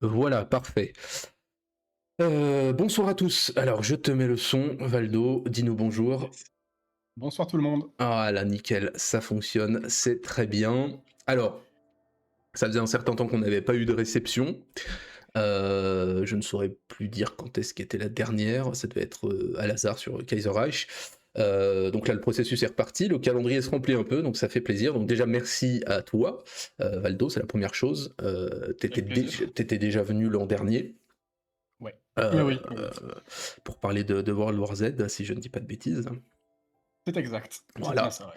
Voilà, parfait. Bonsoir à tous. Alors, je te mets le son, Valdo, dis-nous bonjour. Yes. Bonsoir tout le monde. Ah là, nickel, ça fonctionne, c'est très bien. Alors, ça faisait un certain temps qu'on n'avait pas eu de réception. Je ne saurais plus dire quand est-ce qu'était la dernière, ça devait être à Lazare sur Kaiser Reich. Donc là, le processus est reparti, le calendrier se remplit un peu, donc ça fait plaisir. Donc déjà, merci à toi, Valdo, c'est la première chose. Avec plaisir. T'étais déjà venu l'an dernier. Ouais. Oui, euh, oui, oui, oui. pour parler de World War Z, si je ne dis pas de bêtises. C'est exact. C'est bien Voilà. ça, ouais.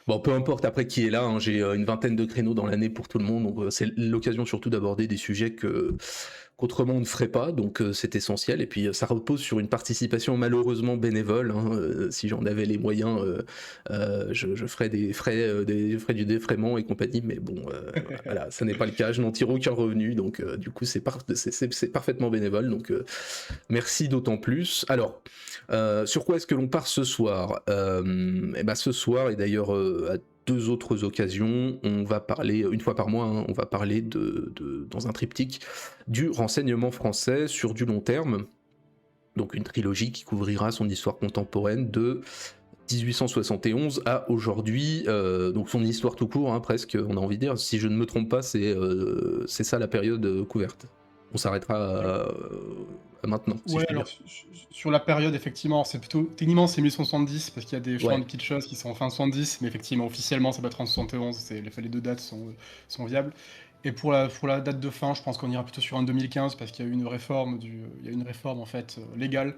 Bon, peu importe après qui est là, hein, j'ai une vingtaine de créneaux dans l'année pour tout le monde, donc c'est l'occasion surtout d'aborder des sujets qu'autrement on ne ferait pas, donc c'est essentiel. Et puis ça repose sur une participation malheureusement bénévole. Hein, si j'en avais les moyens, je ferais des frais du défraiement et compagnie, mais bon, voilà, ça n'est pas le cas. Je n'en tire aucun revenu, donc du coup c'est parfaitement bénévole. Donc merci d'autant plus. Alors, sur quoi est-ce que l'on part ce soir? Et ben ce soir, et d'ailleurs à deux autres occasions, on va parler, une fois par mois, hein, on va parler dans un triptyque, du renseignement français sur du long terme. Donc une trilogie qui couvrira son histoire contemporaine de 1871 à aujourd'hui, donc son histoire tout court, hein, presque, on a envie de dire. Si je ne me trompe pas, c'est ça la période couverte. On s'arrêtera à maintenant, si je Ouais, puis alors dire. sur la période, effectivement, c'est plutôt techniquement c'est 1170 parce qu'il y a des justement Ouais. des petites choses qui sont en fin 70, mais effectivement officiellement ça peut être en 71. C'est les deux dates sont viables. Et pour la date de fin, je pense qu'on ira plutôt sur un 2015 parce qu'il y a eu une réforme il y a eu une réforme en fait légale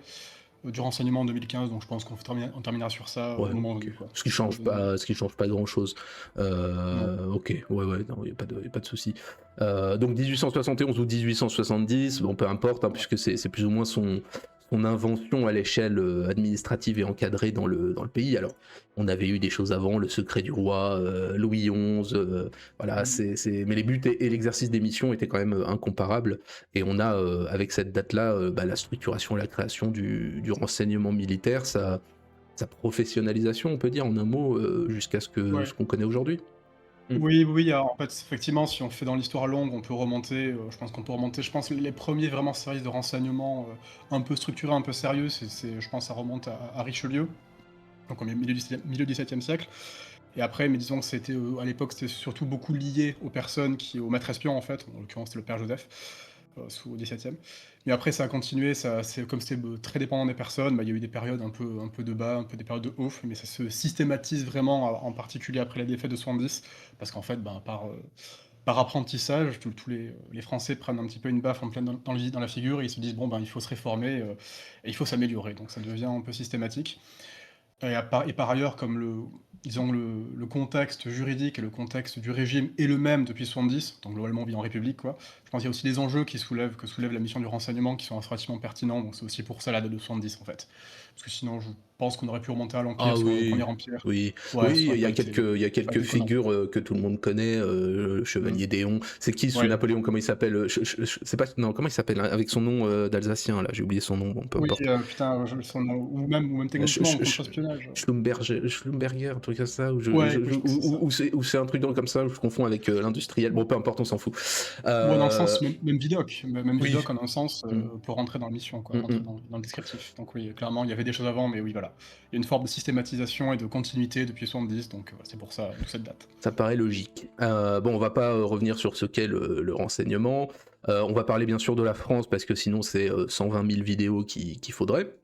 du renseignement en 2015, donc je pense on terminera sur ça Ouais, au moment ok. venu, quoi. Ce qui change De- pas, ce qui change pas grand chose. Non. Ok, ouais, non, y a pas de souci. Donc 1871 ou 1870, bon, peu importe, hein, Ouais. puisque c'est plus ou moins son invention à l'échelle administrative et encadrée dans le pays. Alors, on avait eu des choses avant, le secret du roi, Louis XI, voilà, Mm. mais les buts et l'exercice des missions étaient quand même incomparables. Et on a, avec cette date-là, la structuration et la création du renseignement militaire, sa professionnalisation, on peut dire en un mot, jusqu'à ce Ouais. qu'on connaît aujourd'hui. Mm. Oui, oui, alors, en fait, effectivement, si on fait dans l'histoire longue, on peut remonter, je pense les premiers vraiment services de renseignement, un peu structurés, un peu sérieux, je pense ça remonte à Richelieu, donc au milieu 17e siècle. Et après, mais disons que c'était, à l'époque, c'était surtout beaucoup lié aux personnes au maître espion, en fait, en l'occurrence, c'était le père Joseph, au XVIIe. Mais après, ça a continué, comme c'était très dépendant des personnes, bah, il y a eu des périodes un peu de bas, un peu des périodes de haut, mais ça se systématise vraiment, en particulier après la défaite de 70, parce qu'en fait, ben, par apprentissage, tous les Français prennent un petit peu une baffe en pleine dans la figure et ils se disent: «Bon, ben, il faut se réformer, et il faut s'améliorer», donc ça devient un peu systématique. Et par ailleurs, comme disons le contexte juridique et le contexte du régime est le même depuis 70, donc globalement on vit en république quoi. Je pense qu'il y a aussi des enjeux que soulève la mission du renseignement qui sont relativement pertinents, donc c'est aussi pour ça la date de 70 en fait. Parce que sinon je pense qu'on aurait pu remonter à l'Empire Ah si on va au Premier oui, Empire. oui, Ouais, oui, ça aurait pas été il y a ça aurait quelques été étonnant. figures que tout le monde connaît, le Mmh. Chevalier d'Éon. C'est qui ce Ouais. Napoléon? Comment il s'appelle? C'est pas, non, comment il s'appelle, hein, avec son nom d'Alsacien là? J'ai oublié son nom. Bon, peu Oui, importe. putain, je son nom ou même Sch- techniquement en Sch- Sch- contre-espionnage. Schlumberger, un truc comme ça, Ouais, oui, je pense que c'est ça. ou c'est un truc comme ça, où je confonds avec l'industriel. Bon, peu importe, on s'en fout. Ou en un sens, Euh, même Vidocq, même oui. Vidocq en un sens, Mm, pour rentrer dans la mission quoi, mm, rentrer mm. dans le descriptif. Donc oui, clairement, il y avait des choses avant, mais oui, voilà. Il y a une forme de systématisation et de continuité depuis 70, donc c'est pour ça, d'où cette date. Ça paraît logique. Bon, on va pas revenir sur ce qu'est le renseignement. On va parler bien sûr de la France, parce que sinon c'est 120 000 vidéos qu'il faudrait.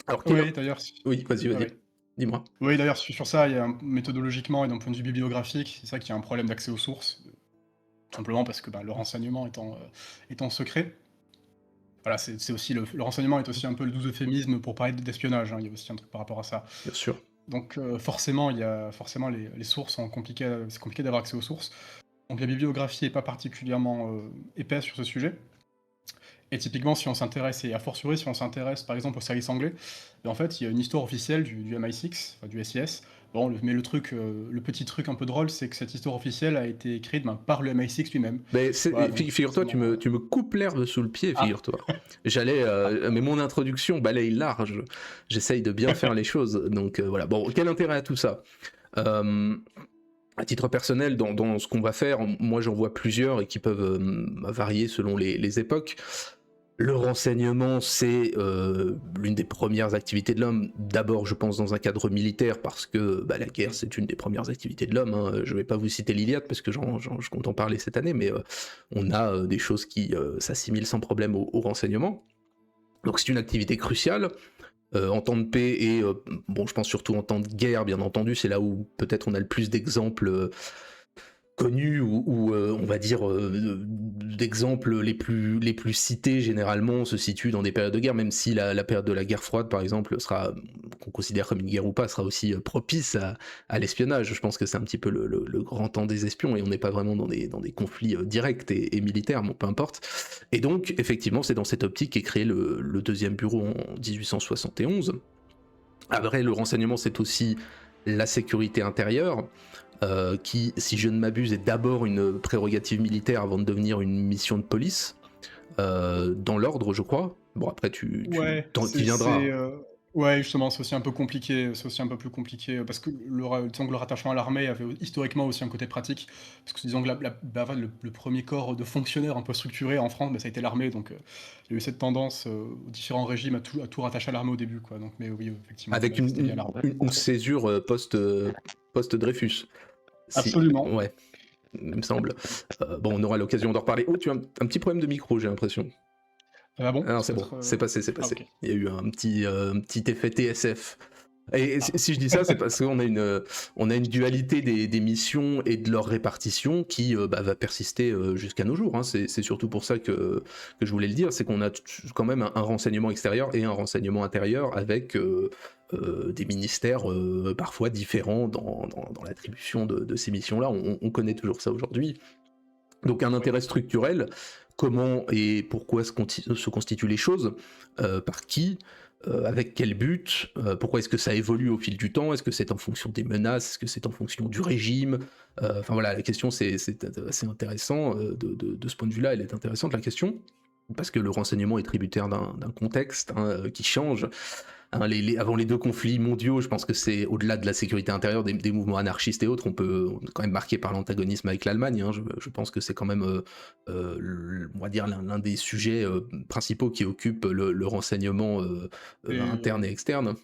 Alors, Oui, d'ailleurs, Oui, vas-y, ouais, vas-y. ouais. Dis-moi. Oui, d'ailleurs, sur ça, il y a méthodologiquement et d'un point de vue bibliographique, c'est ça qu'il y a un problème d'accès aux sources, tout simplement parce que, ben, le renseignement étant secret. Voilà, c'est aussi le renseignement est aussi un peu le doux euphémisme pour parler d'espionnage, hein, il y a aussi un truc par rapport à ça. Bien sûr. Donc forcément, forcément les sources sont compliquées, c'est compliqué d'avoir accès aux sources. Donc la bibliographie est pas particulièrement, épaisse sur ce sujet. Et typiquement, si on s'intéresse et a fortiori si on s'intéresse par exemple au service anglais, en fait, il y a une histoire officielle du MI6, enfin du SIS. Bon, le petit truc un peu drôle, c'est que cette histoire officielle a été écrite, ben, par le MI6 lui-même. Mais Voilà, donc figure-toi, forcément, tu me coupes l'herbe sous le pied, ah! figure-toi. Mais mon introduction balaye large. J'essaye de bien faire les choses, donc voilà. Bon, quel intérêt à tout ça? Euh, À titre personnel, dans ce qu'on va faire, moi j'en vois plusieurs et qui peuvent varier selon les époques. Le renseignement, c'est l'une des premières activités de l'homme. D'abord, je pense, dans un cadre militaire, parce que la guerre, c'est une des premières activités de l'homme, hein. Je ne vais pas vous citer l'Iliade, parce que je compte en parler cette année, mais on a des choses qui s'assimilent sans problème au renseignement. Donc c'est une activité cruciale. En temps de paix et, bon, je pense surtout en temps de guerre, bien entendu, c'est là où peut-être on a le plus d'exemples connus ou on va dire d'exemples les plus cités généralement se situent dans des périodes de guerre, même si la période de la guerre froide par exemple sera, qu'on considère comme une guerre ou pas, sera aussi propice à l'espionnage. Je pense que c'est un petit peu le grand temps des espions et on n'est pas vraiment dans des conflits directs et militaires, bon peu importe. Et donc effectivement c'est dans cette optique qu'est créé le deuxième bureau en 1871. Après le renseignement c'est aussi la sécurité intérieure, qui, si je ne m'abuse, est d'abord une prérogative militaire avant de devenir une mission de police, dans l'ordre, je crois. Bon, après, Ouais, t'y viendras. ouais, justement, c'est aussi un peu compliqué, c'est aussi un peu plus compliqué, parce que disons que le rattachement à l'armée avait historiquement aussi un côté pratique. Parce que disons que en fait, le 1er corps de fonctionnaires un peu structuré en France, ça a été l'armée, donc il y a eu cette tendance, aux différents régimes à tout rattacher à l'armée au début, quoi. Donc mais oui, effectivement, Avec c'était lié à l'armée. une césure post-Dreyfus. Si, Absolument. ouais, il me semble. Bon, on aura l'occasion d'en reparler. Oh, tu as un petit problème de micro, j'ai l'impression. Ah bon? Ah non, C'est c'est bon, peut-être, c'est passé, c'est ah passé. OK. Il y a eu un petit effet TSF. Et Ah. si je dis ça, c'est parce qu'on a une dualité des missions et de leur répartition qui va persister jusqu'à nos jours, hein. C'est surtout pour ça que je voulais le dire, c'est qu'on a quand même un renseignement extérieur et un renseignement intérieur avec des ministères parfois différents dans l'attribution de ces missions-là. On connaît toujours ça aujourd'hui. Donc un Oui. intérêt structurel, comment et pourquoi se constituent les choses, par qui, avec quel but, pourquoi est-ce que ça évolue au fil du temps, est-ce que c'est en fonction des menaces, est-ce que c'est en fonction du régime, enfin voilà, la question c'est assez intéressant, de ce point de vue-là, elle est intéressante la question, parce que le renseignement est tributaire d'un contexte, hein, qui change. Hein, avant les deux conflits mondiaux, je pense que c'est au-delà de la sécurité intérieure, des mouvements anarchistes et autres, on est quand même marqué par l'antagonisme avec l'Allemagne, hein. Je pense que c'est quand même, on va dire, l'un des sujets principaux qui occupent le renseignement Et interne et externe.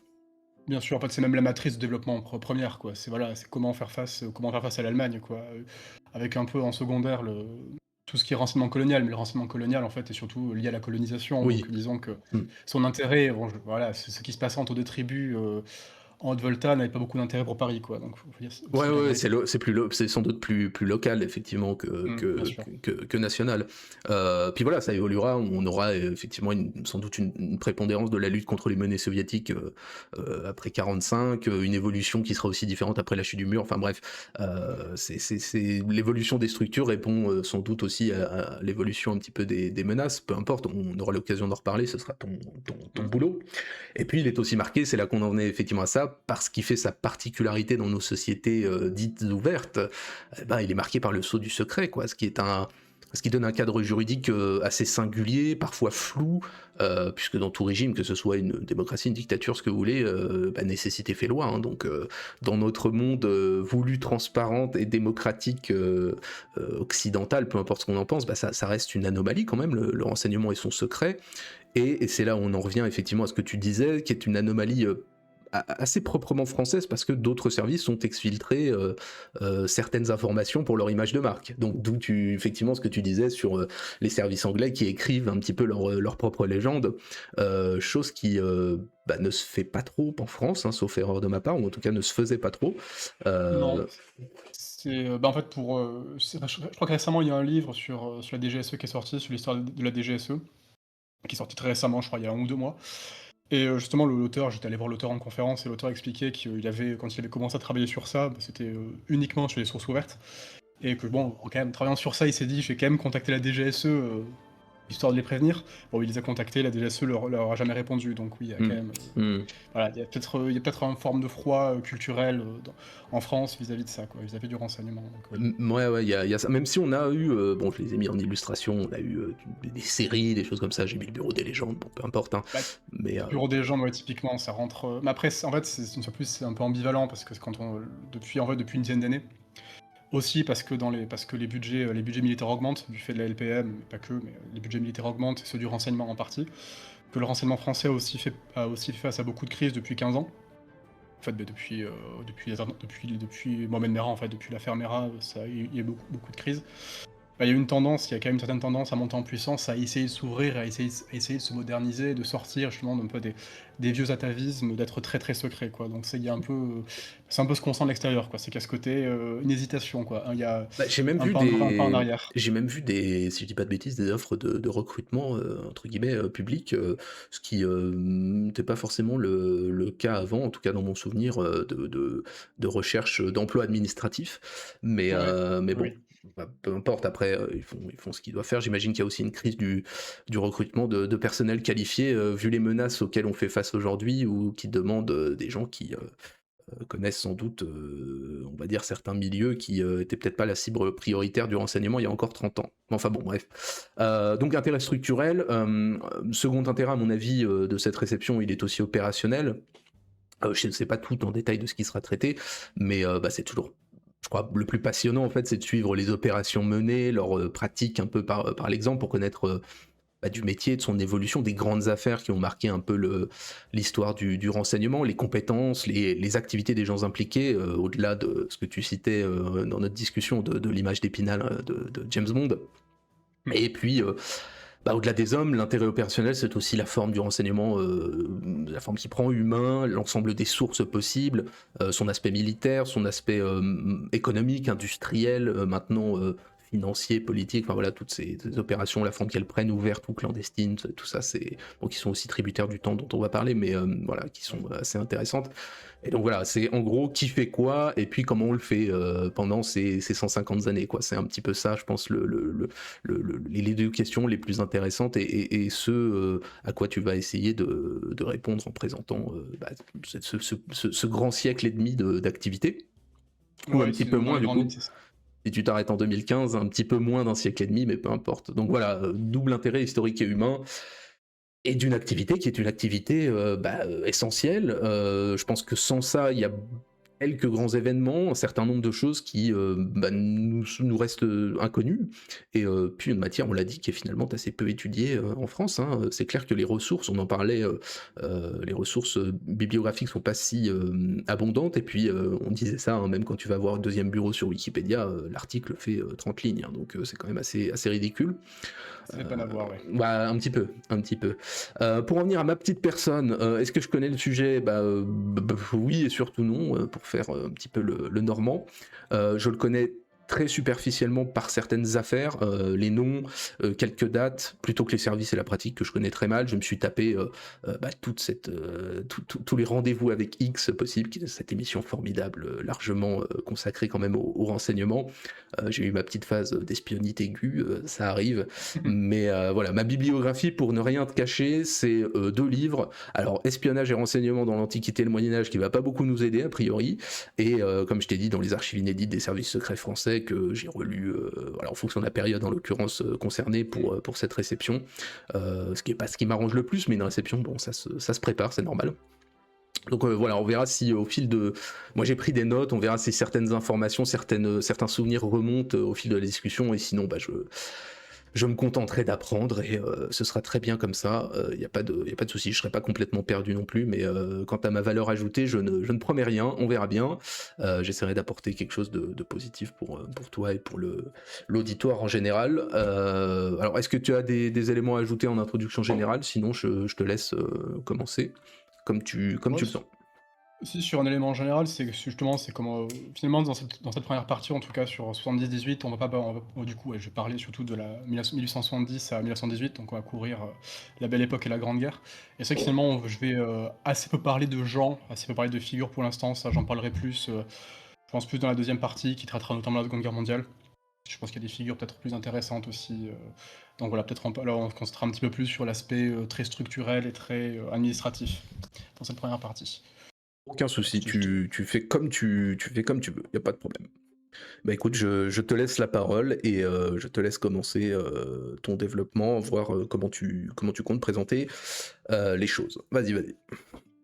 bien sûr, en fait, c'est même la matrice de développement première, quoi. C'est voilà, c'est comment faire face à l'Allemagne, quoi. Avec un peu en secondaire tout ce qui est renseignement colonial, mais le renseignement colonial, en fait, est surtout lié à la colonisation. Oui. Donc, disons que Mm. son intérêt, bon, voilà, c'est ce qui se passe entre deux tribus en Haute-Volta n'avait pas beaucoup d'intérêt pour Paris, quoi. Donc, faut dire Ouais, aussi la ouais, vérité. c'est sans doute plus local, effectivement, Bien sûr. que national. Puis voilà, ça évoluera, on aura effectivement sans doute une prépondérance de la lutte contre les menées soviétiques après 45, une évolution qui sera aussi différente après la chute du mur, enfin bref, l'évolution des structures répond sans doute aussi à l'évolution un petit peu des menaces, peu importe, on aura l'occasion d'en reparler, ce sera ton Mmh. boulot. Et puis il est aussi marqué, c'est là qu'on en venait effectivement à ça, parce qu'il fait sa particularité dans nos sociétés dites ouvertes, il est marqué par le sceau du secret, quoi, ce qui donne un cadre juridique assez singulier, parfois flou, puisque dans tout régime, que ce soit une démocratie, une dictature, ce que vous voulez, nécessité fait loi, hein. Donc dans notre monde voulu transparent et démocratique occidental, peu importe ce qu'on en pense, ça reste une anomalie quand même, le renseignement et son secret. Et c'est là où on en revient effectivement à ce que tu disais, qui est une anomalie assez proprement française, parce que d'autres services ont exfiltré certaines informations pour leur image de marque. Donc d'où effectivement ce que tu disais sur les services anglais qui écrivent un petit peu leur propre légende, chose qui ne se fait pas trop en France, hein, sauf erreur de ma part, ou en tout cas ne se faisait pas trop. Non, Euh, c'est, en fait, je crois que récemment, il y a un livre sur la DGSE qui est sorti, sur l'histoire de la DGSE, qui est sorti très récemment, je crois, il y a 1 ou 2 mois. Et justement, l'auteur, j'étais allé voir l'auteur en conférence et l'auteur expliquait quand il avait commencé à travailler sur ça, c'était uniquement sur les sources ouvertes. Et que bon, quand même, travaillant sur ça, il s'est dit, je vais quand même contacter la DGSE, histoire de les prévenir. Bon, il les a contactés, la DGSE leur a jamais répondu, donc oui, il y a quand hmm, même, hmm. voilà, il y a peut-être une forme de froid culturel en France vis-à-vis de ça, quoi, vis-à-vis du renseignement. Donc, oui. Ouais, il y a ça. Même si on a eu, bon, je les ai mis en illustration, on a eu des séries, des choses comme ça, j'ai mis le bureau des légendes, bon, peu importe, hein. Bah, Mais Bureau des légendes, ouais, typiquement, ça rentre. Mais après, en fait, une fois de plus, c'est un peu ambivalent parce que depuis une dizaine d'années, Aussi parce que les budgets militaires augmentent du fait de la LPM, mais pas que, mais les budgets militaires augmentent et ceux du renseignement en partie. Que le renseignement français a aussi fait face à beaucoup de crises depuis 15 ans. En fait, depuis Mohamed Merah, en fait, depuis l'affaire Merah, il y a beaucoup de crises. Bah, il y a il y a quand même une certaine tendance à monter en puissance, à essayer de s'ouvrir, à essayer de se moderniser, de sortir justement d'un peu des vieux atavismes, d'être très très secret, quoi. Donc il y a un peu, c'est un peu ce qu'on sent de l'extérieur, quoi. C'est qu'à ce côté, une hésitation, quoi. Il y a Bah, j'ai même un vu pas en avant, un pas en des arrière. j'ai même vu des si je dis pas de bêtises, des offres de recrutement, entre guillemets, publiques, ce qui, n'était pas forcément le cas avant, en tout cas dans mon souvenir, de recherche, d'emploi administratif. Ouais, Mais bon, oui. bah, peu importe après, ils font ce qu'ils doivent faire. J'imagine qu'il y a aussi une crise du recrutement de personnel qualifié, vu les menaces auxquelles on fait face aujourd'hui ou qui demandent, des gens qui, connaissent sans doute, on va dire certains milieux qui, étaient peut-être pas la cible prioritaire du renseignement il y a encore 30 ans. Enfin bon bref. Donc intérêt structurel, second intérêt à mon avis, de cette réception, il est aussi opérationnel. Je ne sais pas tout en détail de ce qui sera traité, mais, bah, c'est toujours je crois le plus passionnant en fait, c'est de suivre les opérations menées, leurs, pratiques un peu par l'exemple pour connaître, bah, du métier, de son évolution, des grandes affaires qui ont marqué un peu l'histoire du renseignement, les compétences, les activités des gens impliqués, au-delà de ce que tu citais dans notre discussion de l'image d'Épinal de James Bond. Mmh. Et puis, bah, au-delà des hommes, l'intérêt opérationnel, c'est aussi la forme du renseignement, la forme qui prend humain, l'ensemble des sources possibles, son aspect militaire, son aspect économique, industriel, maintenant financier, politique, enfin voilà, toutes ces opérations, la forme qu'elles prennent, ouvertes ou clandestines, tout ça, c'est bon, qui sont aussi tributaires du temps dont on va parler, mais voilà, qui sont assez intéressantes. Et donc voilà, c'est en gros qui fait quoi, et puis comment on le fait pendant ces 150 années, quoi. C'est un petit peu ça, je pense, les deux questions les plus intéressantes et ce à quoi tu vas essayer de répondre en présentant bah, ce grand siècle et demi d'activité, ou un Ouais, petit c'est peu dans moins les du grandes lignes, coup. c'est ça. Si tu t'arrêtes en 2015, un petit peu moins d'un siècle et demi, mais peu importe. Donc voilà, double intérêt historique et humain, et d'une activité qui est une activité bah, essentielle. Je pense que sans ça, il y a quelques grands événements, un certain nombre de choses qui bah, nous restent inconnues. Et puis une matière, on l'a dit, qui est finalement assez peu étudiée en France, hein. C'est clair que les ressources, on en parlait, les ressources bibliographiques sont pas si abondantes. Et puis on disait ça, hein, même quand tu vas voir un deuxième bureau sur Wikipédia, l'article fait 30 lignes, hein, donc c'est quand même assez ridicule. Ça fait peine à voir, ouais. Bah, un petit peu, un petit peu. Pour en venir à ma petite personne, est-ce que je connais le sujet? Bah, oui et surtout non, pour faire un petit peu le normand. Je le connais très superficiellement par certaines affaires, les noms, quelques dates, plutôt que les services et la pratique que je connais très mal. Je me suis tapé bah, tous les rendez-vous avec X possibles, qui est cette émission formidable, largement consacrée quand même au renseignement. J'ai eu ma petite phase d'espionnite aiguë, ça arrive. Mais voilà, ma bibliographie, pour ne rien te cacher, c'est 2 livres. Alors, espionnage et renseignement dans l'Antiquité et le Moyen-Âge, qui va pas beaucoup nous aider, a priori. Et comme je t'ai dit, dans les archives inédites des services secrets français, que j'ai relu voilà, en fonction de la période, en l'occurrence, concernée pour cette réception. Ce qui est pas ce qui m'arrange le plus, mais une réception, bon, ça se prépare, c'est normal. Donc voilà, on verra si au fil de... Moi j'ai pris des notes, on verra si certaines informations, certains souvenirs remontent au fil de la discussion, et sinon bah, je me contenterai d'apprendre, et ce sera très bien comme ça. Il n'y a pas de souci, je serai pas complètement perdu non plus, mais quant à ma valeur ajoutée, je ne promets rien, on verra bien. J'essaierai d'apporter quelque chose de positif pour toi et pour l'auditoire en général. Alors est-ce que tu as des éléments à ajouter en introduction générale? Sinon je te laisse commencer comme Ouais, tu le sens. si sur un élément général, c'est que justement, c'est comme, finalement dans cette première partie, en tout cas sur 70-18, du coup, ouais, je vais parler surtout de la 1870 à 1918, donc on va couvrir, la Belle Époque et la Grande Guerre. Et c'est vrai que finalement, je vais, assez peu parler de gens, assez peu parler de figures pour l'instant, ça j'en parlerai plus, je pense plus dans la deuxième partie qui traitera notamment de la Seconde Guerre mondiale. Je pense qu'il y a des figures peut-être plus intéressantes aussi, donc voilà, peut-être là on se concentrera un petit peu plus sur l'aspect, très structurel et très, administratif dans cette première partie. Aucun souci, Si je te tu fais comme tu fais comme tu veux, y a pas de problème. Bah écoute, je te laisse la parole, et je te laisse commencer ton développement, voir comment tu comptes présenter les choses. Vas-y, vas-y.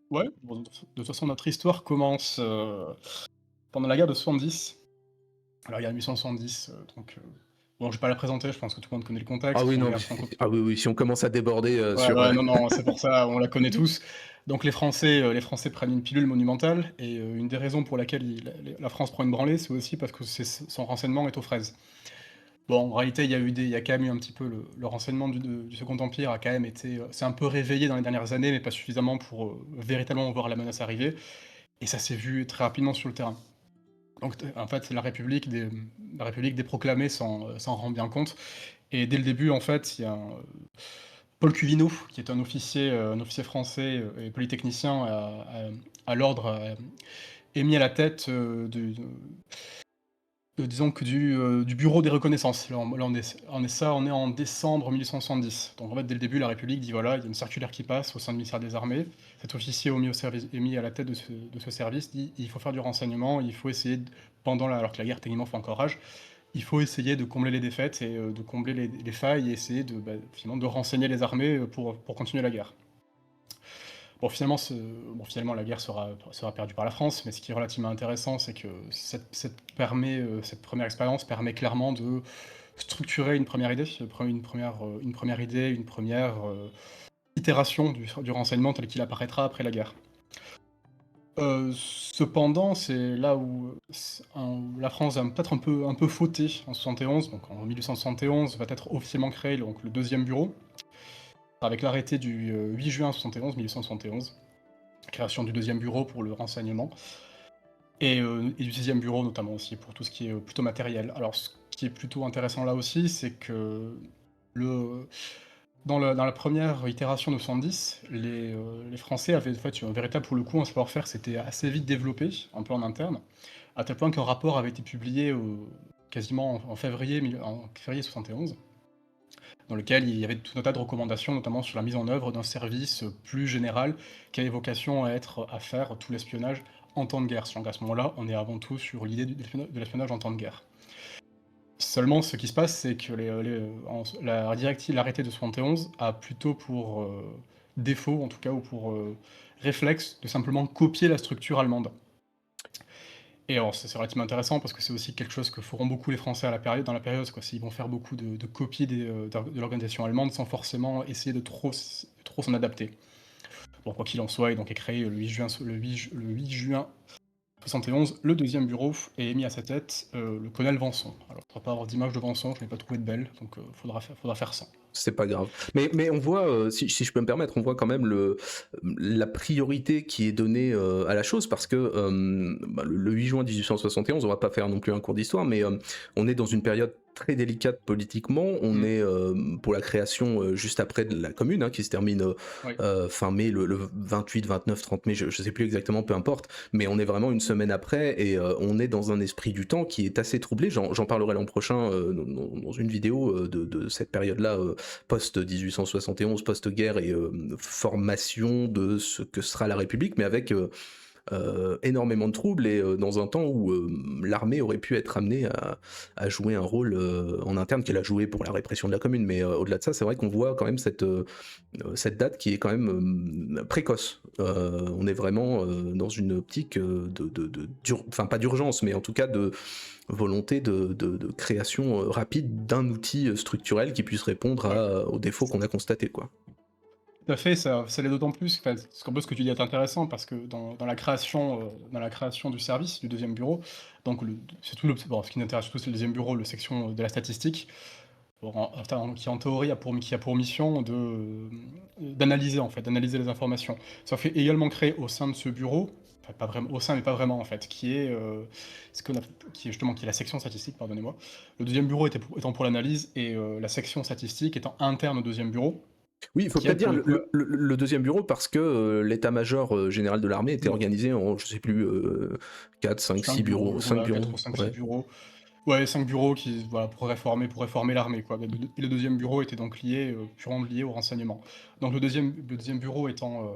Ouais, bon, de toute façon, notre histoire commence pendant la guerre de 70. Alors il y a 1870, bon, je vais pas la présenter, je pense que tout le monde connaît le Ah contexte. oui, On a non, guerre ah oui, oui, si on commence à déborder Ouais, sur. ouais, non, non, c'est pour ça, on la connaît tous. Donc les Français prennent une pilule monumentale et une des raisons pour laquelle la France prend une branlée, c'est aussi parce que son renseignement est aux fraises. Bon, en réalité, il y a quand même eu un petit peu le renseignement du Second Empire a quand même été, s'est un peu réveillé dans les dernières années, mais pas suffisamment pour, véritablement voir la menace arriver et ça s'est vu très rapidement sur le terrain. Donc en fait, la République déproclamée s'en rend bien compte et dès le début, en fait, il y a Paul Cuvino, qui est un officier français, et polytechnicien à l'ordre, est mis à la tête, disons que du bureau des reconnaissances. Là, on est en décembre 1870. Donc en fait, dès le début, la République dit: «Voilà, il y a une circulaire qui passe au sein du ministère des Armées». Cet officier est mis à la tête de ce service, dit: «Il faut faire du renseignement, il faut essayer d» alors que la guerre techniquement fait encore rage, il faut essayer de combler les défaites et de combler les failles et essayer finalement de renseigner les armées, pour continuer la guerre. Finalement la guerre sera perdue par la France, mais ce qui est relativement intéressant, c'est que cette première expérience permet clairement de structurer une première, itération du renseignement tel qu'il apparaîtra après la guerre. Cependant, c'est là où la France va peut-être un peu fauter en 71. Donc en 1871 va être officiellement créé donc le 2e bureau, avec l'arrêté du 8 juin 1871, création du 2e bureau pour le renseignement et du 6e bureau notamment aussi pour tout ce qui est, plutôt matériel. Alors ce qui est plutôt intéressant là aussi, c'est que le dans la première itération de 70, les Français avaient en fait un véritable pour le coup un savoir-faire, c'était assez vite développé, un peu en interne, à tel point qu'un rapport avait été publié, quasiment en février 71, dans lequel il y avait tout un tas de recommandations, notamment sur la mise en œuvre d'un service, plus général, qui avait vocation à faire tout l'espionnage en temps de guerre. Sachant qu'à ce moment-là, on est avant tout sur l'idée de l'espionnage en temps de guerre. Seulement, ce qui se passe, c'est que l'arrêté de 71 a plutôt pour défaut, en tout cas, ou pour réflexe, de simplement copier la structure allemande. Et alors, c'est relativement intéressant parce que c'est aussi quelque chose que feront beaucoup les Français dans la période, quoi. Ils vont faire beaucoup de copies de l'organisation allemande sans forcément essayer de trop s'en adapter. Bon, quoi qu'il en soit, il donc est créé le 8 juin 71, le 2e bureau est mis à sa tête, le colonel Vanson. Alors, je ne pas avoir d'image de Vanson, je ne l'ai pas trouvé de belle, donc faudra faire sans. C'est pas grave. Mais on voit, si je peux me permettre, on voit quand même la priorité qui est donnée à la chose parce que le 8 juin 1871, on va pas faire non plus un cours d'histoire, mais on est dans une période très délicate politiquement. On est pour la création juste après de la commune, qui se termine Oui. fin mai, le 28, 29, 30 mai, je sais plus exactement, peu importe, mais on est vraiment une semaine après et on est dans un esprit du temps qui est assez troublé. J'en parlerai l'an prochain dans une vidéo de cette période-là post-1871, post-guerre et formation de ce que sera la République, mais avec énormément de troubles et dans un temps où l'armée aurait pu être amenée à jouer un rôle en interne qu'elle a joué pour la répression de la commune. Mais au-delà de ça, c'est vrai qu'on voit quand même cette date qui est quand même précoce. On est vraiment dans une optique enfin pas d'urgence, mais en tout cas de volonté de création rapide d'un outil structurel qui puisse répondre Ouais. aux défauts qu'on a constatés, quoi. Tout à fait, ça l'est d'autant plus, enfin, ce que tu dis est intéressant parce que dans la création du service, du 2e bureau, donc c'est tout ce qui nous intéresse surtout, c'est le 2e bureau, la section de la statistique, qui en théorie qui a pour mission d'analyser en fait, d'analyser les informations. Ça fait également créer au sein de ce bureau, enfin pas vraiment au sein, mais pas vraiment en fait, qui est qui est la section statistique, pardonnez-moi. Le 2e bureau étant pour l'analyse et la section statistique étant interne au 2e bureau, Oui, il faut qui elle peut-être pour dire le coup le deuxième bureau parce que l'état-major général de l'armée était organisé en, je sais plus, 4, 5, 6 bureaux. 5 voilà, bureaux, 4 ou 5, 6 ouais. bureaux. Ouais, 5 bureaux qui voilà, pour réformer l'armée, quoi. Et le 2e bureau était donc purement lié au renseignement. Donc le deuxième bureau étant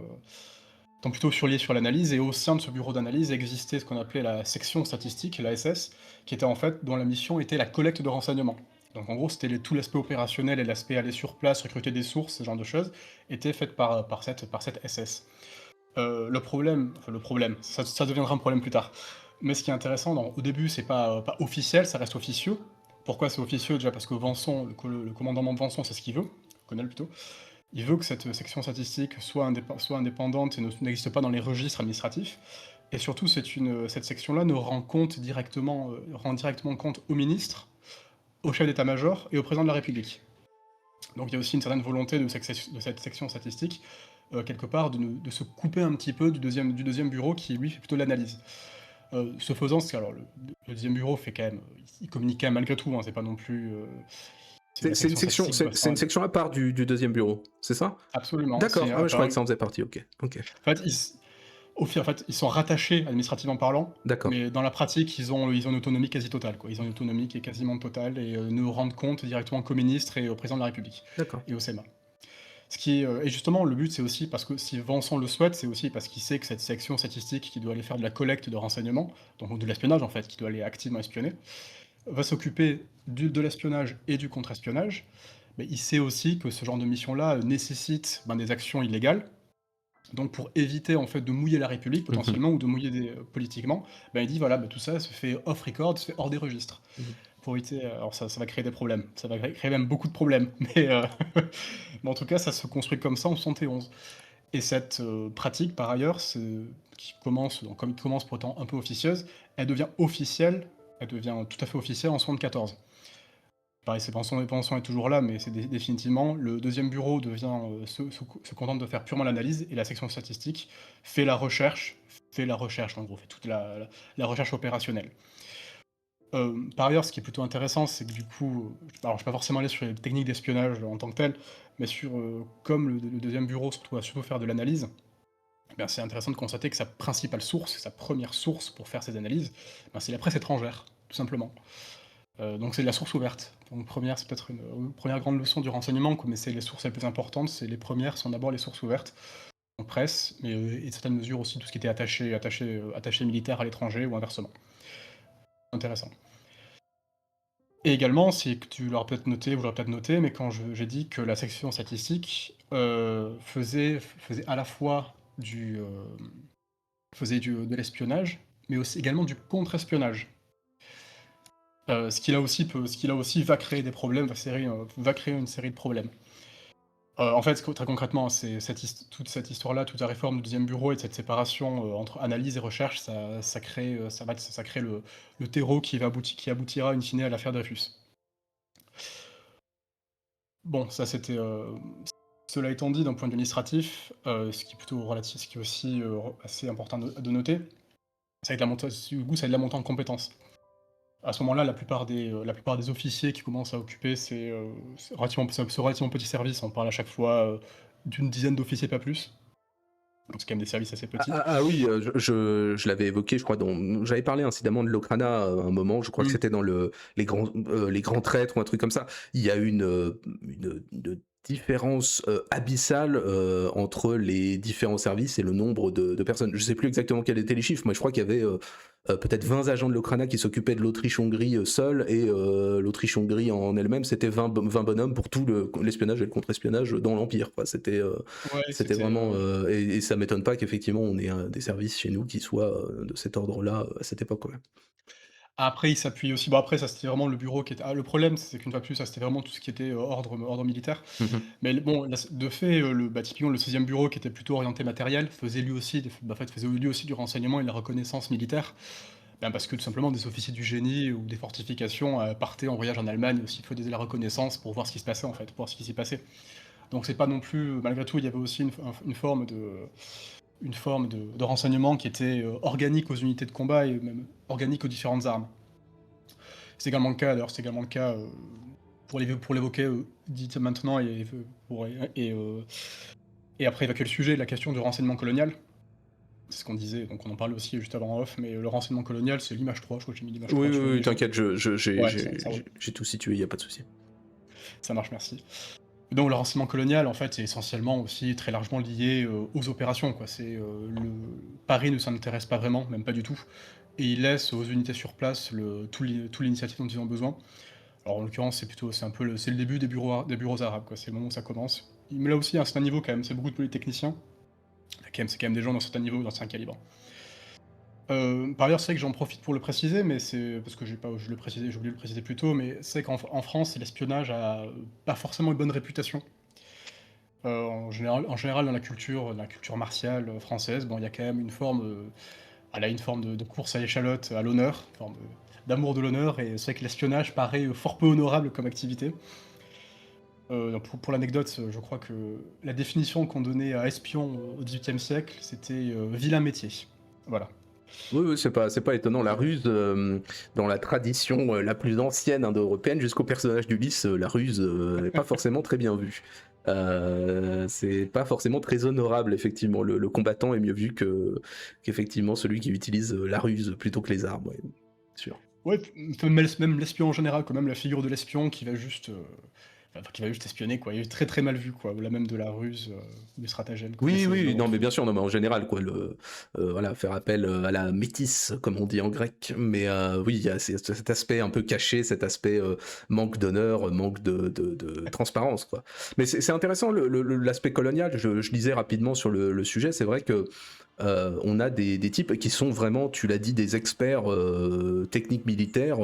plutôt lié sur l'analyse et au sein de ce bureau d'analyse existait ce qu'on appelait la section statistique, la SS, qui était en fait dont la mission était la collecte de renseignements. Donc en gros, c'était tout l'aspect opérationnel et l'aspect aller sur place, recruter des sources, ce genre de choses, était fait par cette SS. Le problème, ça deviendra un problème plus tard. Mais ce qui est intéressant, au début, c'est pas officiel, ça reste officieux. Pourquoi c'est officieux? Déjà parce que Vanson, le commandant de Vanson, c'est ce qu'il veut, colonel plutôt. Il veut que cette section statistique soit indépendante et n'existe pas dans les registres administratifs. Et surtout, cette section-là ne rend directement compte au ministre, au chef d'état-major et au président de la République. Donc il y a aussi une certaine volonté de cette section statistique, quelque part, de se couper un petit peu du deuxième bureau qui, lui, fait plutôt l'analyse. Ce faisant, alors le deuxième bureau fait quand même, il communique quand même malgré tout, hein, c'est pas non plus. La C'est une section section, statistique doit c'est une section à part du deuxième bureau, c'est ça? absolument. D'accord, ah ouais, je croyais que ça en faisait partie, ok. Ok, En fait, ils sont rattachés administrativement parlant, d'accord, mais dans la pratique, ils ont une autonomie quasi totale, quoi. Ils ont une autonomie qui est quasiment totale et ne rendent compte directement qu'au ministre et au président de la République d'accord. et au Sénat. Et justement, le but, c'est aussi parce que si Vincent le souhaite, c'est aussi parce qu'il sait que cette section statistique qui doit aller faire de la collecte de renseignements, donc de l'espionnage en fait, qui doit aller activement espionner, va s'occuper de l'espionnage et du contre-espionnage. Mais il sait aussi que ce genre de mission-là nécessite des actions illégales. Donc pour éviter en fait de mouiller la République Mhm, potentiellement ou de mouiller politiquement, il dit voilà, tout ça se fait off record, se fait hors des registres. mhm. Pour éviter, alors ça va créer des problèmes, ça va créer même beaucoup de problèmes, mais en tout cas ça se construit comme ça en 71. Et cette pratique par ailleurs, qui commence, donc, comme il commence pour autant un peu officieuse, elle devient tout à fait officielle en 74. Pareil, c'est Penson est toujours là, mais c'est définitivement le deuxième bureau se contente de faire purement l'analyse et la section statistique fait la recherche, en gros, fait toute la recherche opérationnelle. Par ailleurs, ce qui est plutôt intéressant, c'est que du coup, alors je vais pas forcément aller sur les techniques d'espionnage en tant que telles, mais comme le deuxième bureau se retrouve à surtout faire de l'analyse, c'est intéressant de constater que sa principale source, sa première source pour faire ces analyses, c'est la presse étrangère, tout simplement. Donc c'est de la source ouverte. Donc c'est peut-être une première grande leçon du renseignement, mais c'est les sources les plus importantes, les premières sont d'abord les sources ouvertes, en presse, mais et de certaines mesures aussi tout ce qui était attaché militaire à l'étranger ou inversement. Intéressant. Et également, si tu l'auras peut-être noté, vous l'aurez peut-être noté, mais quand j'ai dit que la section statistique faisait à la fois de l'espionnage, mais aussi également du contre-espionnage. Ce qui là aussi va créer des problèmes, va créer une série de problèmes. En fait, très concrètement, toute cette histoire-là, toute la réforme du deuxième bureau et de cette séparation entre analyse et recherche, ça crée le terreau qui aboutira in fine à l'affaire Dreyfus. Bon, cela étant dit, d'un point de vue administratif, ce qui est plutôt relatif, ce qui est aussi assez important de noter, c'est que du coup, ça de la montée en compétences. À ce moment-là, la plupart des officiers qui commencent à occuper ce relativement petit service, on parle à chaque fois d'une dizaine d'officiers, pas plus. Donc c'est quand même des services assez petits. Ah oui, je l'avais évoqué, je crois, j'avais parlé incidemment de l'Okrana à un moment, je crois que Mm. c'était dans les grands traîtres ou un truc comme ça. Il y a une différence abyssale entre les différents services et le nombre de personnes. Je sais plus exactement quels étaient les chiffres, mais je crois qu'il y avait peut-être 20 agents de l'Okrana qui s'occupaient de l'Autriche-Hongrie seul, et l'Autriche-Hongrie en elle-même, c'était 20 bonhommes pour tout l'espionnage et le contre-espionnage dans l'Empire, quoi. Ouais, C'était vraiment. Et ça m'étonne pas qu'effectivement on ait des services chez nous qui soient de cet ordre-là à cette époque, quand même. Après, il s'appuie aussi. Bon, après, ça c'était vraiment le bureau qui était. Ah, le problème, c'est qu'une fois de plus, ça c'était vraiment tout ce qui était ordre militaire. Mhm. Mais bon, de fait, typiquement, le 16e bureau, qui était plutôt orienté matériel, faisait lui aussi du renseignement et de la reconnaissance militaire. Parce que tout simplement, des officiers du génie ou des fortifications partaient en voyage en Allemagne aussi, il faisait la reconnaissance pour voir ce qui se passait, en fait, pour voir ce qui s'y passait. Donc c'est pas non plus. Malgré tout, il y avait aussi une forme de renseignement qui était organique aux unités de combat et même organique aux différentes armes. C'est également le cas, d'ailleurs, c'est également le cas pour l'évoquer dit maintenant et après évacuer le sujet, la question du renseignement colonial. C'est ce qu'on disait, donc on en parlait aussi juste avant en off, mais le renseignement colonial, c'est l'image 3, je crois que j'ai mis l'image Oui, 3 oui, sur oui, l'image. t'inquiète, Ouais, ça roule. j'ai tout situé, il n'y a pas de souci. Ça marche, merci. Donc le renseignement colonial, en fait, c'est essentiellement aussi très largement lié aux opérations, quoi. Paris ne s'intéresse pas vraiment, même pas du tout, et il laisse aux unités sur place tout l'initiative dont ils ont besoin. Alors en l'occurrence, c'est le début des bureaux arabes, quoi. C'est le moment où ça commence. Mais là aussi, à un certain niveau quand même, c'est beaucoup de polytechniciens. C'est quand même des gens d'un certain niveau, d'un certain calibre. Par ailleurs, c'est vrai que j'en profite pour le préciser, mais c'est parce que je le précisé j'ai oublié de le préciser plus tôt, mais c'est qu'en France, l'espionnage a, pas forcément une bonne réputation. En général, dans la culture martiale, française, bon, il y a quand même une forme, une forme de course à l'échalote, à l'honneur, une forme, d'amour de l'honneur et c'est vrai que l'espionnage paraît, fort peu honorable comme activité. Pour l'anecdote, je crois que la définition qu'on donnait à espion au XVIIIe siècle, c'était, vilain métier. Voilà. Oui, oui, c'est pas étonnant. La ruse, dans la tradition la plus ancienne indo-européenne, jusqu'au personnage d'Ulysse, la ruse n'est pas forcément très bien vue. C'est pas forcément très honorable, effectivement. Le combattant est mieux vu qu'effectivement celui qui utilise la ruse plutôt que les armes, ouais, sûr. Ouais, même l'espion en général, quand même la figure de l'espion qui va juste espionner, quoi. Il est très, très mal vu, quoi. Au-delà même de la ruse, du stratagème, quoi. Mais Oui, c'est oui, bon. non, mais bien sûr, non, mais en général, quoi, voilà, faire appel à la métisse, comme on dit en grec. Mais oui, il y a cet aspect un peu caché, cet aspect manque d'honneur, manque de transparence, quoi. Mais c'est intéressant l'aspect colonial. Je lisais rapidement sur le sujet. C'est vrai que on a des types qui sont vraiment, tu l'as dit, des experts techniques militaires,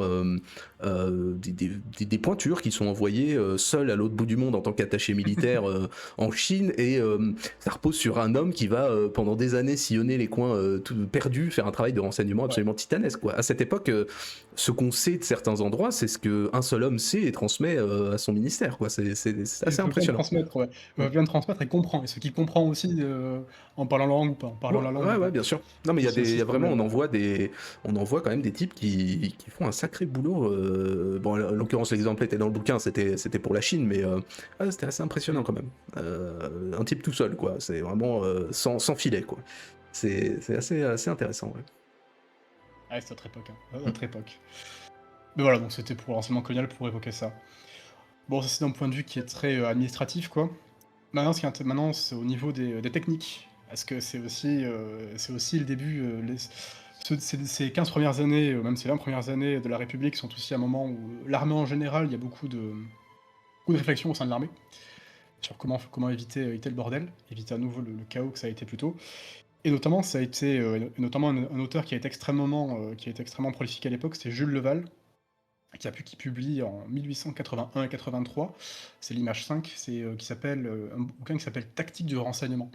des pointures qui sont envoyés seuls à l'autre bout du monde en tant qu'attachés militaires en Chine et ça repose sur un homme qui va pendant des années sillonner les coins perdus, faire un travail de renseignement Ouais. absolument titanesque, quoi. À cette époque, ce qu'on sait de certains endroits, c'est ce qu'un seul homme sait et transmet à son ministère, quoi. C'est Il assez veut bien impressionnant. transmettre, ouais. Il Mm. veut bien transmettre et comprend. Et ce qu'il comprend aussi, en parlant la langue ou pas, en parlant Ouais, la langue ou ouais, ouais, pas. bien sûr. Non, mais C'est il aussi y ce a vraiment, problème-là. on envoie quand même des types qui font un sacré boulot. Bon, en l'occurrence, l'exemple était dans le bouquin, c'était pour la Chine, mais c'était assez impressionnant Mmh. quand même. Un type tout seul, quoi. C'est vraiment sans filet, quoi. C'est assez intéressant, ouais. Ouais, c'est notre époque, hein, Mm. notre époque. Mais voilà, donc c'était pour l'enseignement colonial pour évoquer ça. Bon, ça c'est d'un point de vue qui est très, administratif, quoi. Maintenant, c'est au niveau des techniques. Parce que c'est aussi le début, ces 15 premières années, même ces 20 premières années de la République sont aussi un moment où l'armée en général, il y a beaucoup de réflexions au sein de l'armée, sur comment éviter le bordel, éviter à nouveau le chaos que ça a été plus tôt. Et notamment, ça a été, notamment un auteur qui a été extrêmement prolifique à l'époque, c'était Jules Leval, qui publie en 1881 et 83, c'est l'image 5, qui s'appelle, un bouquin qui s'appelle Tactique du renseignement.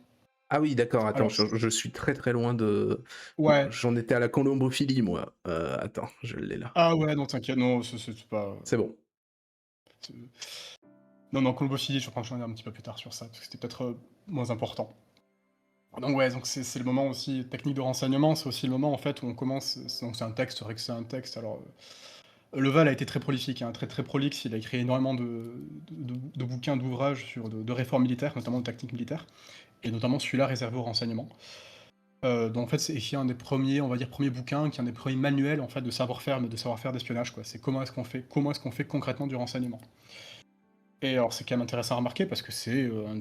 Ah oui, d'accord, attends, Alors je suis très très loin de. ouais, J'en étais à la colombophilie, moi. Attends, je l'ai là. ah ouais, non t'inquiète, non, c'est pas, C'est bon. c'est non, non, Colombo-Philly, je reprendrai un petit peu plus tard sur ça, parce que c'était peut-être, moins important. Donc ouais, donc c'est le moment aussi technique de renseignement, c'est aussi le moment en fait où on commence c'est un texte, c'est vrai que c'est un texte alors, Leval a été très prolifique, hein, très, très prolixe. Il a écrit énormément de bouquins, d'ouvrages sur de réformes militaires, notamment de tactiques militaires, et notamment celui-là réservé au renseignement. Donc en fait, c'est écrit un des premiers, on va dire, premiers bouquins, qui est un des premiers manuels, en fait, de savoir-faire, mais de savoir-faire d'espionnage, quoi. C'est comment est-ce qu'on fait concrètement du renseignement. Et alors, c'est quand même intéressant à remarquer parce que c'est en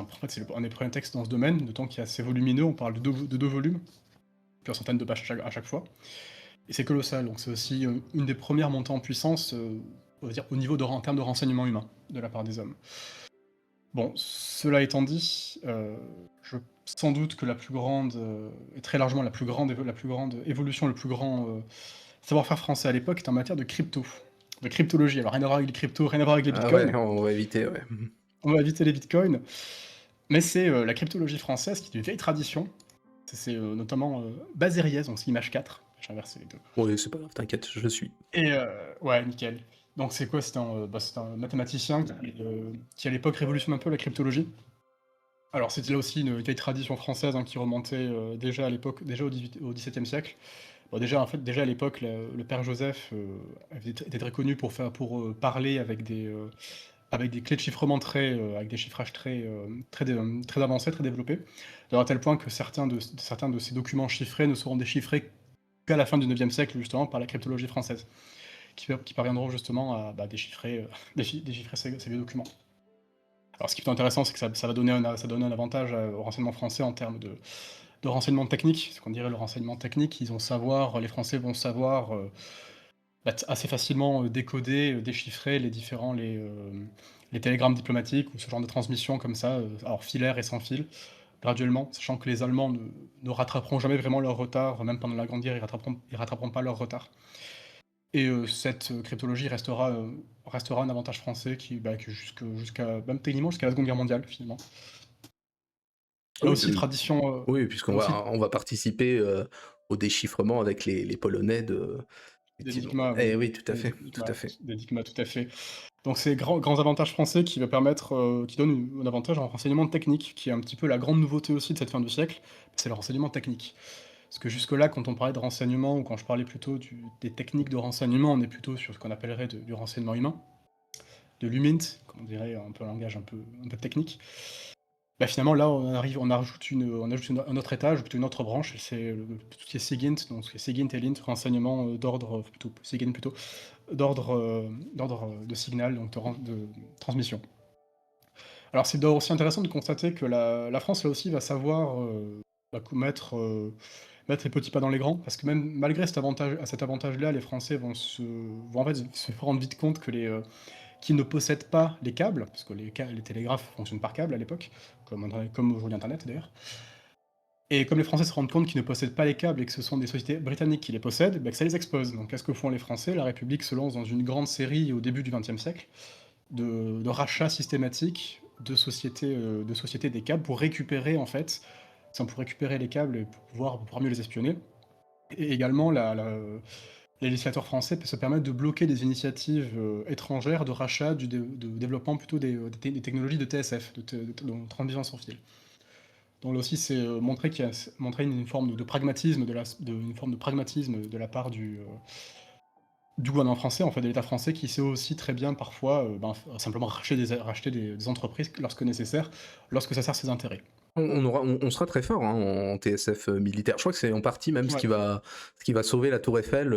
fait, c'est un des premiers textes dans ce domaine, d'autant qu'il est assez volumineux. On parle de deux volumes, plusieurs centaines de pages à chaque fois. Et c'est colossal, donc c'est aussi, une des premières montées en puissance, on va dire au niveau en termes de renseignement humain, de la part des hommes. Bon, cela étant dit, je sans doute que la plus grande, et très largement la plus grande évolution, le plus grand, savoir-faire français à l'époque est en matière de cryptologie. Alors rien à voir avec les cryptos, rien à voir avec les Ah ouais, bitcoins, on va éviter, ouais. on va éviter les bitcoins, mais c'est, la cryptologie française qui est une vieille tradition. Notamment, Bazériez, donc c'est image 4, j'ai inversé les 2. Oui, c'est pas grave, t'inquiète, je suis. Et ouais, nickel. Donc c'est quoi? C'est un mathématicien qui à l'époque révolutionne un peu la cryptologie. Alors c'était là aussi une vieille tradition française, hein, qui remontait, déjà à l'époque, déjà au XVIIe siècle. Bon déjà, en fait, déjà à l'époque, le père Joseph, était très connu parler avec des clés de chiffrement avec des chiffrages très avancés, très développés. D'ailleurs à tel point que certains de ces documents chiffrés ne seront déchiffrés qu'à la fin du IXe siècle, justement, par la cryptologie française, qui parviendront justement à, déchiffrer, déchiffrer ces vieux documents. Alors ce qui est intéressant, c'est que ça donne un avantage, au renseignement français en termes de renseignement technique. Ce qu'on dirait le renseignement technique, les Français vont savoir, assez facilement, décoder, déchiffrer les télégrammes diplomatiques ou ce genre de transmission comme ça, alors filaire et sans fil. graduellement, sachant que les Allemands ne rattraperont jamais vraiment leur retard, même pendant la Grande Guerre, ils rattraperont pas leur retard. Et cette cryptologie restera un avantage français que jusqu'à même techniquement jusqu'à la Seconde Guerre mondiale, finalement. Là Oui, aussi, tradition, oui, là puisqu'on aussi, va, on va participer au déchiffrement avec les Polonais de. Effectivement. d'énigmas, oui, Eh oui, tout à fait, tout à fait. d'énigmas, tout à fait. Donc c'est grands avantages français qui va permettre, qui donnent un avantage en renseignement technique, qui est un petit peu la grande nouveauté aussi de cette fin de siècle, c'est le renseignement technique. Parce que jusque-là, quand on parlait de renseignement ou quand je parlais plutôt des techniques de renseignement, on est plutôt sur ce qu'on appellerait du renseignement humain, de l'humint, comme on dirait un peu un langage un peu technique. Bah, finalement, là, on ajoute un autre étage, ou plutôt une autre branche, et c'est tout ce qui est SIGINT, donc c'est SIGINT et LINT, renseignement d'ordre, plutôt, SIGINT plutôt, d'ordre de signal, donc de transmission. Alors c'est aussi intéressant de constater que la France, là aussi, va savoir mettre les petits pas dans les grands, parce que même malgré cet avantage-là, les Français vont en fait se rendre vite compte qu'ils ne possèdent pas les câbles, parce que les télégraphes fonctionnent par câble à l'époque, comme aujourd'hui Internet d'ailleurs. Et comme les Français se rendent compte qu'ils ne possèdent pas les câbles et que ce sont des sociétés britanniques qui les possèdent, bah, que ça les expose. Donc qu'est-ce que font les Français? La République se lance dans une grande série au début du XXe siècle de rachats systématiques de sociétés des câbles pour récupérer en fait, pour récupérer les câbles et pour pouvoir mieux les espionner. Et également, les législateurs français se permettent de bloquer des initiatives étrangères de rachat, de développement plutôt des technologies de TSF, de transmission sans fil. Donc là aussi, c'est montrer une forme de pragmatisme une forme de pragmatisme de la part du gouvernement français, en fait, de l'État français, qui sait aussi très bien parfois simplement racheter des entreprises lorsque nécessaire, lorsque ça sert ses intérêts. On sera très fort hein, en TSF militaire. Je crois que c'est en partie même Ouais, ce qui va sauver la Tour Eiffel,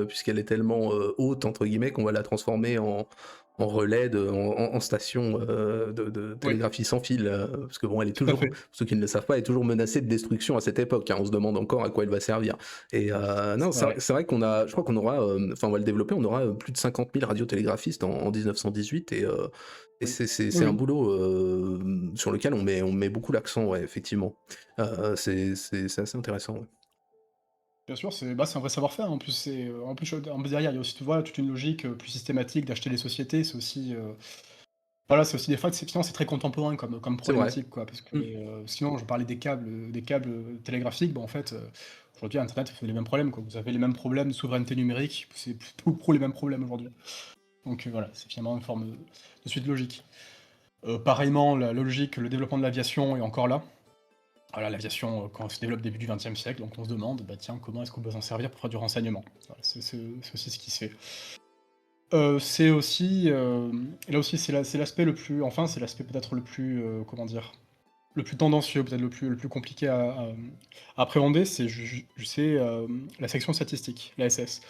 puisqu'elle est tellement haute, entre guillemets, qu'on va la transformer en relais, en station de oui, télégraphie sans fil. Parce que bon, elle est tout à toujours, fait. pour ceux qui ne le savent pas, elle est toujours menacée de destruction à cette époque. Hein. On se demande encore à quoi elle va servir. Et non, C'est vrai. c'est vrai je crois qu'on aura, enfin on va le développer, on aura plus de 50 000 radiotélégraphistes en 1918. Et Oui. c'est Oui, un oui. boulot sur lequel on met beaucoup l'accent, ouais, effectivement. C'est assez intéressant. Ouais. Bien sûr, c'est un vrai savoir-faire. En plus, en plus derrière, il y a aussi, tu vois, toute une logique plus systématique d'acheter des sociétés. C'est aussi, voilà, c'est aussi des fois, finalement, c'est très contemporain comme C'est vrai. problématique, quoi. Parce que Mm. sinon, je parlais des câbles télégraphiques. Bon, en fait, aujourd'hui, Internet fait les mêmes problèmes, quoi. Vous avez les mêmes problèmes de souveraineté numérique. C'est tout pour les mêmes problèmes aujourd'hui. Donc voilà, c'est finalement une forme de suite logique. Pareillement, la logique, le développement de l'aviation est encore là. Voilà, l'aviation, quand elle se développe début du XXe siècle, donc on se demande, bah tiens, comment est-ce qu'on peut s'en servir pour faire du renseignement? Voilà, c'est aussi ce qui se fait. C'est aussi, et là aussi, c'est l'aspect le plus enfin, c'est l'aspect peut-être le plus, comment dire? Le plus tendancieux, peut-être le plus compliqué à appréhender, la section statistique, l'ASS.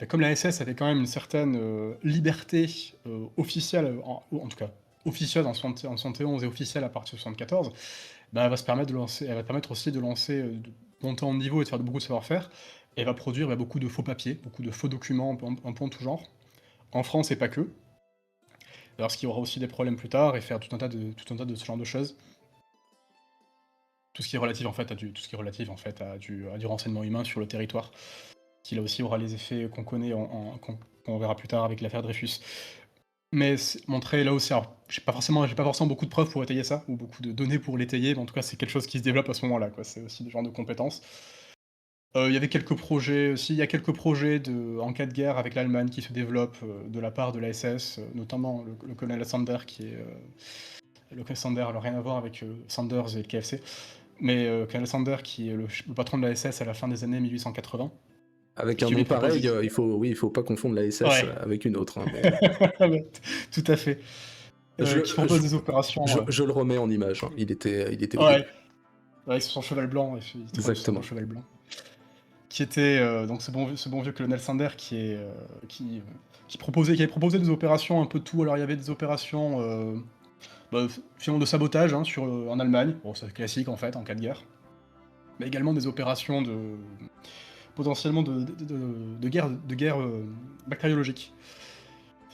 Bah, comme l'ASS avait quand même une certaine, liberté, officielle, en tout cas officieuse en 71 et officielle à partir de 74, bah, elle va permettre aussi de lancer, de monter en niveau et de faire beaucoup de savoir-faire, et elle va produire, bah, beaucoup de faux papiers, beaucoup de faux documents un peu en tout genre, en France et pas que. Alors ce qui aura aussi des problèmes plus tard et faire tout un tas de ce genre de choses. Tout ce qui est relatif en fait à du renseignement humain sur le territoire, qui là aussi aura les effets qu'on connaît qu'on verra plus tard avec l'affaire Dreyfus. Mais montrer là aussi, alors j'ai pas forcément beaucoup de preuves pour étayer ça, ou beaucoup de données pour l'étayer, mais en tout cas c'est quelque chose qui se développe à ce moment-là, quoi. C'est aussi des genres de compétences. Il y avait quelques projets aussi, il y a quelques projets en cas de guerre avec l'Allemagne qui se développent, de la part de l'ASS, notamment le colonel Sander qui est, le colonel Sander, alors rien à voir avec, Sanders et le KFC, mais, colonel Sander qui est le patron de l'ASS à la fin des années 1880, Avec un qui lui nom est un peu pareil, juste. oui, il faut pas confondre la SS Ouais, avec une autre. Hein, mais ouais, tout à fait. je, Qui propose des opérations, je le remets en image. Hein. Il était ouais, horrible. avec son cheval blanc, il trône sur son beau Exactement. cheval blanc. Qui était, donc ce bon vieux colonel Sander qui avait proposé des opérations un peu de tout. Alors il y avait des opérations, finalement de sabotage, hein, en Allemagne. Bon, c'est classique en fait en cas de guerre. Mais également des opérations potentiellement de guerre bactériologique.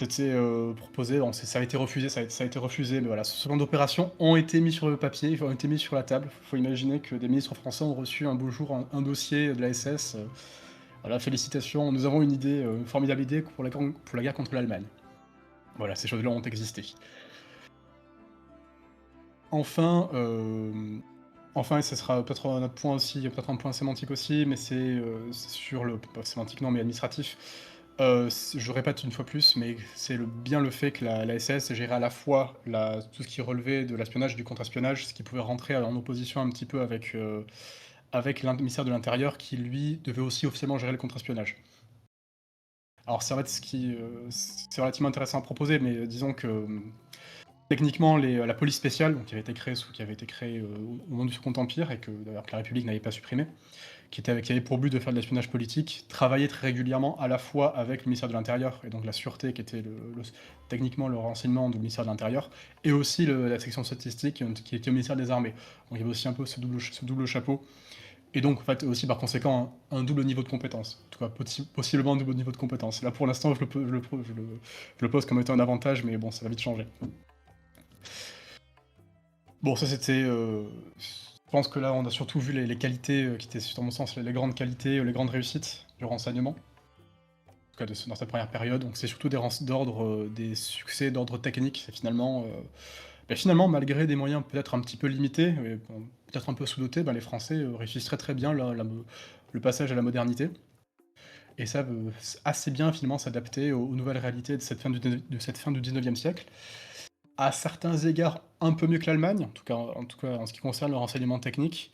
C'était, proposé, bon, ça a été refusé, ça a été refusé, mais voilà, ce genre d'opérations ont été mis sur le papier, ont été mis sur la table. Faut imaginer que des ministres français ont reçu un beau jour un dossier de la SS, voilà, félicitations, nous avons une idée, une formidable idée pour la guerre contre l'Allemagne. Voilà, ces choses-là ont existé. Enfin, enfin et ce sera peut-être un autre point aussi, peut-être un point sémantique aussi, mais c'est sur le pas sémantique non, mais administratif. Je répète une fois plus, mais c'est bien le fait que la SS gérait à la fois tout ce qui relevait de l'espionnage et du contre-espionnage, ce qui pouvait rentrer en opposition un petit peu avec ministère de l'Intérieur qui, lui, devait aussi officiellement gérer le contre-espionnage. Alors c'est vrai c'est relativement intéressant à proposer, mais disons que techniquement, la police spéciale, donc qui avait été créée au moment du Second Empire et que d'ailleurs que la République n'avait pas supprimé, qui avait pour but de faire de l'espionnage politique, travaillait très régulièrement à la fois avec le ministère de l'Intérieur et donc la sûreté qui était techniquement le renseignement du ministère de l'Intérieur, et aussi la section statistique qui était au ministère des Armées. Donc il y avait aussi un peu ce double chapeau. Et donc, en fait, aussi par conséquent, un double niveau de compétence. En tout cas, possiblement un double niveau de compétence. Là, pour l'instant, je le pose comme étant un avantage, mais bon, ça va vite changer. Bon, ça c'était. Je pense que là, on a surtout vu les qualités qui étaient, dans mon sens, les grandes qualités, les grandes réussites du renseignement. En tout cas, dans cette première période. Donc, c'est surtout des succès d'ordre technique. C'est finalement, malgré des moyens peut-être un petit peu limités, et bon, peut-être un peu sous-dotés, les Français réussissent très très bien le passage à la modernité. Et savent assez bien finalement s'adapter aux nouvelles réalités de cette fin du 19e siècle. À certains égards, un peu mieux que l'Allemagne, en tout cas en ce qui concerne le renseignement technique.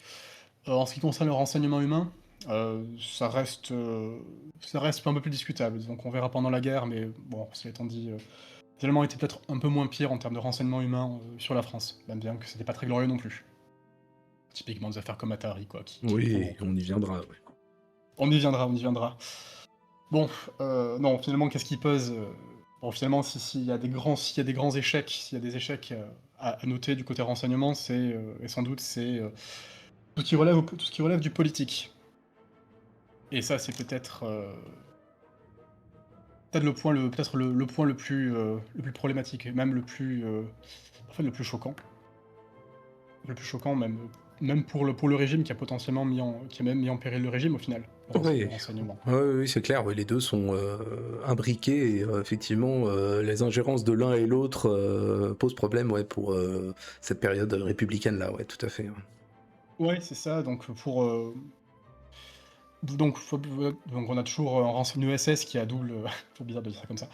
En ce qui concerne le renseignement humain, ça reste un peu plus discutable. Donc on verra pendant la guerre, mais bon, cela étant dit, les Allemands étaient peut-être un peu moins pires en termes de renseignement humain sur la France, même bien que c'était pas très glorieux non plus. Typiquement des affaires comme Atari, quoi. Oui, on y viendra. Ouais. On y viendra, on y viendra. Bon, non, finalement, qu'est-ce qui pose bon, finalement, s'il y a des grands échecs, s'il y a des échecs à noter du côté renseignement, et sans doute, c'est tout ce qui relève du politique. Et ça, c'est peut-être le point le plus problématique, et même en fait, le plus choquant. Le plus choquant, même pour le régime qui a potentiellement qui a même mis en péril le régime au final, le renseignement. Oui, c'est clair, les deux sont imbriqués et effectivement les ingérences de l'un et l'autre posent problème pour cette période républicaine là, tout à fait. Ouais, c'est ça, donc on a toujours une ESS qui a double toujours bizarre de dire ça comme ça.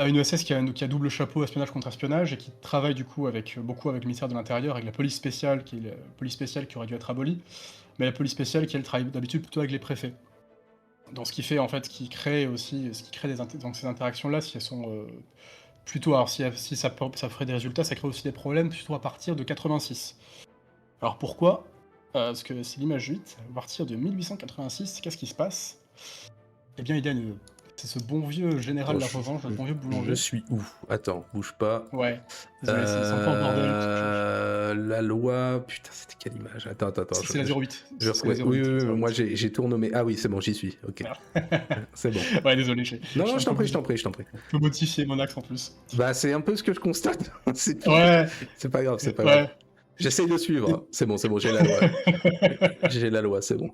Une ESS qui a double chapeau espionnage contre espionnage et qui travaille du coup beaucoup avec le ministère de l'Intérieur, avec la police spéciale qui est la police spéciale qui aurait dû être abolie, mais la police spéciale qui elle travaille d'habitude plutôt avec les préfets. Donc ce qui fait en fait donc ces interactions-là, si elles sont plutôt alors si ça ferait des résultats, ça crée aussi des problèmes plutôt à partir de 86. Alors pourquoi? Parce que c'est l'image 8, à partir de 1886, qu'est-ce qui se passe? Eh bien, c'est ce bon vieux général La Revanche, le bon vieux boulanger. Je suis où? Attends, bouge pas. Ouais, désolé, c'est un peu un bordel. La loi... Putain, c'était quelle image? Attends. C'est la 08. Oui, moi j'ai tout renommé. Ah oui, c'est bon, j'y suis. Ok. C'est bon. Ouais, désolé. Non, je t'en prie. Je peux modifier mon axe en plus. Bah, c'est un peu ce que je constate. C'est pas grave, c'est pas grave. J'essaye de suivre. C'est bon, j'ai la loi. J'ai la loi, c'est bon.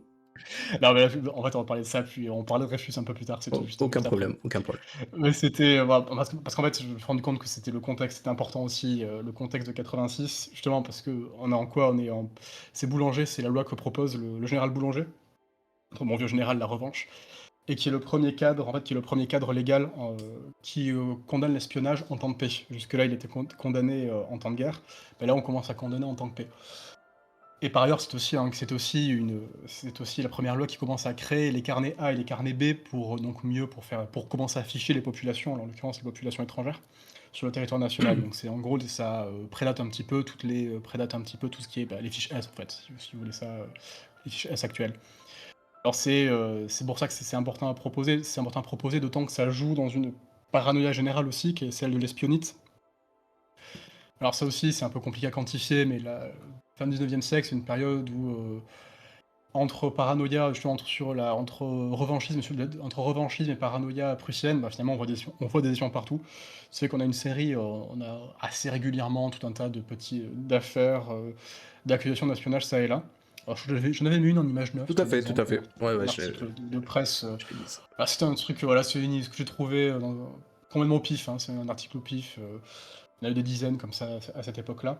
Non, mais là, en fait, on va parler de ça, puis on parlera de Dreyfus un peu plus tard. Aucun problème. Mais c'était... parce qu'en fait, je me suis rendu compte que c'était le contexte, c'était important aussi, le contexte de 86, justement, parce que c'est Boulanger, c'est la loi que propose le général Boulanger, mon vieux général La Revanche, et qui est le premier cadre légal qui condamne l'espionnage en temps de paix. Jusque-là, il était condamné en temps de guerre, mais là, on commence à condamner en temps de paix. Et par ailleurs, c'est aussi la première loi qui commence à créer les carnets A et les carnets B pour commencer à ficher les populations, en l'occurrence les populations étrangères, sur le territoire national. Donc c'est en gros ça prédate un petit peu tout ce qui est les fiches S en fait, si vous voulez ça, les fiches S actuelles. Alors c'est pour ça que c'est important à proposer. C'est important à proposer, d'autant que ça joue dans une paranoïa générale aussi, qui est celle de l'espionnite. Alors ça aussi, c'est un peu compliqué à quantifier, mais la fin du 19e siècle, c'est une période où, entre paranoïa, justement, entre revanchisme et paranoïa prussienne, bah, finalement, on voit des étudiants partout. C'est qu'on a une série, on a assez régulièrement tout un tas de petits, d'affaires, d'accusations d'espionnage ça et là. Alors j'en avais mis une en image 9, Tout à c'était un fait, tout à exemple, fait. Ouais, un ouais, article de presse, je l'ai mis ça. bah, c'était un truc, voilà, c'est une ce que j'ai trouvé, complètement au pif, hein, c'est un article au pif, il y en a eu des dizaines comme ça à cette époque-là.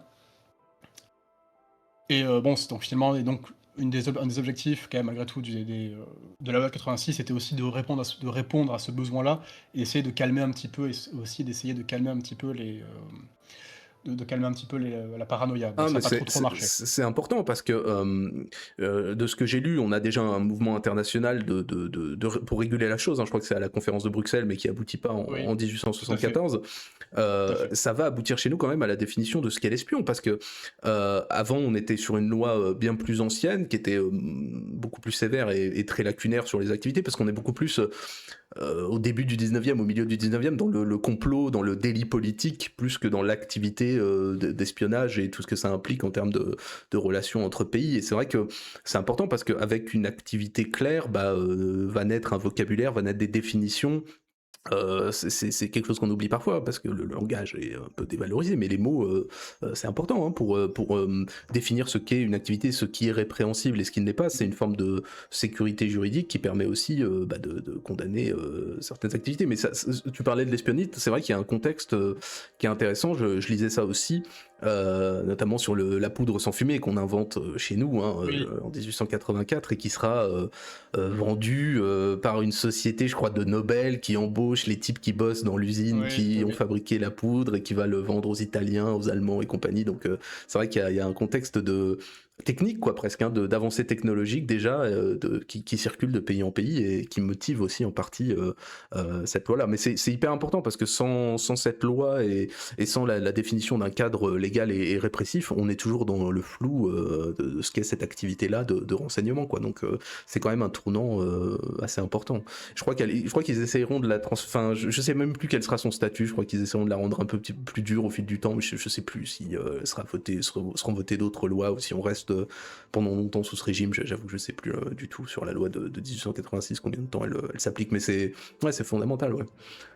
Et bon, c'est donc finalement et donc un des objectifs quand même malgré tout de la loi 86, c'était aussi de répondre à ce besoin-là et essayer de calmer un petit peu aussi d'essayer de calmer un petit peu de calmer un petit peu la paranoïa. Bon, Ah, ça mais a pas trop marché. c'est important parce que de ce que j'ai lu, on a déjà un mouvement international pour réguler la chose, hein. Je crois que c'est à la conférence de Bruxelles, mais qui aboutit pas en Oui, tout à fait, 1874. tout à fait. Ça va aboutir chez nous quand même à la définition de ce qu'est l'espion, parce que avant on était sur une loi bien plus ancienne, qui était beaucoup plus sévère et très lacunaire sur les activités, parce qu'on est beaucoup plus au début du 19e, au milieu du 19e, dans le complot, dans le délit politique, plus que dans l'activité d'espionnage et tout ce que ça implique en termes de relations entre pays. Et c'est vrai que c'est important parce qu'avec une activité claire, va naître un vocabulaire, va naître des définitions. C'est quelque chose qu'on oublie parfois parce que le langage est un peu dévalorisé, mais les mots, c'est important, hein, pour définir ce qu'est une activité, ce qui est répréhensible et ce qui ne l'est pas. C'est une forme de sécurité juridique qui permet aussi de condamner certaines activités. Mais tu parlais de l'espionnage, c'est vrai qu'il y a un contexte qui est intéressant. Je lisais ça aussi, notamment sur la poudre sans fumée qu'on invente chez nous, hein, Oui, en 1884 et qui sera vendu par une société, je crois, de Nobel qui embauche les types qui bossent dans l'usine, oui, oui, qui ont oui. fabriqué la poudre et qui va le vendre aux Italiens, aux Allemands et compagnie. Donc c'est vrai qu'il y a un contexte de technique, quoi, presque, hein, d'avancée technologique déjà, qui circule de pays en pays et qui motive aussi en partie cette loi-là. Mais c'est hyper important parce que sans cette loi et sans la définition d'un cadre légal et répressif, on est toujours dans le flou de ce qu'est cette activité-là de renseignement, quoi. Donc c'est quand même un tournant assez important. Je crois qu'ils essayeront de enfin, je sais même plus quel sera son statut. Je crois qu'ils essaieront de la rendre un peu plus dure au fil du temps, mais je sais plus si seront votées d'autres lois ou si on reste pendant longtemps sous ce régime. J'avoue que je sais plus du tout sur la loi de 1886 combien de temps elle s'applique, mais c'est fondamental, ouais.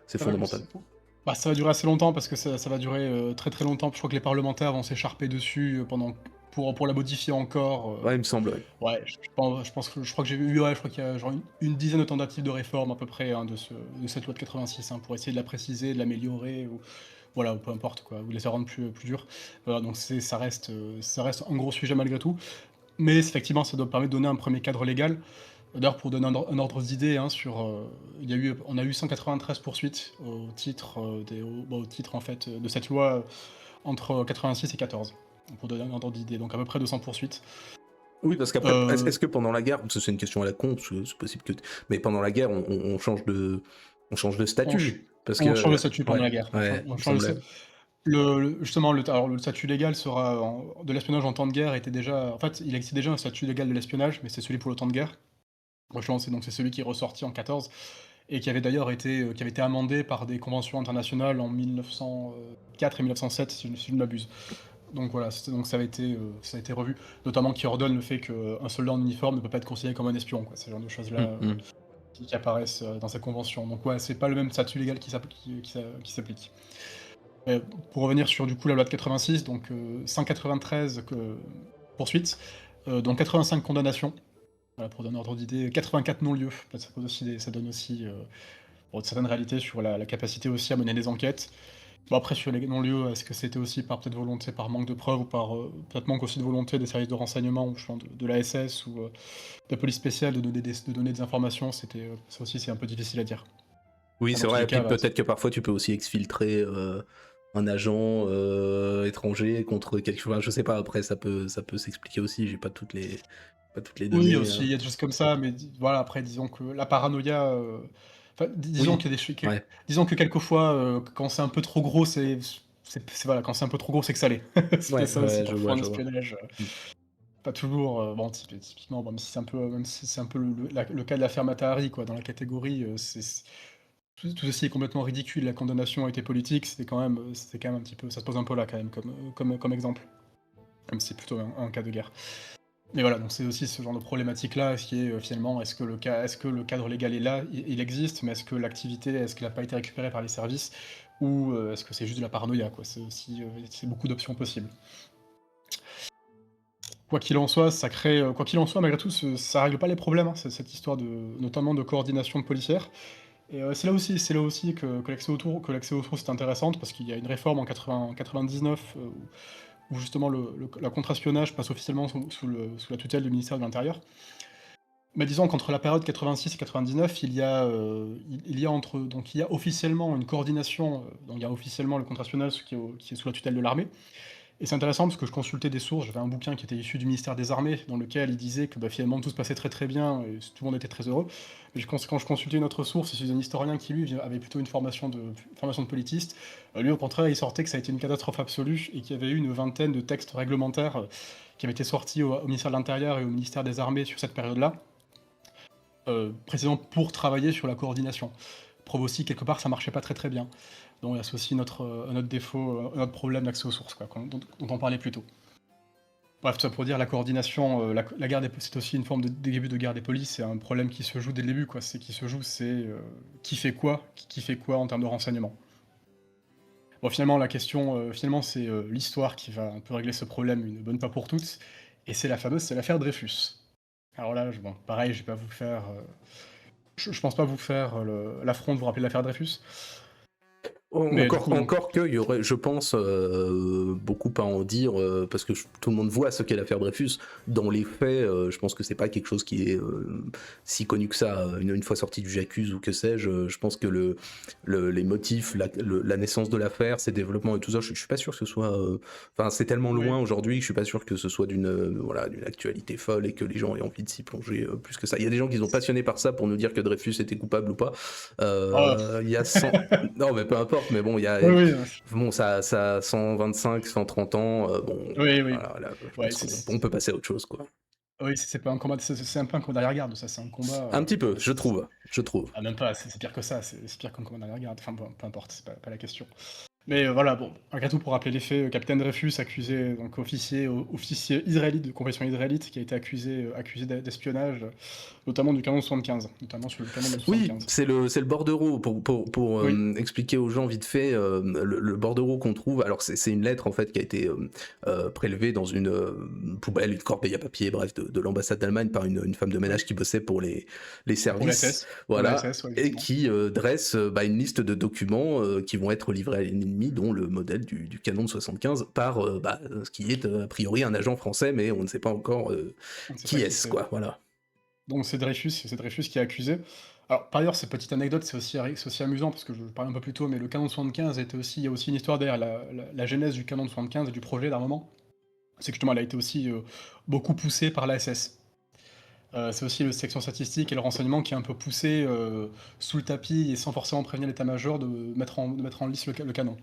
C'est C'est vrai que fondamental. bah, ça va durer assez longtemps parce que ça va durer, très, très longtemps. Je crois que les parlementaires vont s'écharper dessus, pour la modifier encore, Ouais, il me semble, ouais. ouais, je crois que j'ai vu, ouais, je crois qu'il y a genre une dizaine de tentatives de réforme à peu près, hein, de cette loi de 86, hein, pour essayer de la préciser, de l'améliorer ou voilà, ou peu importe quoi, ou de la rendre plus dure. Voilà, donc ça reste un gros sujet malgré tout. Mais effectivement, ça doit permettre de donner un premier cadre légal. D'ailleurs, pour donner un ordre d'idée, hein, on a eu 193 poursuites au titre en fait de cette loi entre 86 et 14. Pour donner un ordre d'idée, donc à peu près 200 poursuites. Oui, parce qu'après, Euh, est-ce que pendant la guerre, parce que c'est une question à la con, c'est possible que, mais pendant la guerre, on change de on, ch- statut, parce on change de que, statut pendant ouais, la guerre. ouais, On il me change semblait. justement, alors, le statut légal sera de l'espionnage en temps de guerre était déjà. En fait, il existait déjà un statut légal de l'espionnage, mais c'est celui pour le temps de guerre. Franchement, c'est celui qui est ressorti en 14 et qui avait d'ailleurs qui avait été amendé par des conventions internationales en 1904 et 1907, si je ne m'abuse. Donc voilà, donc ça a été revu, notamment qui ordonne le fait qu'un soldat en uniforme ne peut pas être considéré comme un espion, quoi. C'est le genre de choses-là qui apparaissent dans cette convention. Donc ouais, c'est pas le même statut légal qui s'applique. Pour revenir sur du coup la loi de 86, donc 193 poursuites, dont 85 condamnations. Voilà, pour donner un ordre d'idée, 84 non-lieux. Ça donne aussi bon, certaines réalités sur la capacité aussi à mener des enquêtes. Bon, après, sur les non-lieux, est-ce que c'était aussi par peut-être volonté, par manque de preuves, ou par peut-être manque aussi de volonté des services de renseignement, ou je pense de l'ASS, ou de la police spéciale de donner des informations, ça aussi c'est un peu difficile à dire. Oui, Enfin, c'est dans tous vrai. les Et puis cas, voilà, peut-être que parfois tu peux aussi exfiltrer un agent étranger contre quelque chose. Enfin, je sais pas. Après, ça peut s'expliquer aussi. J'ai pas toutes les oui, données. aussi, il y a des choses comme ça, mais voilà, après, disons que la paranoïa, enfin, disons Oui, qu'il y a des choses, ouais, disons que quelquefois, quand c'est un peu trop gros, voilà, quand c'est un peu trop gros, c'est que ça l'est. C'était ouais, ça aussi ouais, je parfois vois, en je vois. espionnage. Mm. Pas toujours, bon, typiquement, bon, même si c'est un peu le cas de l'affaire Matahari, quoi, dans la catégorie, tout ceci est complètement ridicule, la condamnation a été politique, c'était quand même un petit peu, ça se pose un peu là quand même comme exemple, même si c'est plutôt un cas de guerre. Mais voilà, donc c'est aussi ce genre de problématique-là qui est, finalement, est-ce que le cadre légal est là? Il existe, mais est-ce qu'elle a pas été récupérée par les services? Ou, est-ce que c'est juste de la paranoïa, quoi? C'est aussi, c'est beaucoup d'options possibles. Quoi qu'il en soit, malgré tout, ça règle pas les problèmes, hein, cette histoire de notamment de coordination policière. Et c'est là aussi que l'accès aux sources est intéressante parce qu'il y a une réforme en 99, où justement la contre-espionnage passe officiellement sous la tutelle du ministère de l'Intérieur. Mais disons qu'entre la période 86 et 99, il y a officiellement une coordination, donc il y a officiellement le contre-espionnage qui est sous la tutelle de l'armée. Et c'est intéressant parce que je consultais des sources, j'avais un bouquin qui était issu du ministère des Armées, dans lequel il disait que, bah, finalement tout se passait très très bien et tout le monde était très heureux. Mais quand je consultais une autre source, c'est un historien qui lui avait plutôt une formation de politiste. Lui au contraire, il sortait que ça a été une catastrophe absolue et qu'il y avait eu une vingtaine de textes réglementaires qui avaient été sortis au ministère de l'Intérieur et au ministère des Armées sur cette période-là, précisément pour travailler sur la coordination. Preuve aussi quelque part ça marchait pas très très bien. Donc c'est aussi notre défaut, notre problème d'accès aux sources, quoi, dont on parlait plus tôt. Bref, tout ça pour dire la coordination, la guerre c'est aussi une forme de début de guerre des polices, c'est un problème qui se joue dès le début, quoi. Qui fait quoi, qui fait quoi en termes de renseignement. Bon, finalement, finalement, c'est l'histoire qui va un peu régler ce problème une bonne fois pour toutes, et c'est l'affaire Dreyfus. Alors là, bon, pareil, je vais pas vous faire, je pense pas vous faire l'affront de vous rappeler l'affaire Dreyfus, mais du coup, donc, Encore que, il y aurait, je pense, beaucoup à en dire, parce que tout le monde voit ce qu'est l'affaire Dreyfus. Dans les faits, je pense que c'est pas quelque chose qui est si connu que ça. Une fois sorti du J'accuse ou que sais-je, je pense que les motifs, la naissance de l'affaire, ses développements et tout ça, je suis pas sûr que ce soit... Enfin, c'est tellement oui. loin aujourd'hui que je suis pas sûr que ce soit voilà, d'une actualité folle et que les gens aient envie de s'y plonger plus que ça. Il y a des gens qui sont passionnés par ça pour nous dire que Dreyfus était coupable ou pas. Ah, Il y a 100... Non, mais peu importe, mais bon, il y a oui, oui, bon, ça a 125, 130 ans, bon, oui, oui. voilà, là, je Ouais, pense qu'on peut passer à autre chose, quoi. oui, c'est pas un combat, c'est un peu un combat d'arrière-garde, ça, c'est un combat. Un petit peu, Bah, je trouve. ah, même pas, c'est pire que ça, c'est pire qu'un combat d'arrière-garde. Enfin, peu importe, c'est pas la question. Mais voilà, bon, malgré tout, pour rappeler les faits, Capitaine Dreyfus, accusé, donc officier israélite de confession israélite, qui a été accusé d'espionnage, notamment du canon 75, notamment sur le canon de Oui, 75. c'est le bordereau, pour Oui, expliquer aux gens vite fait, le bordereau qu'on trouve, alors c'est une lettre en fait qui a été prélevée dans une poubelle, une corbeille à papier, bref, de l'ambassade d'Allemagne par une femme de ménage oui, qui bossait pour les pour la services, SS, voilà, ouais, et exactement. qui dresse une liste de documents qui vont être livrés à l'ennemi, dont le modèle du canon de 75 par ce qui est a priori un agent français, mais on ne sait pas encore On ne sait pas qui qui est-ce, c'est. quoi, voilà. Donc c'est Dreyfus qui est accusé. Alors par ailleurs, cette petite anecdote, c'est aussi amusant parce que je parlais un peu plus tôt, mais le canon de 75 il y a aussi une histoire derrière la genèse du canon de 75 et du projet d'armement. C'est que justement, elle a été aussi beaucoup poussée par la SS. C'est aussi le section statistique et le renseignement qui a un peu poussé sous le tapis et sans forcément prévenir l'état-major de mettre en lice le canon.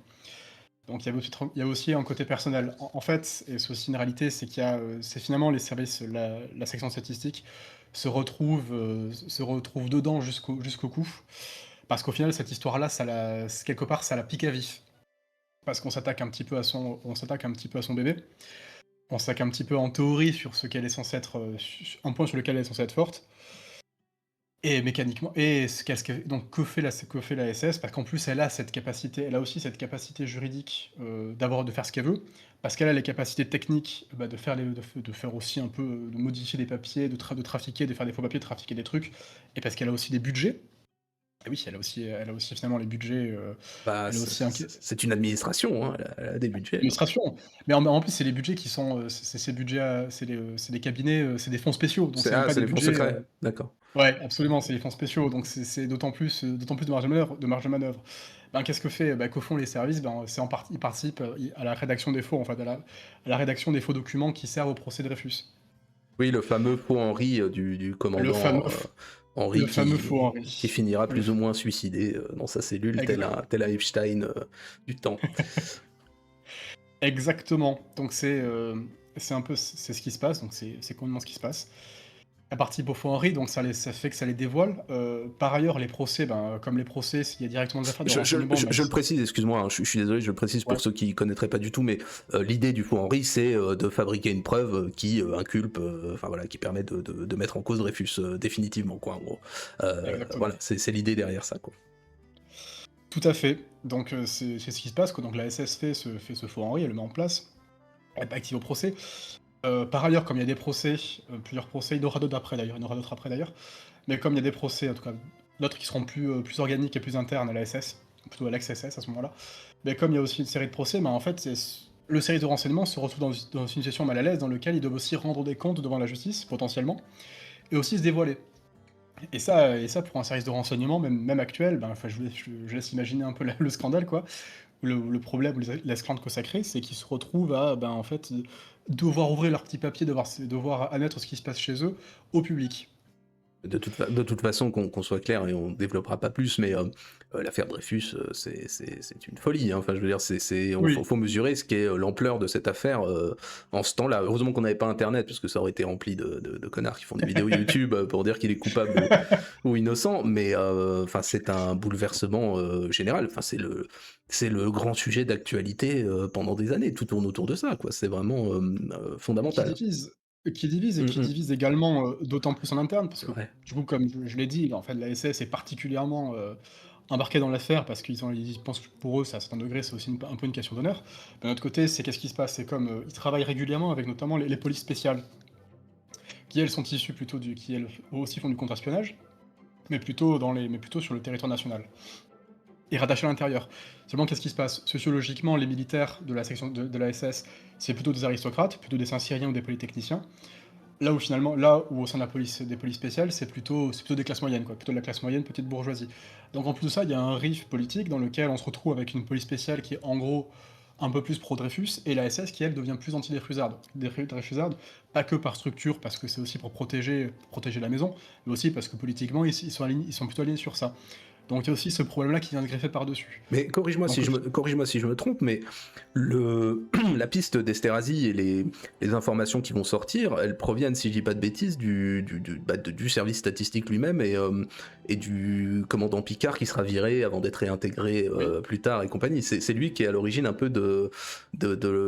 Donc il y a aussi un côté personnel. En fait, et c'est aussi une réalité, c'est finalement les services, la section statistique se retrouve dedans jusqu'au cou. Parce qu'au final, cette histoire-là, quelque part, ça la pique à vif. Parce on s'attaque un petit peu à son bébé. On s'attaque un petit peu en théorie sur ce qu'elle est censée être, un point sur lequel elle est censée être forte. Et mécaniquement, donc que fait la SS? Parce qu'en plus elle a aussi cette capacité juridique, de faire ce qu'elle veut, parce qu'elle a les capacités techniques, bah, de faire aussi un peu, de modifier des papiers, de trafiquer, de faire des faux papiers, de trafiquer des trucs, et parce qu'elle a aussi des budgets. Et oui, elle a aussi finalement les budgets, Bah, elle a aussi un c'est une administration, hein, elle a des budgets, hein. administration, mais en plus c'est les budgets qui sont, c'est ces budgets, c'est des cabinets, c'est des fonds spéciaux, donc c'est même pas C'est des les fonds budgets, secrets, d'accord. ouais, absolument, c'est les fonds spéciaux, donc c'est d'autant plus de marge de manœuvre. Ben, qu'est-ce que font les services? Ben, c'est en partie ils participent, à la rédaction des faux, en fait, à la rédaction des faux documents qui servent au procès Dreyfus. Oui, le fameux faux Henri du Le commandant fameux f le Henri fameux faux qui Henri. finira Le plus ou f moins suicidé dans sa cellule, exa tel un Epstein du temps. Exactement, donc c'est un peu c'est ce qui se passe, donc c'est complètement ce qui se passe. la partie Beaufort-Henri, donc ça fait que ça les dévoile. Par ailleurs, les procès, ben, comme les procès, il y a directement des affaires de renseignement, même Je le si précise, excuse-moi, hein, je suis désolé, je le précise ouais, pour ceux qui connaîtraient pas du tout, mais l'idée du faux Henri, c'est de fabriquer une preuve qui inculpe, enfin voilà, qui permet de mettre en cause Dreyfus définitivement, quoi, en gros. exactement. Voilà, c'est l'idée derrière ça, quoi. Tout à fait. Donc c'est ce qui se passe, quoi. Donc la SS fait ce faux Henri, elle le met en place, elle est pas active au procès. Par ailleurs, comme il y a des procès, plusieurs procès, il y en aura d'autres après d'ailleurs, il y en aura d'autres après d'ailleurs, mais comme il y a des procès, en tout cas d'autres qui seront plus organiques et plus internes à la SS, plutôt à l'ex-SS à ce moment-là, mais comme il y a aussi une série de procès, ben, en fait, le service de renseignement se retrouve dans une situation mal à l'aise dans lequel ils doivent aussi rendre des comptes devant la justice, potentiellement, et aussi se dévoiler. Et ça pour un service de renseignement, même actuel, ben, enfin, je laisse imaginer un peu le scandale, quoi. Le problème ou l'esclandre que ça crée, c'est qu'ils se retrouvent à, ben, en fait, devoir ouvrir leur petit papier, devoir admettre ce qui se passe chez eux au public. De toute façon, qu'on soit clair, et on développera pas plus, mais l'affaire Dreyfus, c'est une folie, hein. Enfin, je veux dire, Oui. faut mesurer ce qu'est l'ampleur de cette affaire en ce temps-là. Heureusement qu'on n'avait pas Internet, parce que ça aurait été rempli de connards qui font des vidéos YouTube pour dire qu'il est coupable ou innocent, mais enfin, c'est un bouleversement général. Enfin, c'est le grand sujet d'actualité pendant des années. Tout tourne autour de ça, quoi. C'est vraiment Qui fondamental. divise qui divise et Mm, qui mm. divise également, d'autant plus en interne parce que, Ouais. du coup, comme je l'ai dit, en fait, la SS est particulièrement, embarquée dans l'affaire parce ils pensent que pour eux, c'est à un certain degré, c'est aussi un peu une question d'honneur. D'un autre côté, c'est qu'est-ce qui se passe? C'est comme, ils travaillent régulièrement avec notamment les polices spéciales qui, elles, sont issues plutôt qui, elles, aussi font du contre-espionnage, mais plutôt sur le territoire national et rattachées à l'intérieur. Seulement, qu'est-ce qui se passe? Sociologiquement, les militaires de la section de la SS, c'est plutôt des aristocrates, plutôt des Saint-Cyriens ou des polytechniciens. Là où au sein de la police des polices spéciales, c'est plutôt des classes moyennes, quoi, plutôt de la classe moyenne, petite bourgeoisie. Donc en plus de ça, il y a un rift politique dans lequel on se retrouve avec une police spéciale qui est en gros un peu plus pro-Dreyfus, et la SS qui elle devient plus anti-Dreyfusarde. Dreyfusarde, pas que par structure, parce que c'est aussi pour protéger la maison, mais aussi parce que politiquement, ils sont plutôt alignés sur ça. Donc il y a aussi ce problème-là qui vient de greffer par-dessus. Mais Donc corrige-moi si je me trompe, mais la piste d'Esterhazy et les informations qui vont sortir, elles proviennent, si je dis pas de bêtises, du service statistique lui-même et du commandant Picard qui sera viré avant d'être réintégré oui, plus tard et compagnie. C'est lui qui est à l'origine un peu de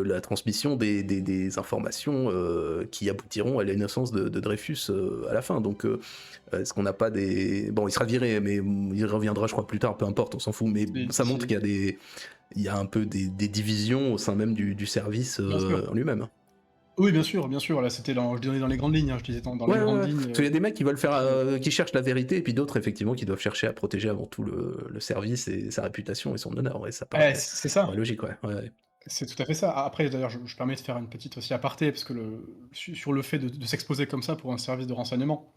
la transmission des informations qui aboutiront à l'innocence de Dreyfus à la fin. Donc est-ce qu'on n'a pas des... Bon, il sera viré, mais il reviendra, je crois, plus tard, peu importe, on s'en fout. Mais ça montre qu'il y a il y a un peu des divisions au sein même du service bien sûr. en lui-même. Oui, bien sûr, là c'était je disais dans les grandes lignes, hein, je disais dans les Ouais, ouais, grandes ouais. lignes, Parce qu'il y a des mecs qui veulent faire, de qui cherchent la vérité, et puis d'autres, effectivement, qui doivent chercher à protéger avant tout le service et sa réputation et son honneur. Ouais, c'est ça paraît ça, logique, ouais. Ouais, ouais. c'est tout à fait ça. Après d'ailleurs, je permets de faire une petite aussi aparté, parce que sur le fait de s'exposer comme ça pour un service de renseignement,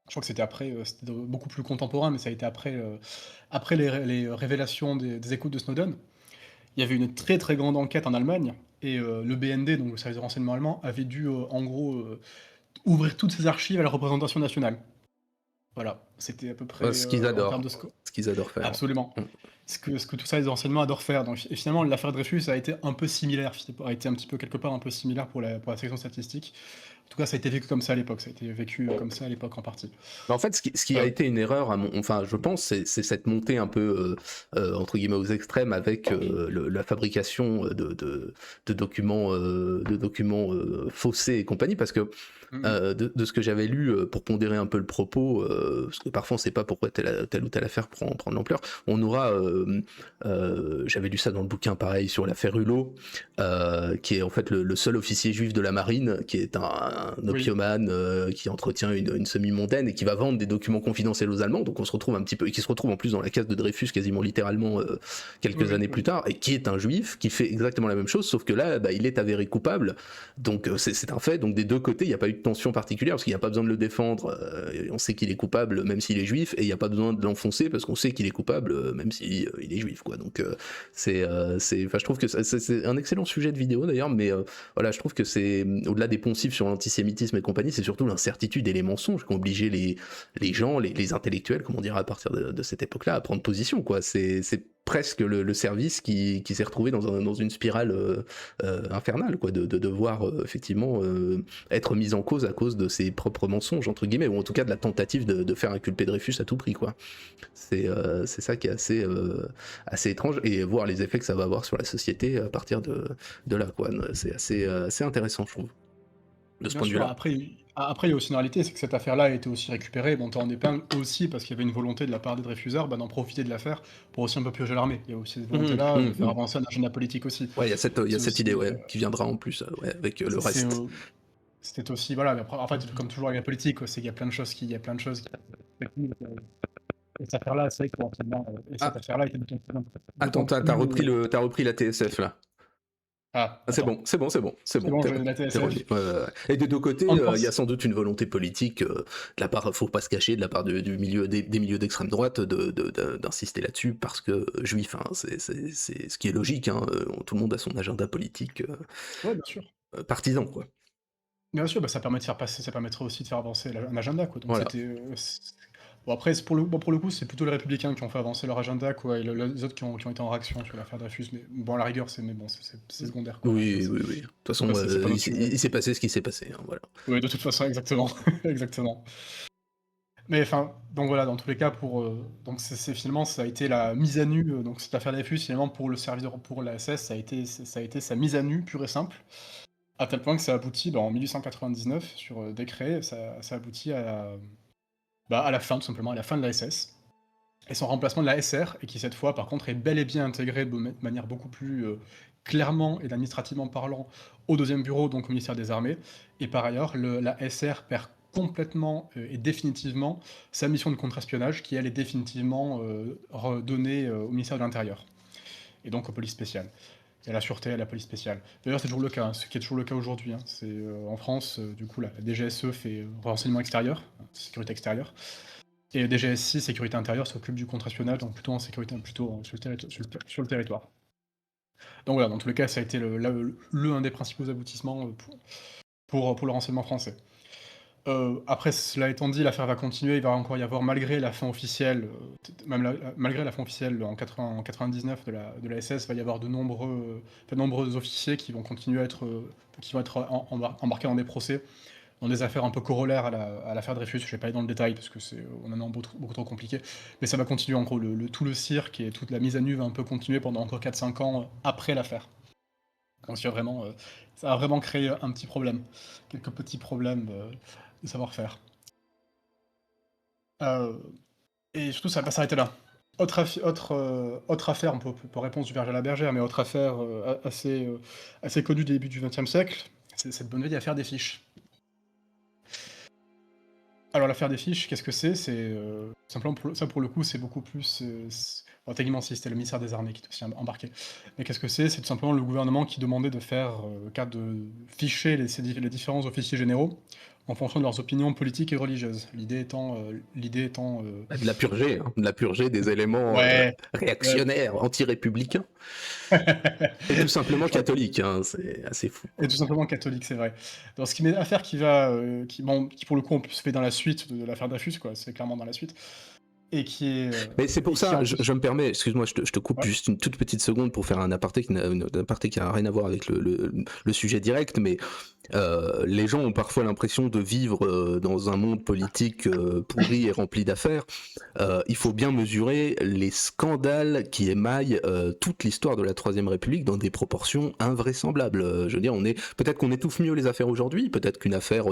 je crois que c'était après, c'était beaucoup plus contemporain, mais ça a été après les révélations des écoutes de Snowden. Il y avait une très, très grande enquête en Allemagne et le BND, donc le service de renseignement allemand, avait dû, en gros, ouvrir toutes ses archives à la représentation nationale. Voilà, c'était à peu près, Ce qu'ils en termes adorent, de sco ce qu'ils adorent faire. absolument. Mm. Ce que tout ça, les renseignements adorent faire. Donc et finalement, l'affaire Dreyfus a été un peu similaire, a été un petit peu quelque part un peu similaire pour la section statistique. En tout cas, ça a été vécu comme ça à l'époque, ça a été vécu, comme ça à l'époque en partie. Mais en fait, ce qui a Heu, été une erreur, enfin, je pense, c'est cette montée un peu, entre guillemets, aux extrêmes avec la fabrication de documents faussés et compagnie, parce que mmh mh. de ce que j'avais lu, pour pondérer un peu le propos, parce que parfois on ne sait pas pourquoi telle ou telle affaire prend de l'ampleur, on aura, j'avais lu ça dans le bouquin pareil sur l'affaire Hulot, qui est en fait le seul officier juif de la marine, qui est un Oui, opiomane qui entretient une semi-mondaine et qui va vendre des documents confidentiels aux Allemands, donc on se retrouve un petit peu, et qui se retrouve en plus dans la case de Dreyfus quasiment littéralement quelques années plus oui. tard, et qui est un juif, qui fait exactement la même chose, sauf que là, bah, il est avéré coupable, donc c'est un fait, donc des deux côtés, il n'y a pas eu de tension particulière, parce qu'il n'y a pas besoin de le défendre, on sait qu'il est coupable même s'il est juif, et il n'y a pas besoin de l'enfoncer, parce qu'on sait qu'il est coupable même s'il il est juif, quoi. Donc enfin, je trouve que c'est un excellent sujet de vidéo d'ailleurs, mais voilà, je trouve que c'est au-delà des poncifs sur l'antisémitisme et compagnie, c'est surtout l'incertitude et les mensonges qui ont obligé les gens, les intellectuels, comme on dirait à partir de cette époque-là, à prendre position, quoi. C'est presque le service qui s'est retrouvé dans une spirale infernale, quoi, de devoir effectivement être mis en cause à cause de ses propres mensonges, entre guillemets, ou en tout cas de la tentative de faire inculper Dreyfus à tout prix, quoi. C'est ça qui est assez étrange, et voir les effets que ça va avoir sur la société à partir de là, quoi. C'est assez intéressant, je trouve, de ce Bien point de sûr, vue-là. après il y a aussi une réalité, c'est que cette affaire-là a été aussi récupérée, montée en épingle aussi parce qu'il y avait une volonté de la part des Dreyfusards, d'en profiter de l'affaire pour aussi un peu purger l'armée. Il y a aussi cette volonté-là de faire avancer un agenda politique aussi. Ouais, il y a C'est cette aussi, idée, ouais, qui viendra en plus, ouais, avec le c'est reste. c'était aussi voilà, mais après en fait, comme toujours avec la politique, quoi, c'est qu'il y a plein de choses qui il y a plein de choses qui et cette affaire-là, c'est vrai que potentiellement, et cette Ah, affaire-là était attends, d'autant plus, t'as repris la TSF là. Ah, c'est attends, bon, c'est bon, c'est bon, c'est c'est bon, bon, j'ai la t'es revenu. TSF. Ouais, ouais, ouais. Et des deux côtés, On il y a pense sans doute une volonté politique, de la part, faut pas se cacher, de la part du milieu, des milieux d'extrême droite, d'insister là-dessus, parce que juif, hein, c'est ce qui est logique, hein, tout le monde a son agenda politique ouais, bien sûr. partisan, quoi. Bien sûr, bah, ça permet de faire passer ça permettrait aussi de faire avancer un agenda, quoi, donc Voilà. c'était, bon après c'est pour le coup, c'est plutôt les républicains qui ont fait avancer leur agenda, quoi et les autres qui ont été en réaction sur l'affaire Dreyfus, mais bon, à la rigueur, mais bon, c'est secondaire, quoi, Oui, oui, oui. De toute façon, c'est pas notre sujet. il s'est passé ce qui s'est passé, hein, voilà. Oui, de toute façon, exactement, exactement. Mais enfin, donc voilà, dans tous les cas, donc c'est finalement, ça a été la mise à nu, donc cette affaire Dreyfus, finalement, pour le service pour la SS, ça a été sa mise à nu pure et simple, à tel point que ça aboutit, bah, en 1899 sur, décret, ça aboutit à la fin, tout simplement, à la fin de la SS et son remplacement de la SR et qui, cette fois, par contre, est bel et bien intégré de manière beaucoup plus, clairement et administrativement parlant au 2e bureau, donc au ministère des Armées et par ailleurs, la SR perd complètement, et définitivement sa mission de contre-espionnage qui, elle, est définitivement, redonnée, au ministère de l'Intérieur et donc aux polices spéciales et à la sûreté, à la police spéciale. D'ailleurs, c'est toujours le cas, hein, ce qui est toujours le cas aujourd'hui, hein. C'est, en France, du coup, la DGSE fait, renseignement extérieur, sécurité extérieure et DGSI, sécurité intérieure, s'occupe du contre-espionnage, donc plutôt en sécurité, plutôt sur le territoire. Donc voilà, dans tous les cas, ça a été un des principaux aboutissements pour le renseignement français. Après, cela étant dit, l'affaire va continuer, il va encore y avoir, malgré la fin officielle, malgré la fin officielle en 99 de la SS, va y avoir de nombreux officiers qui vont continuer à être, qui vont être embarqués dans des procès, dans des affaires un peu corollaires à l'affaire Dreyfus. Je vais pas aller dans le détail parce que on en a beaucoup trop compliqué, mais ça va continuer en gros, tout le cirque et toute la mise à nu va un peu continuer pendant encore 4-5 ans après l'affaire. Donc ça a vraiment créé un petit problème, quelques petits problèmes de savoir-faire. Euh, et surtout, ça va pas s'arrêter là. Autre affaire, on peut répondre du berger à la bergère, mais autre affaire assez connue du début du XXe siècle, c'est cette bonne vieille affaire des fiches. Alors l'affaire des fiches, qu'est-ce que c'est? C'est simplement ça pour le coup, c'est beaucoup plus. Bon, techniquement, si c'était le ministère des Armées qui était aussi embarqué. Mais qu'est-ce que c'est? C'est tout simplement le gouvernement qui demandait de faire, de ficher les différents officiers généraux en fonction de leurs opinions politiques et religieuses. L'idée étant De la purger des éléments ouais, ouais. réactionnaires, anti-républicains, et tout simplement catholiques, hein, c'est assez fou, Et quoi. tout simplement catholique, c'est vrai. Dans ce qui m'est affaire qui va, qui pour le coup en plus se fait dans la suite de l'affaire Dreyfus, quoi, c'est clairement dans la suite, et qui est, Mais c'est pour et qui ça, en plus je me permets, excuse-moi, je te coupe ouais, juste une toute petite seconde pour faire un aparté qui n'a rien à voir avec le sujet direct, mais les gens ont parfois l'impression de vivre dans un monde politique pourri et rempli d'affaires. Il faut bien mesurer les scandales qui émaillent toute l'histoire de la Troisième République dans des proportions invraisemblables. Je veux dire, peut-être qu'on étouffe mieux les affaires aujourd'hui, peut-être qu'une affaire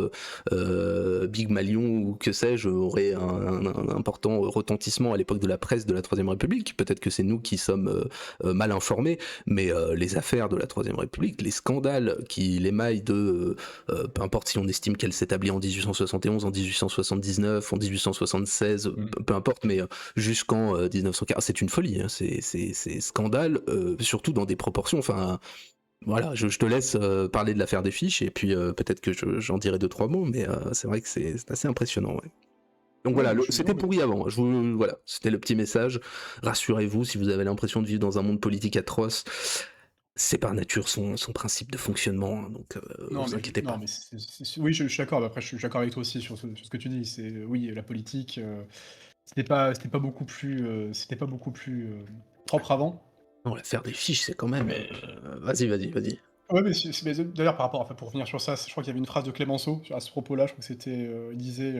Big Malion ou que sais-je aurait un important retentissement à l'époque de la presse de la Troisième République. Peut-être que c'est nous qui sommes mal informés, mais les affaires de la Troisième République, les scandales qui l'émaillent de peu importe si on estime qu'elle s'établit en 1871, en 1879, en 1876, peu importe, mais jusqu'en 1940, c'est une folie, hein, c'est scandale, surtout dans des proportions, enfin, voilà, je te laisse parler de l'affaire des fiches, et puis peut-être que j'en dirai 2-3 mots, mais c'est vrai que c'est assez impressionnant, ouais. Donc ouais, voilà, non, je suis c'était non, mais pourri avant. Voilà, c'était le petit message. Rassurez-vous, si vous avez l'impression de vivre dans un monde politique atroce, c'est par nature son principe de fonctionnement, hein, donc Non, vous mais inquiétez non, pas. mais oui, je suis d'accord. Après, je suis d'accord avec toi aussi sur ce que tu dis. Oui, la politique, c'était pas beaucoup plus propre avant. Non, l'affaire des fiches, c'est quand même, Mais vas-y, vas-y, vas-y. ouais, mais mais d'ailleurs, par rapport, enfin, pour revenir sur ça, je crois qu'il y avait une phrase de Clémenceau à ce propos-là. Je crois que c'était, il disait,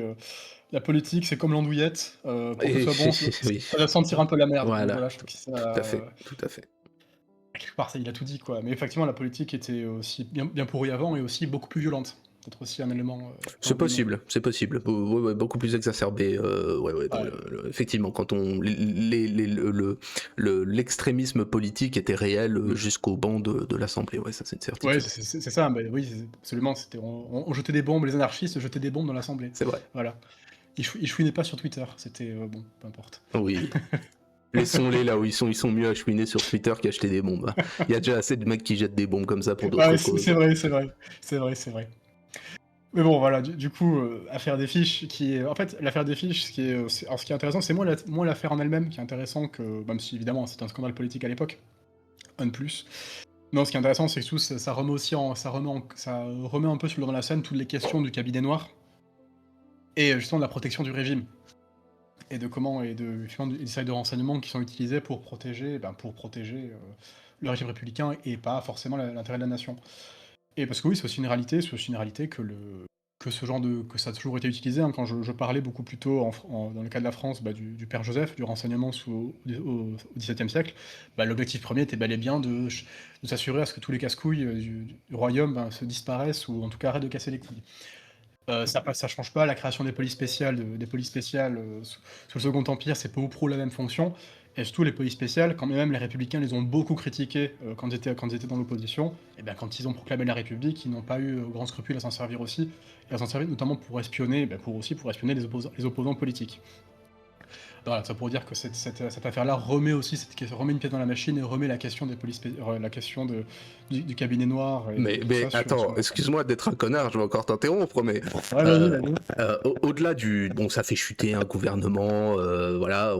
la politique, c'est comme l'andouillette. Pour que ce Et soit bon, oui, ça doit sentir un peu la merde. Donc voilà, voilà, je trouve que ça, tout à fait, tout à fait. quelque part, ça, il a tout dit, quoi. Mais effectivement, la politique était aussi bien pourrie avant et aussi beaucoup plus violente. Peut-être aussi un élément, C'est non plus. possible, c'est possible. Ouais, ouais, beaucoup plus exacerbé. Ouais, ouais, dans Ouais. effectivement, quand on l'extrémisme politique était réel Mmh. jusqu'au banc de l'Assemblée. Ouais, ça c'est une Ouais, certitude. c'est ça, bah, oui, absolument, on jetait des bombes, les anarchistes jetaient des bombes dans l'assemblée. C'est vrai. Voilà. Ils chouinaient pas sur Twitter, c'était, bon, peu importe. Oui. Laissons-les là où ils sont mieux à chouiner sur Twitter qu'à acheter des bombes. Il y a déjà assez de mecs qui jettent des bombes comme ça pour Ah d'autres ouais, c'est causes. vrai, c'est vrai. C'est vrai, c'est vrai. Mais bon, voilà, du coup, affaire des fiches qui est en fait, l'affaire des fiches, ce qui est intéressant, c'est moins l'affaire en elle-même qui est intéressant que même si évidemment, c'était un scandale politique à l'époque, un de plus. Non, ce qui est intéressant, c'est que tout ça remet aussi ça remet un peu sur le devant de la scène toutes les questions du cabinet noir et justement de la protection du régime et de comment et de finalement des services de renseignement qui sont utilisés pour protéger, le régime républicain et pas forcément l'intérêt de la nation. Et parce que oui, c'est aussi une réalité que ça a toujours été utilisé, hein. Quand je parlais beaucoup plus tôt dans le cas de la France, du père Joseph, du renseignement au XVIIe siècle, l'objectif premier était bel et bien de s'assurer à ce que tous les casse-couilles, du royaume, se disparaissent ou en tout cas arrêtent de casser les couilles. Ça change pas la création des polices spéciales, sous le Second Empire, c'est peu ou prou la même fonction et surtout les polices spéciales, quand même les républicains les ont beaucoup critiquées, quand ils étaient dans l'opposition et quand ils ont proclamé la République, ils n'ont pas eu, grand scrupule à s'en servir aussi et à s'en servir notamment pour espionner, pour espionner les opposants politiques. Voilà, ça pour dire que cette affaire-là remet une pièce dans la machine et remet la question des polices la question du cabinet noir et de tout Mais ça sur attends, la table. excuse-moi d'être un connard, je vais encore t'interrompre, mais Ouais, vas-y, euh, vas-y. au-delà du... Bon, ça fait chuter un gouvernement, voilà,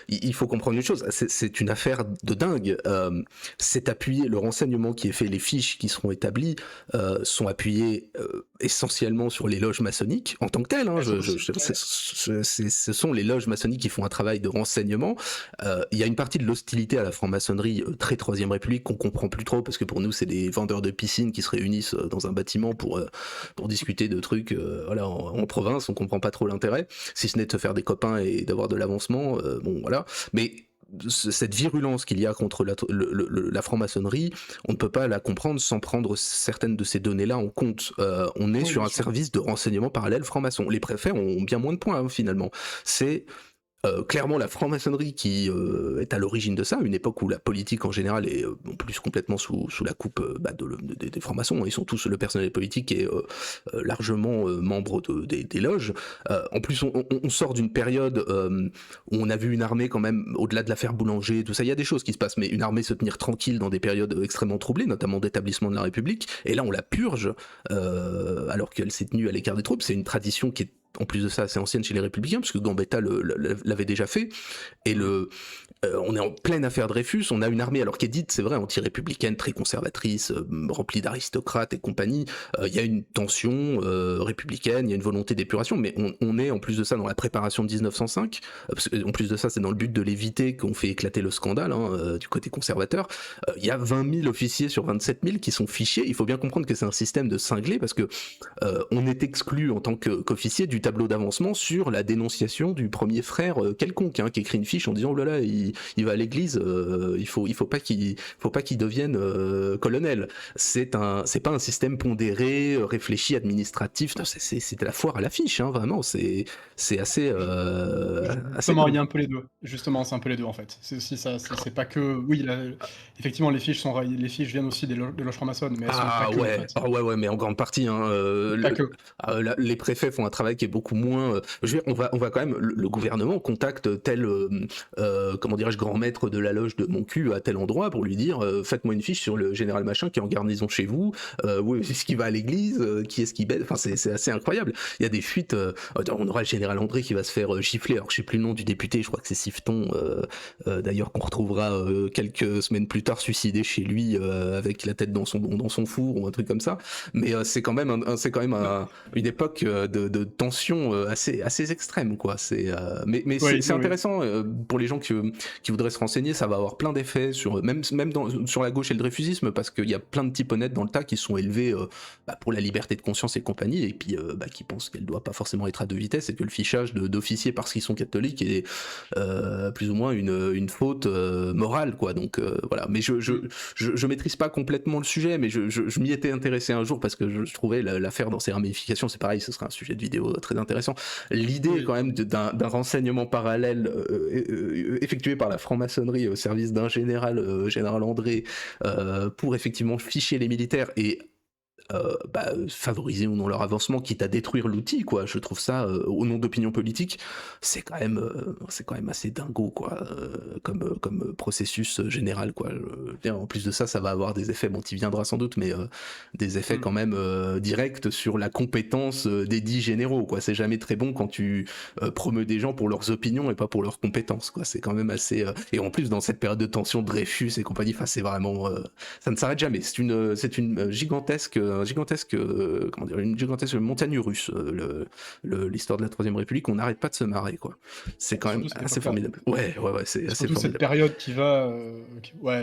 il faut comprendre une chose, c'est une affaire de dingue. C'est appuyé, le renseignement qui est fait, les fiches qui seront établies, sont appuyées essentiellement sur les loges maçonniques, en tant que telles, hein, Elles sont aussi ouais. ce sont les loges maçonniques qui font un travail de renseignement. Il y a une partie de l'hostilité à la franc-maçonnerie très Troisième République qu'on comprend plus trop, parce que pour nous c'est des vendeurs de piscine qui se réunissent dans un bâtiment pour discuter de trucs voilà, en province, on comprend pas trop l'intérêt, si ce n'est de se faire des copains et d'avoir de l'avancement, bon voilà. Mais cette virulence qu'il y a contre la franc-maçonnerie, on ne peut pas la comprendre sans prendre certaines de ces données-là en compte. On est Oui, sur bien un sûr. service de renseignement parallèle franc-maçon. Les préfets ont bien moins de points, hein, finalement. C'est clairement la franc-maçonnerie qui est à l'origine de ça, une époque où la politique en général est en plus complètement sous la coupe des francs-maçons. Ils sont tous, le personnel politique est largement membre des loges. En plus, on sort d'une période où on a vu une armée quand même, au-delà de l'affaire Boulanger, tout ça, il y a des choses qui se passent, mais une armée se tenir tranquille dans des périodes extrêmement troublées, notamment d'établissement de la République, et là on la purge, alors qu'elle s'est tenue à l'écart des troupes. C'est une tradition qui est en plus de ça assez ancienne chez les Républicains, puisque Gambetta l'avait déjà fait, et Mmh. on est en pleine affaire Dreyfus, on a une armée, alors qui est dite, c'est vrai, anti-républicaine, très conservatrice, remplie d'aristocrates et compagnie, il y a une tension républicaine, il y a une volonté d'épuration, mais on est en plus de ça dans la préparation de 1905, parce que, en plus de ça c'est dans le but de l'éviter qu'on fait éclater le scandale, hein, du côté conservateur. Il y a 20 000 officiers sur 27 000 qui sont fichés, il faut bien comprendre que c'est un système de cinglés, parce que on est exclu en tant qu'officier du tableau d'avancement sur la dénonciation du premier frère quelconque, hein, qui écrit une fiche en disant oh là là, il va à l'église, il faut pas qu'il devienne colonel. C'est pas un système pondéré, réfléchi, administratif. Non, c'est de la foire à la fiche, hein, vraiment. C'est assez assez Justement, il y dingue. a un peu les 2. Justement, c'est un peu les 2 en fait. C'est aussi ça, c'est pas que oui, effectivement, les fiches viennent aussi des loges franc-maçonnes, mais elles sont pas Ah que, en ouais, fait. ah ouais, ouais, mais en grande partie, hein, Pas que. les préfets font un travail qui est beaucoup moins. Je veux dire, on va quand même, le gouvernement contacte tel, comment dirais-je, grand maître de la loge de mon cul à tel endroit pour lui dire faites-moi une fiche sur le général machin qui est en garnison chez vous, où est-ce qu'il va à l'église, qui est-ce qui baise. Enfin, c'est assez incroyable. Il y a des fuites. On aura le général André qui va se faire gifler. Alors, je sais plus le nom du député, je crois que c'est Siffton, d'ailleurs, qu'on retrouvera quelques semaines plus tard suicidé chez lui avec la tête dans son four ou un truc comme ça. Mais c'est quand même, une époque de tension assez extrême, quoi. Mais Oui, c'est oui, oui. intéressant pour les gens qui voudraient se renseigner. Ça va avoir plein d'effets sur même sur la gauche et le dreyfusisme, parce qu'il y a plein de types honnêtes dans le tas qui sont élevés pour la liberté de conscience et compagnie, et puis qui pensent qu'elle doit pas forcément être à deux vitesses, et que le fichage d'officiers parce qu'ils sont catholiques est plus ou moins une faute morale, quoi. Donc voilà. Mais je maîtrise pas complètement le sujet, mais je m'y étais intéressé un jour parce que je trouvais l'affaire dans ses ramifications, c'est pareil, ce serait un sujet de vidéo très intéressant. L'idée Oui. quand même d'un renseignement parallèle effectué par la franc-maçonnerie au service d'un général André, pour effectivement ficher les militaires et favoriser ou non leur avancement, quitte à détruire l'outil, quoi. Je trouve ça, au nom d'opinion politique, c'est quand même assez dingo, quoi, comme processus général, quoi. En plus de ça, ça va avoir des effets, bon, t'y viendras sans doute, mais des effets quand même directs sur la compétence des dits généraux, quoi. C'est jamais très bon quand tu promeus des gens pour leurs opinions et pas pour leurs compétences, quoi. C'est quand même assez... Et en plus, dans cette période de tension, Dreyfus et compagnie, enfin, c'est vraiment... ça ne s'arrête jamais. C'est une gigantesque une gigantesque montagne russe, l'histoire de la Troisième République. On n'arrête pas de se marrer, quoi. C'est quand même assez formidable. Ouais, c'est assez Surtout cette formidable. période qui va,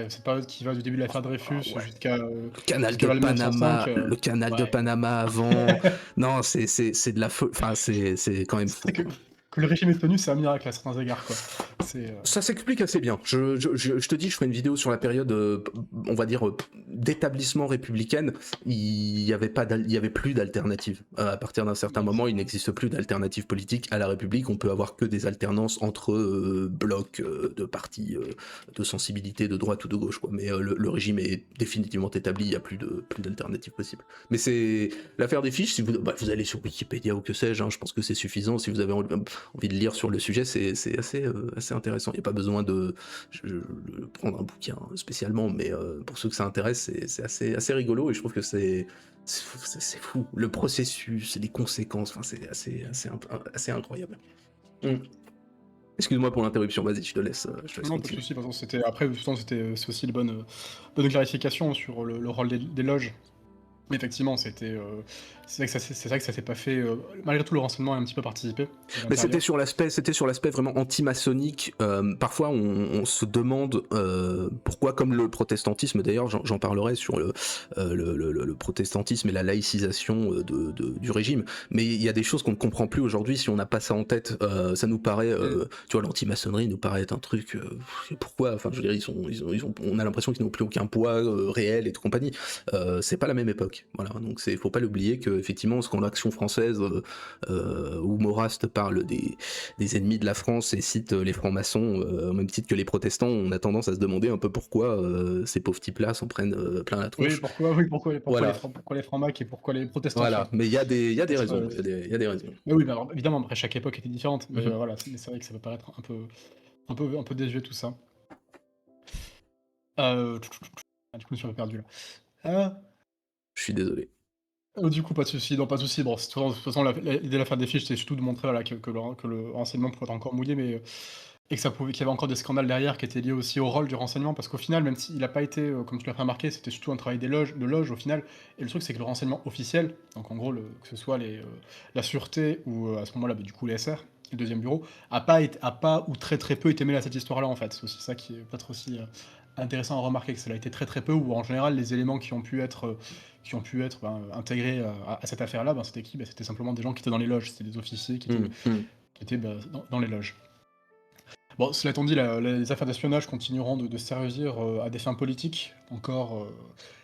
cette période qui va du début de l'affaire Dreyfus Ouais. jusqu'à Le canal jusqu'à de la 1905. Panama, le canal de Ouais. Panama avant. Non, c'est de la folie. Enfin, c'est quand même fou, C'est quoi. que le régime ait tenu, c'est un miracle à certains égards, quoi. C'est, Ça s'explique assez bien. Je te dis, je ferai une vidéo sur la période, on va dire, d'établissement républicaine. Il y avait plus d'alternatives. À partir d'un certain moment, il n'existe plus d'alternative politique à la République. On peut avoir que des alternances entre blocs de partis de sensibilité de droite ou de gauche, quoi. Mais le régime est définitivement établi. Il n'y a plus d'alternative possible. Mais c'est l'affaire des fiches. Si vous allez sur Wikipédia ou que sais-je, hein, je pense que c'est suffisant. Si vous avez envie de lire sur le sujet, c'est assez intéressant. Il n'y a pas besoin de prendre un bouquin spécialement, mais pour ceux que ça intéresse, c'est assez rigolo, et je trouve que c'est fou. Le processus, les conséquences, enfin, c'est assez incroyable. Excuse-moi pour l'interruption, vas-y, je te laisse non, pas de continuer. souci. De toute façon, c'est aussi bonne clarification sur le rôle des loges. Mais effectivement, c'est vrai que ça s'est pas fait. Malgré tout, le renseignement a un petit peu participé. De Mais l'intérieur. c'était sur l'aspect vraiment anti-maçonnique. Parfois, on se demande pourquoi, comme le protestantisme, d'ailleurs, j'en parlerai sur le protestantisme et la laïcisation du régime. Mais il y a des choses qu'on ne comprend plus aujourd'hui si on n'a pas ça en tête. Ça nous paraît, tu vois, l'anti-maçonnerie nous paraît être un truc. Pourquoi? Enfin, je veux dire, on a l'impression qu'ils n'ont plus aucun poids réel et de compagnie. C'est pas la même époque. Voilà, donc faut pas l'oublier que effectivement, quand l'Action française où Maurras parle des ennemis de la France et cite les francs-maçons au même titre que les protestants, on a tendance à se demander un peu pourquoi ces pauvres types-là s'en prennent plein la tronche. Pourquoi Voilà, les francs-macs et pourquoi les protestants, voilà. tiens. Mais il y a des Peut-être, raisons. Il y a des raisons. mais oui, bah alors, évidemment, après, chaque époque était différente. Mais Mhm. voilà, c'est vrai que ça peut paraître un peu désuet tout ça. Du coup, je me suis un peu perdu là. Je suis désolé. Du coup, pas de souci, non, pas de souci. Bon, de toute façon, l'idée de l'affaire des fiches, c'était surtout de montrer voilà, que le renseignement pouvait être encore mouillé, mais et qu'il y avait encore des scandales derrière qui étaient liés aussi au rôle du renseignement, parce qu'au final, même s'il n'a pas été, comme tu l'as fait remarquer, c'était surtout un travail de loge au final. Et le truc, c'est que le renseignement officiel, donc en gros, que ce soit la sûreté ou à ce moment-là, du coup, les SR, le deuxième bureau, a pas ou très très peu été mêlé à cette histoire-là, en fait. C'est aussi ça qui est peut-être aussi intéressant à remarquer, que ça a été très très peu, ou en général, les éléments qui ont pu être intégrés à cette affaire-là, c'était qui? C'était simplement des gens qui étaient dans les loges, c'était des officiers qui étaient dans les loges. Bon, cela étant dit, les affaires d'espionnage continueront de servir à des fins politiques. Encore,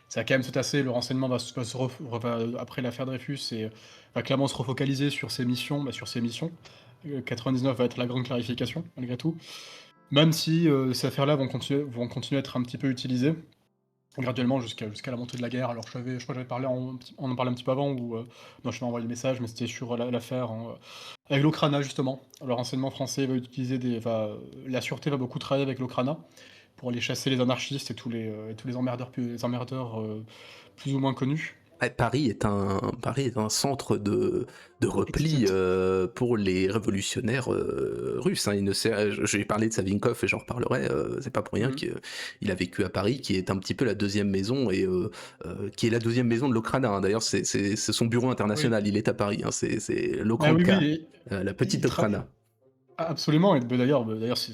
ça va quand même se tasser. Le renseignement après l'affaire Dreyfus et va clairement se refocaliser sur ses missions. 99 va être la grande clarification, malgré tout. Même si ces affaires-là vont continuer à être un petit peu utilisées. graduellement jusqu'à la montée de la guerre. Alors je crois que j'avais parlé on en parlait un petit peu avant ou non, je t'ai envoyé le message, mais c'était sur l'affaire avec l'Okrana justement. Le renseignement français va utiliser la sûreté va beaucoup travailler avec l'Okrana pour aller chasser les anarchistes et tous les emmerdeurs, plus ou moins connus. Ouais, Paris est un centre de repli Exact. pour les révolutionnaires russes, hein. J'ai parlé de Savinkov et j'en reparlerai. C'est pas pour rien Mmh. qu'il a vécu à Paris, qui est un petit peu la deuxième maison et qui est la deuxième maison de l'Okrana, hein. D'ailleurs, c'est son bureau Oui. international. Il est à Paris, hein. C'est Ah oui, oui l'Okranka, et la il petite tra Okrana. absolument et d'ailleurs c'est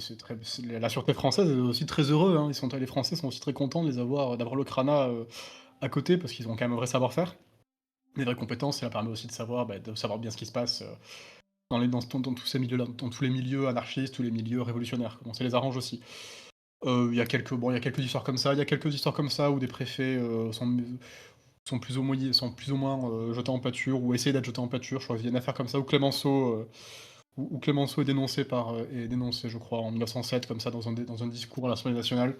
la sûreté française est aussi très heureux, hein. Les Français sont aussi très contents de les avoir d'avoir l'Okrana, à côté parce qu'ils ont quand même un vrai savoir-faire. Des vraies compétences, ça permet aussi de savoir bien ce qui se passe, dans tous ces milieux-là, dans tous les milieux anarchistes, tous les milieux révolutionnaires, comment ça les arrange aussi. Il y a quelques histoires comme ça, où des préfets, sont plus ou moins, jetés en pâture ou essayent d'être jetés en pâture. Je crois qu'il y a une affaire comme ça où Clémenceau est dénoncé, je crois, en 1907 comme ça dans un discours à l'Assemblée nationale.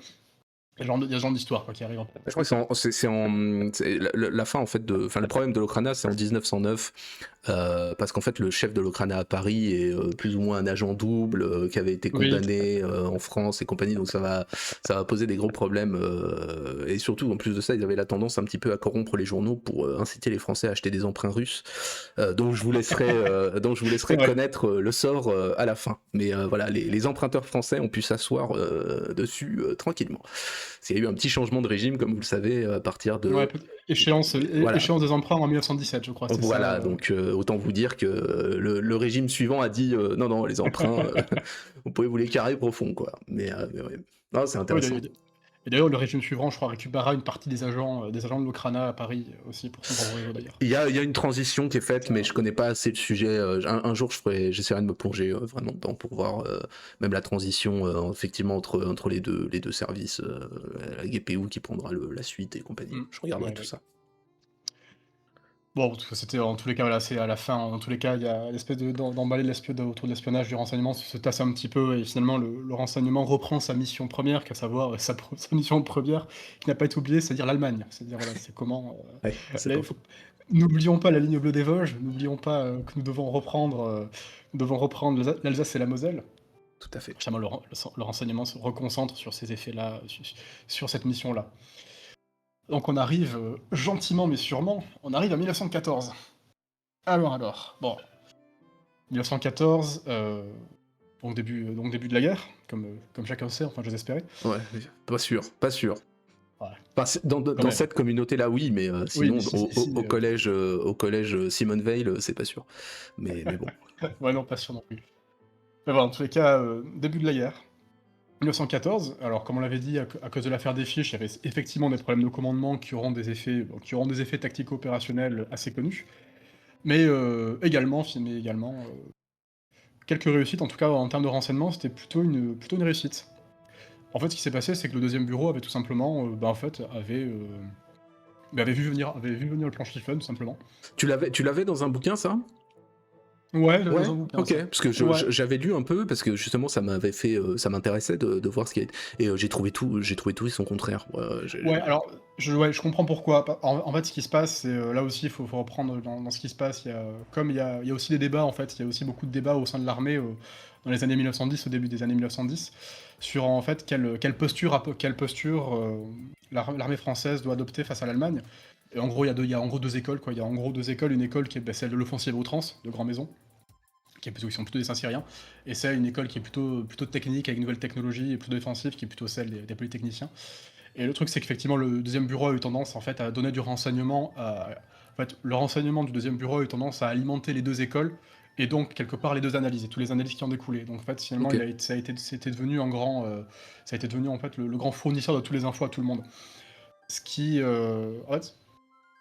Il y a ce genre d'histoire quoi qui arrive en fait. Je crois que la fin en fait le problème de l'Okrana c'est en 1909 parce qu'en fait le chef de l'Okrana à Paris est plus ou moins un agent double qui avait été Oui, tout à fait. condamné en France et compagnie, donc ça va poser des gros problèmes et surtout en plus de ça ils avaient la tendance un petit peu à corrompre les journaux pour inciter les Français à acheter des emprunts russes, donc je vous C'est laisserai vrai. connaître le sort à la fin, mais voilà les emprunteurs français ont pu s'asseoir dessus tranquillement. Il y a eu un petit changement de régime, comme vous le savez, à partir Ouais, de... peut Voilà, échéance des emprunts en 1917, je crois, c'est ça, voilà, donc autant vous dire que le régime suivant a dit non, non, les emprunts, vous pouvez vous les carrer profond, quoi. Mais ouais. Non, c'est Oui, intéressant. et d'ailleurs, le régime suivant, je crois, récupérera une partie des agents de l'Okrana à Paris, aussi, pour son propre réseau, d'ailleurs. Il y a une transition qui est faite, mais Ça je connais pas assez le sujet. Un jour, j'essaierai de me plonger vraiment dedans pour voir même la transition effectivement entre les deux services, la GPU qui prendra la suite et compagnie. mmh, Je regarderai ouais, tout ouais. ça. Bon, c'était en tous les cas, voilà, c'est à la fin, en tous les cas, il y a l'espèce d'emballer autour de l'espionnage, du renseignement se tasse un petit peu et finalement le renseignement reprend sa mission première, qu'à savoir, sa mission première, qui n'a pas été oubliée, c'est-à-dire l'Allemagne. C'est-à-dire, voilà, c'est comment, Ouais, c'est là, pas il faut faux. n'oublions pas la ligne bleue des Vosges, n'oublions pas, que nous devons reprendre l'Alsace et la Moselle. Tout à fait. Finalement, le renseignement se reconcentre sur ces effets-là, sur cette mission-là. Donc on arrive, gentiment mais sûrement, on arrive à 1914. Bon, 1914, donc début de la guerre, comme chacun sait, enfin j'ose espérer. Ouais, pas sûr, pas sûr. Ouais, Enfin, quand dans même. cette communauté-là, oui, mais Oui, mais sinon, au collège Simone Veil, c'est pas sûr. Mais bon. ouais, non, pas sûr non plus. Mais voilà, en tous les cas, début de la guerre. 1914, alors comme on l'avait dit, à cause de l'affaire des fiches, il y avait effectivement des problèmes de commandement qui auront des effets tactico-opérationnels assez connus, mais également, quelques réussites, en tout cas en termes de renseignement, c'était plutôt une réussite. En fait, ce qui s'est passé, c'est que le deuxième bureau avait tout simplement, en fait, avait vu venir le plan Schlieffen, tout simplement. Tu l'avais dans un bouquin, ça? Ouais, j'avais Ouais, dans un bouquin ok. ça. Parce que Ouais. j'avais lu un peu, parce que justement, ça m'avait fait, ça m'intéressait de voir ce qui est. Et j'ai trouvé tout et son contraire. Ouais, alors, je comprends pourquoi. En fait, ce qui se passe, c'est, là aussi, il faut reprendre dans ce qui se passe, il y a aussi des débats, en fait, il y a aussi beaucoup de débats au sein de l'armée, dans les années 1910, au début des années 1910, sur, en fait, quelle posture, l'armée française doit adopter face à l'Allemagne. Et en gros, il y a en gros 2 écoles, quoi. Il y a en gros 2 écoles, une école qui est, celle de l'offensive à outrance, de Grand Maison, qui sont plutôt des Saint-Cyriens, et c'est une école qui est plutôt technique, avec nouvelles technologies, et plutôt défensive, qui est plutôt celle des polytechniciens. Et le truc, c'est qu'effectivement, le deuxième bureau a eu tendance, en fait, à donner du renseignement. En fait, le renseignement du deuxième bureau a eu tendance à alimenter les 2 écoles, et donc, quelque part, les 2 analyses, et toutes les analyses qui en découlaient. Donc, en fait, finalement, Ok. ça a été devenu, en fait, le grand fournisseur de toutes les infos à tout le monde. Ce qui, en fait,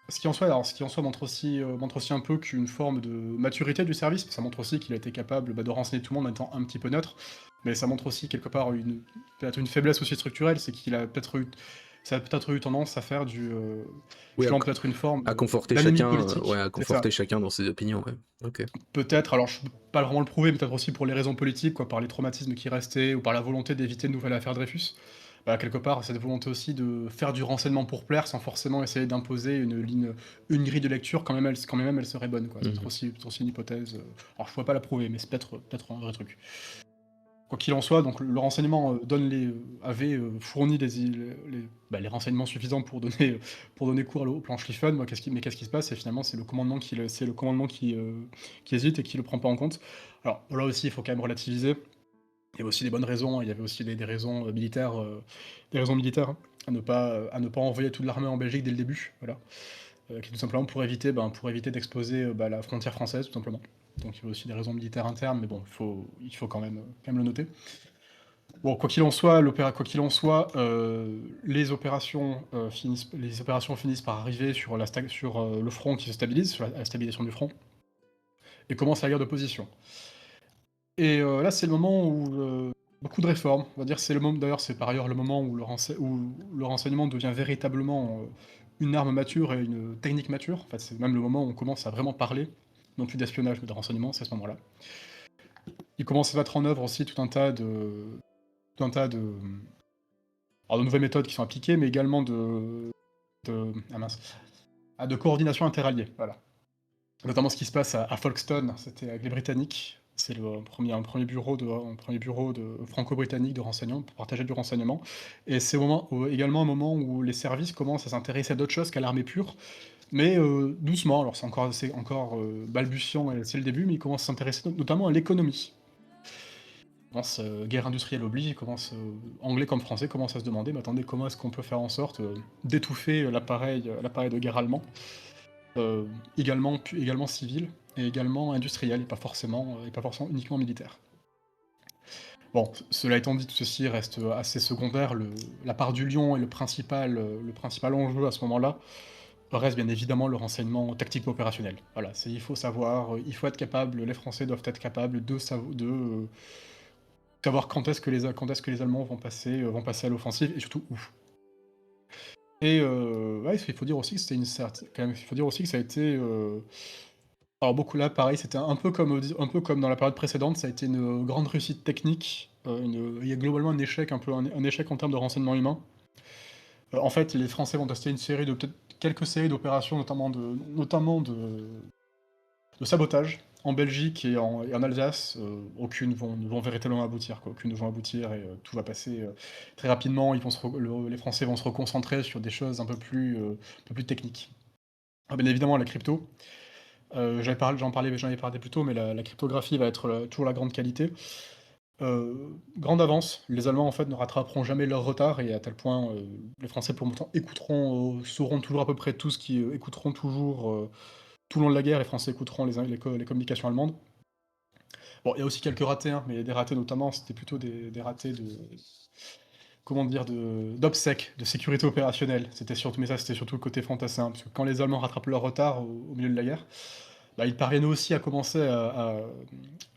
ce qui en soi montre aussi un peu qu'une forme de maturité du service. Ça montre aussi qu'il a été capable de renseigner tout le monde en étant un petit peu neutre. Mais ça montre aussi quelque part peut-être une faiblesse aussi structurelle, c'est qu'il a peut-être eu, ça a peut-être eu tendance à faire Oui, justement peut-être une forme à conforter d'anémie chacun, ouais, politique. à C'est ça. conforter chacun dans ses opinions, ouais. Ok. Peut-être, alors je peux pas vraiment le prouver, mais peut-être aussi pour les raisons politiques, quoi, par les traumatismes qui restaient ou par la volonté d'éviter une nouvelle affaire Dreyfus. bah, quelque part, cette volonté aussi de faire du renseignement pour plaire, sans forcément essayer d'imposer une grille de lecture quand même elle serait bonne, quoi. C'est Mmh. peut-être aussi une hypothèse, alors je pourrais pas la prouver, mais c'est peut-être un vrai truc. Quoi qu'il en soit, donc le renseignement, avait, fourni les renseignements suffisants pour donner cours au plan Schlieffen. Moi, qu'est-ce qui se passe? C'est finalement, c'est le commandement qui hésite et qui le prend pas en compte. Alors, là aussi, il faut quand même relativiser. Il y avait aussi des bonnes raisons, hein, il y avait aussi des raisons, militaires, hein, à ne pas envoyer toute l'armée en Belgique dès le début, voilà. Qui tout simplement pour éviter d'exposer, la frontière française, tout simplement. Donc il y avait aussi des raisons militaires internes, mais bon, il faut quand même le noter. Bon, les opérations finissent par arriver sur le front qui se stabilise, sur la stabilisation du front et commence la guerre de position. Et là, c'est le moment où, beaucoup de réformes, on va dire, c'est le moment d'ailleurs, c'est par ailleurs le moment où le renseignement devient véritablement, une arme mature et une technique mature. En fait, c'est même le moment où on commence à vraiment parler, non plus d'espionnage, mais de renseignement, c'est à ce moment-là. Il commence à se mettre en œuvre aussi tout un tas de alors de nouvelles méthodes qui sont appliquées, mais également ah mince, de coordination interalliée, voilà. Notamment ce qui se passe à Folkestone, c'était avec les Britanniques. C'est un premier bureau de franco-britannique de renseignement, pour partager du renseignement. Et c'est également un moment où les services commencent à s'intéresser à d'autres choses qu'à l'armée pure, mais doucement. Alors c'est encore balbutiant et c'est le début, mais ils commencent à s'intéresser notamment à l'économie. Guerre industrielle oblige, Anglais comme Français commencent à se demander: «Mais attendez, comment est-ce qu'on peut faire en sorte, d'étouffer l'appareil de guerre allemand?» également civil et également industriel et pas forcément uniquement militaire. Bon, cela étant dit, tout ceci reste, assez secondaire. La part du lion et le principal enjeu à ce moment-là reste bien évidemment le renseignement tactico-opérationnel. Voilà, il faut savoir, il faut être capable, les Français doivent être capables de savoir quand est-ce que les Allemands vont passer à l'offensive et surtout où. Et ouais, il faut dire aussi que c'était une cert quand même, il faut dire aussi que ça a été, alors beaucoup là, pareil, c'était un peu comme dans la période précédente, ça a été une grande réussite technique, il y a globalement un échec, un peu un échec en termes de renseignement humain. En fait, les Français vont tester peut-être quelques séries d'opérations, notamment de sabotage en Belgique et en Alsace. Aucune ne vont véritablement aboutir, quoi. Aucune ne vont aboutir et tout va passer, très rapidement. Les Français vont se reconcentrer sur des choses un peu plus techniques. Ah, bien évidemment, la crypto. J'en ai parlé plus tôt, mais la cryptographie va être toujours la grande qualité. Grande avance, les Allemands en fait ne rattraperont jamais leur retard et à tel point, les Français pour longtemps sauront toujours à peu près tout ce qui écouteront toujours, tout le long de la guerre, les Français écouteront les communications allemandes. Bon, il y a aussi quelques ratés, hein, mais des ratés notamment, c'était plutôt des ratés comment dire? D'obsèques, de sécurité opérationnelle. Mais ça, c'était surtout le côté fantassin, parce que quand les Allemands rattrapent leur retard au milieu de la guerre, bah, ils parviennent aussi à commencer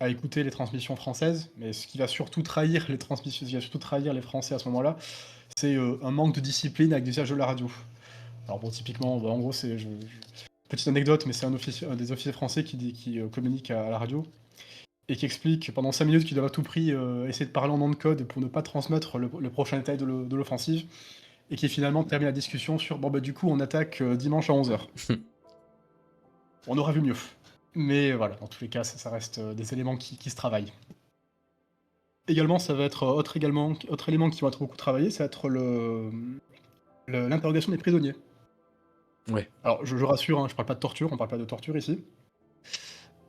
à écouter les transmissions françaises, mais ce qui va surtout trahir les Français à ce moment-là, c'est, un manque de discipline avec l'usage de la radio. Alors bon, typiquement, bah, en gros, petite anecdote, mais c'est un des officiers français qui communique à la radio et qui explique pendant 5 minutes qu'ils doivent à tout prix, essayer de parler en nom de code pour ne pas transmettre le prochain détail de l'offensive et qui finalement termine la discussion sur: «Bon, bah, du coup, on attaque, dimanche à 11h». On aurait vu mieux. Mais voilà, dans tous les cas, ça reste, des éléments qui se travaillent. Également, ça va être, autre élément qui va être beaucoup travaillé, ça va être l'interrogation des prisonniers. Ouais. Alors je rassure, hein, je parle pas de torture, on parle pas de torture ici.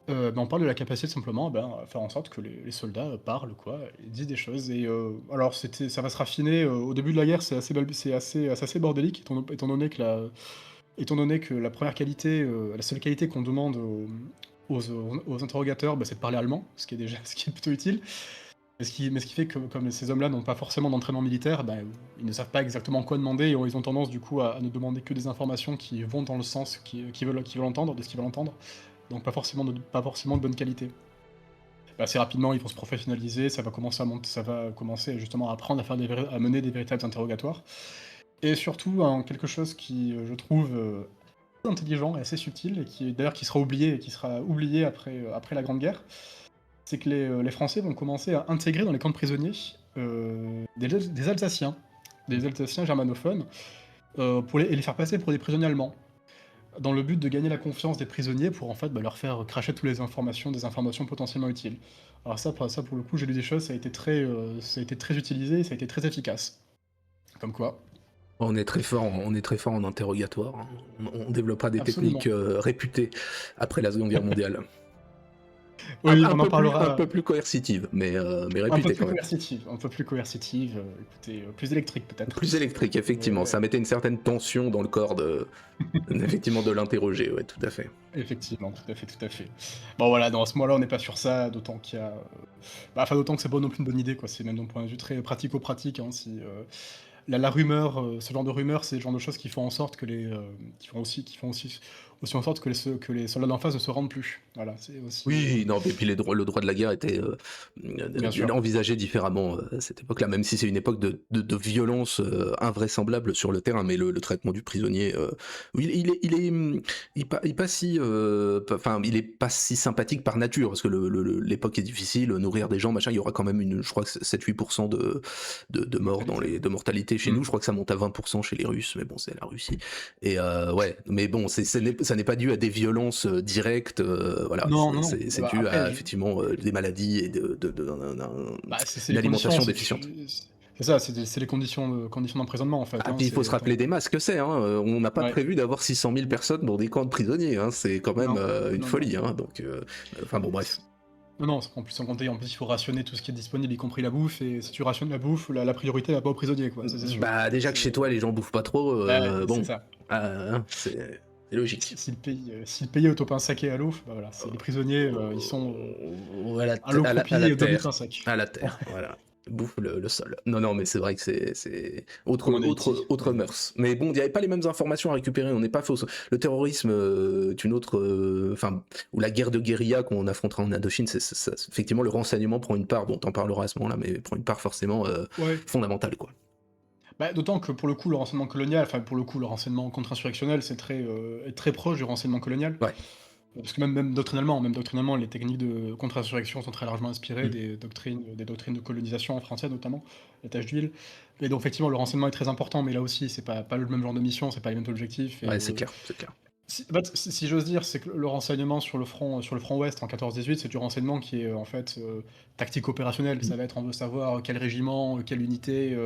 Mais on parle de la capacité simplement, à faire en sorte que les soldats, parlent quoi, et disent des choses et alors ça va se raffiner, au début de la guerre, c'est assez bordélique étant donné que la première qualité, la seule qualité qu'on demande aux interrogateurs, c'est de parler allemand, ce qui est déjà ce qui est plutôt utile. Mais ce qui fait que comme ces hommes-là n'ont pas forcément d'entraînement militaire, ils ne savent pas exactement quoi demander et ils ont tendance du coup à ne demander que des informations qui vont dans le sens qu'ils veulent entendre, de ce qu'ils veulent entendre, donc pas forcément de bonne qualité. Assez rapidement, ils vont se professionnaliser, ça va commencer justement à apprendre à mener des véritables interrogatoires et surtout quelque chose qui, je trouve, très intelligent et assez subtil et qui sera oublié après la Grande Guerre, c'est que les Français vont commencer à intégrer dans les camps de prisonniers, des Alsaciens. des Alsaciens germanophones, et les faire passer pour des prisonniers allemands, dans le but de gagner la confiance des prisonniers pour en fait, leur faire cracher toutes les informations, des informations potentiellement utiles. Alors ça pour le coup, j'ai lu des choses, ça a été très utilisé, ça a été très efficace. Comme quoi. On est très fort en interrogatoire, hein. On développera des techniques Absolument. Réputées après la Seconde Guerre mondiale. Oui, on en Un parlera. peu plus coercitives, mais Un peu réputées plus quand même. coercitive, un peu plus coercitive, écoutez, plus électrique peut-être Plus aussi. électrique, effectivement. Mais Ça mettait une certaine tension dans le corps effectivement, de l'interroger, ouais, tout à fait. effectivement, tout à fait, tout à fait. Bon voilà, dans ce mois-là, on n'est pas sur ça, d'autant qu'il y a, enfin d'autant que c'est pas non plus une bonne idée quoi, c'est même d'un point de vue très pratico-pratique, hein, si, la rumeur, ce genre de rumeur, c'est le genre de choses qui font en sorte que qui font aussi en sorte que les soldats d'en face ne se rendent plus. Voilà, c'est aussi, Oui, non, et puis le droit de la guerre était bien sûr. envisagé différemment à cette époque-là, même si c'est une époque de violence invraisemblable sur le terrain, mais le traitement du prisonnier, oui, il pas si, enfin, il est pas si sympathique par nature, parce que l'époque est difficile, nourrir des gens, machin, il y aura quand même je crois que 7-8% de morts de mortalité chez Mmh. nous, je crois que ça monte à 20% chez les Russes, mais bon, c'est la Russie. Et ouais, mais bon, ça n'est pas dû à des violences directes, voilà, Non, non, non. c'est Bah, dû après à je effectivement des maladies et bah, c'est une les conditions, alimentation c'est que déficiente. c'est ça, c'est les conditions d'emprisonnement en fait, Ah, hein, puis il faut se c'est rappeler des masses que c'est, hein. On n'a pas ouais. prévu d'avoir 600 000 personnes dans des camps de prisonniers, hein. C'est quand même Non, une non, non. folie, hein. Donc, enfin bon, bref. C Non, non, en plus sans compter, en plus il faut rationner tout ce qui est disponible, y compris la bouffe et si tu rationnes la bouffe, la priorité elle va pas aux prisonniers quoi, ça c'est sûr. Bah, déjà que C'est chez toi les gens bouffent pas trop, bah, c'est bon, ça. c'est logique. Si le pays est au pain sac et à l'eau, bah, voilà, c'est les prisonniers, ils sont, Voilà, à l'eau à croupie la et au terre, demi-pain sec. à la terre, voilà. Bouffe le sol. Non, non, mais c'est vrai que c'est Comme en Haïti. autre mœurs. Mais bon, il n'y avait pas les mêmes informations à récupérer, on n'est pas faux. Le terrorisme est une autre, enfin, ou la guerre de guérilla qu'on affrontera en Indochine, effectivement, le renseignement prend une part, bon, t'en parleras à ce moment-là, mais prend une part forcément Ouais. fondamentale, quoi. Bah, d'autant que pour le coup, le renseignement colonial, enfin pour le coup, le renseignement contre-insurrectionnel, est très proche du renseignement colonial. Ouais. Parce que même doctrinalement, les techniques de contre-insurrection sont très largement inspirées Mm. des doctrines de colonisation en français notamment, les taches d'huile. Et donc effectivement, le renseignement est très important, mais là aussi, c'est pas le même genre de mission, c'est pas les mêmes objectifs. Et Ouais, c'est clair, c'est clair. en fait, si j'ose dire, c'est que le renseignement sur le front ouest en 14-18, c'est du renseignement qui est en fait tactique opérationnel. Mm. Ça va être, on veut savoir quel régiment, quelle unité.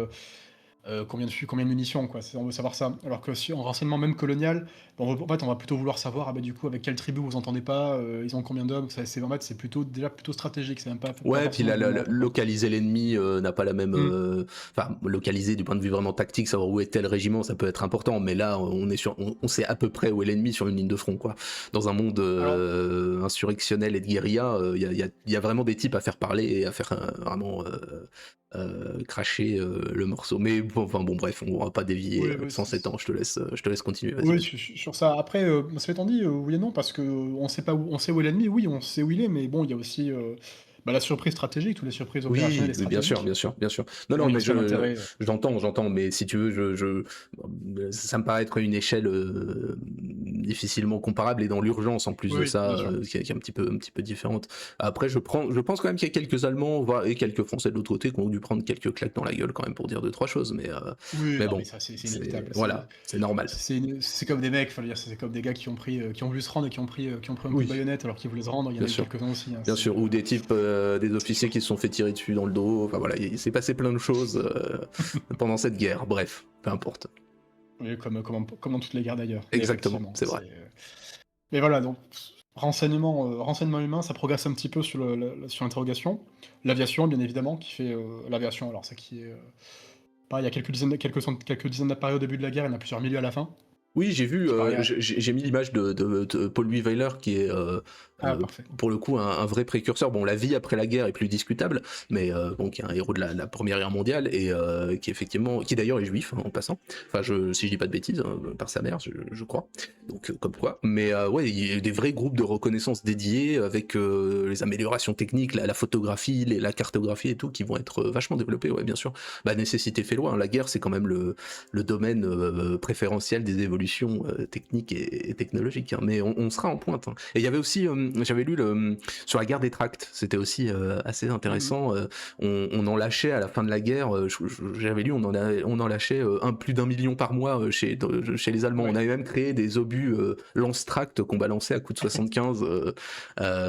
Combien de munitions, quoi, on veut savoir ça. Alors que si en renseignement même colonial, en fait, on va plutôt vouloir savoir, ah bah, du coup, avec quelle tribu vous entendez pas, ils ont combien d'hommes, en fait, c'est plutôt, déjà plutôt stratégique, c'est même pas Ouais, puis forcément vraiment. localiser l'ennemi n'a pas la même. Mmh. Enfin, localiser du point de vue vraiment tactique, savoir où est tel régiment, ça peut être important, mais là, on sait à peu près où est l'ennemi sur une ligne de front, quoi. Dans un monde Alors, insurrectionnel et de guérilla, il y a vraiment des types à faire parler et à faire vraiment cracher le morceau. Mais bon, enfin bon, bref, on va pas dévier oui, oui, sans 7 ans. Je te laisse continuer. Vas-y, oui, vas-y. sur ça. Après, cela étant dit, oui et non, parce que on sait pas où est l'ennemi, oui, on sait où il est, mais bon, il y a aussi, la surprise stratégique, toutes les surprises opérationnelles Oui, et oui, bien sûr, stratégiques. bien sûr, bien sûr. Non, Bon, non, il y a mais aussi un intérêt. j'entends, mais si tu veux, ça me paraît être une échelle difficilement comparable et dans l'urgence en plus Oui, de oui, bien ça, sûr. qui est un petit peu différente. Après, je pense quand même qu'il y a quelques Allemands, voire, et quelques Français de l'autre côté qui ont dû prendre quelques claques dans la gueule quand même pour dire deux, trois choses, Oui, mais non, mais bon, ça, c'est inévitable. voilà, c'est normal. C'est comme des mecs, faut le dire, c'est comme des gars qui ont voulu se rendre et qui ont pris un coup de Oui, baïonnette alors qu'ils voulaient se rendre. Il y en bien a eu sûr. quelques-uns aussi, hein, Bien sûr, ou des types, des officiers qui se sont fait tirer dessus dans le dos, enfin voilà, il s'est passé plein de choses pendant cette guerre, bref, peu importe. oui, comme dans toutes les guerres d'ailleurs. Mais Exactement, effectivement, c'est vrai. mais voilà, donc renseignement humain, ça progresse un petit peu sur l'interrogation. L'aviation, bien évidemment, qui fait, l'aviation, alors ça qui est, pareil, il y a quelques dizaines d'appareils au début de la guerre, il y en a plusieurs milliers à la fin. Oui, j'ai vu, C'est pareil j'ai mis l'image de Paul-Louis Weiler qui est parfait. pour le coup un vrai précurseur. Bon, la vie après la guerre est plus discutable, mais bon, qui est un héros de la Première Guerre mondiale et qui d'ailleurs est juif hein, en passant. Enfin, si je dis pas de bêtises, hein, par sa mère, je crois. Donc comme quoi. Mais ouais, il y a des vrais groupes de reconnaissance dédiés avec les améliorations techniques, la photographie, la cartographie et tout qui vont être vachement développés. Ouais, bien sûr. Bah, nécessité fait loi. Hein. La guerre, c'est quand même le domaine préférentiel des évolutions techniques et technologiques. Hein. Mais on sera en pointe. Hein. Et il y avait aussi j'avais lu sur la guerre des tracts, c'était aussi assez intéressant. On en lâchait à la fin de la guerre, j'avais lu, on en lâchait plus d'1 million par mois chez les Allemands. Ouais. On avait même créé des obus lance-tracts qu'on balançait à coup de 75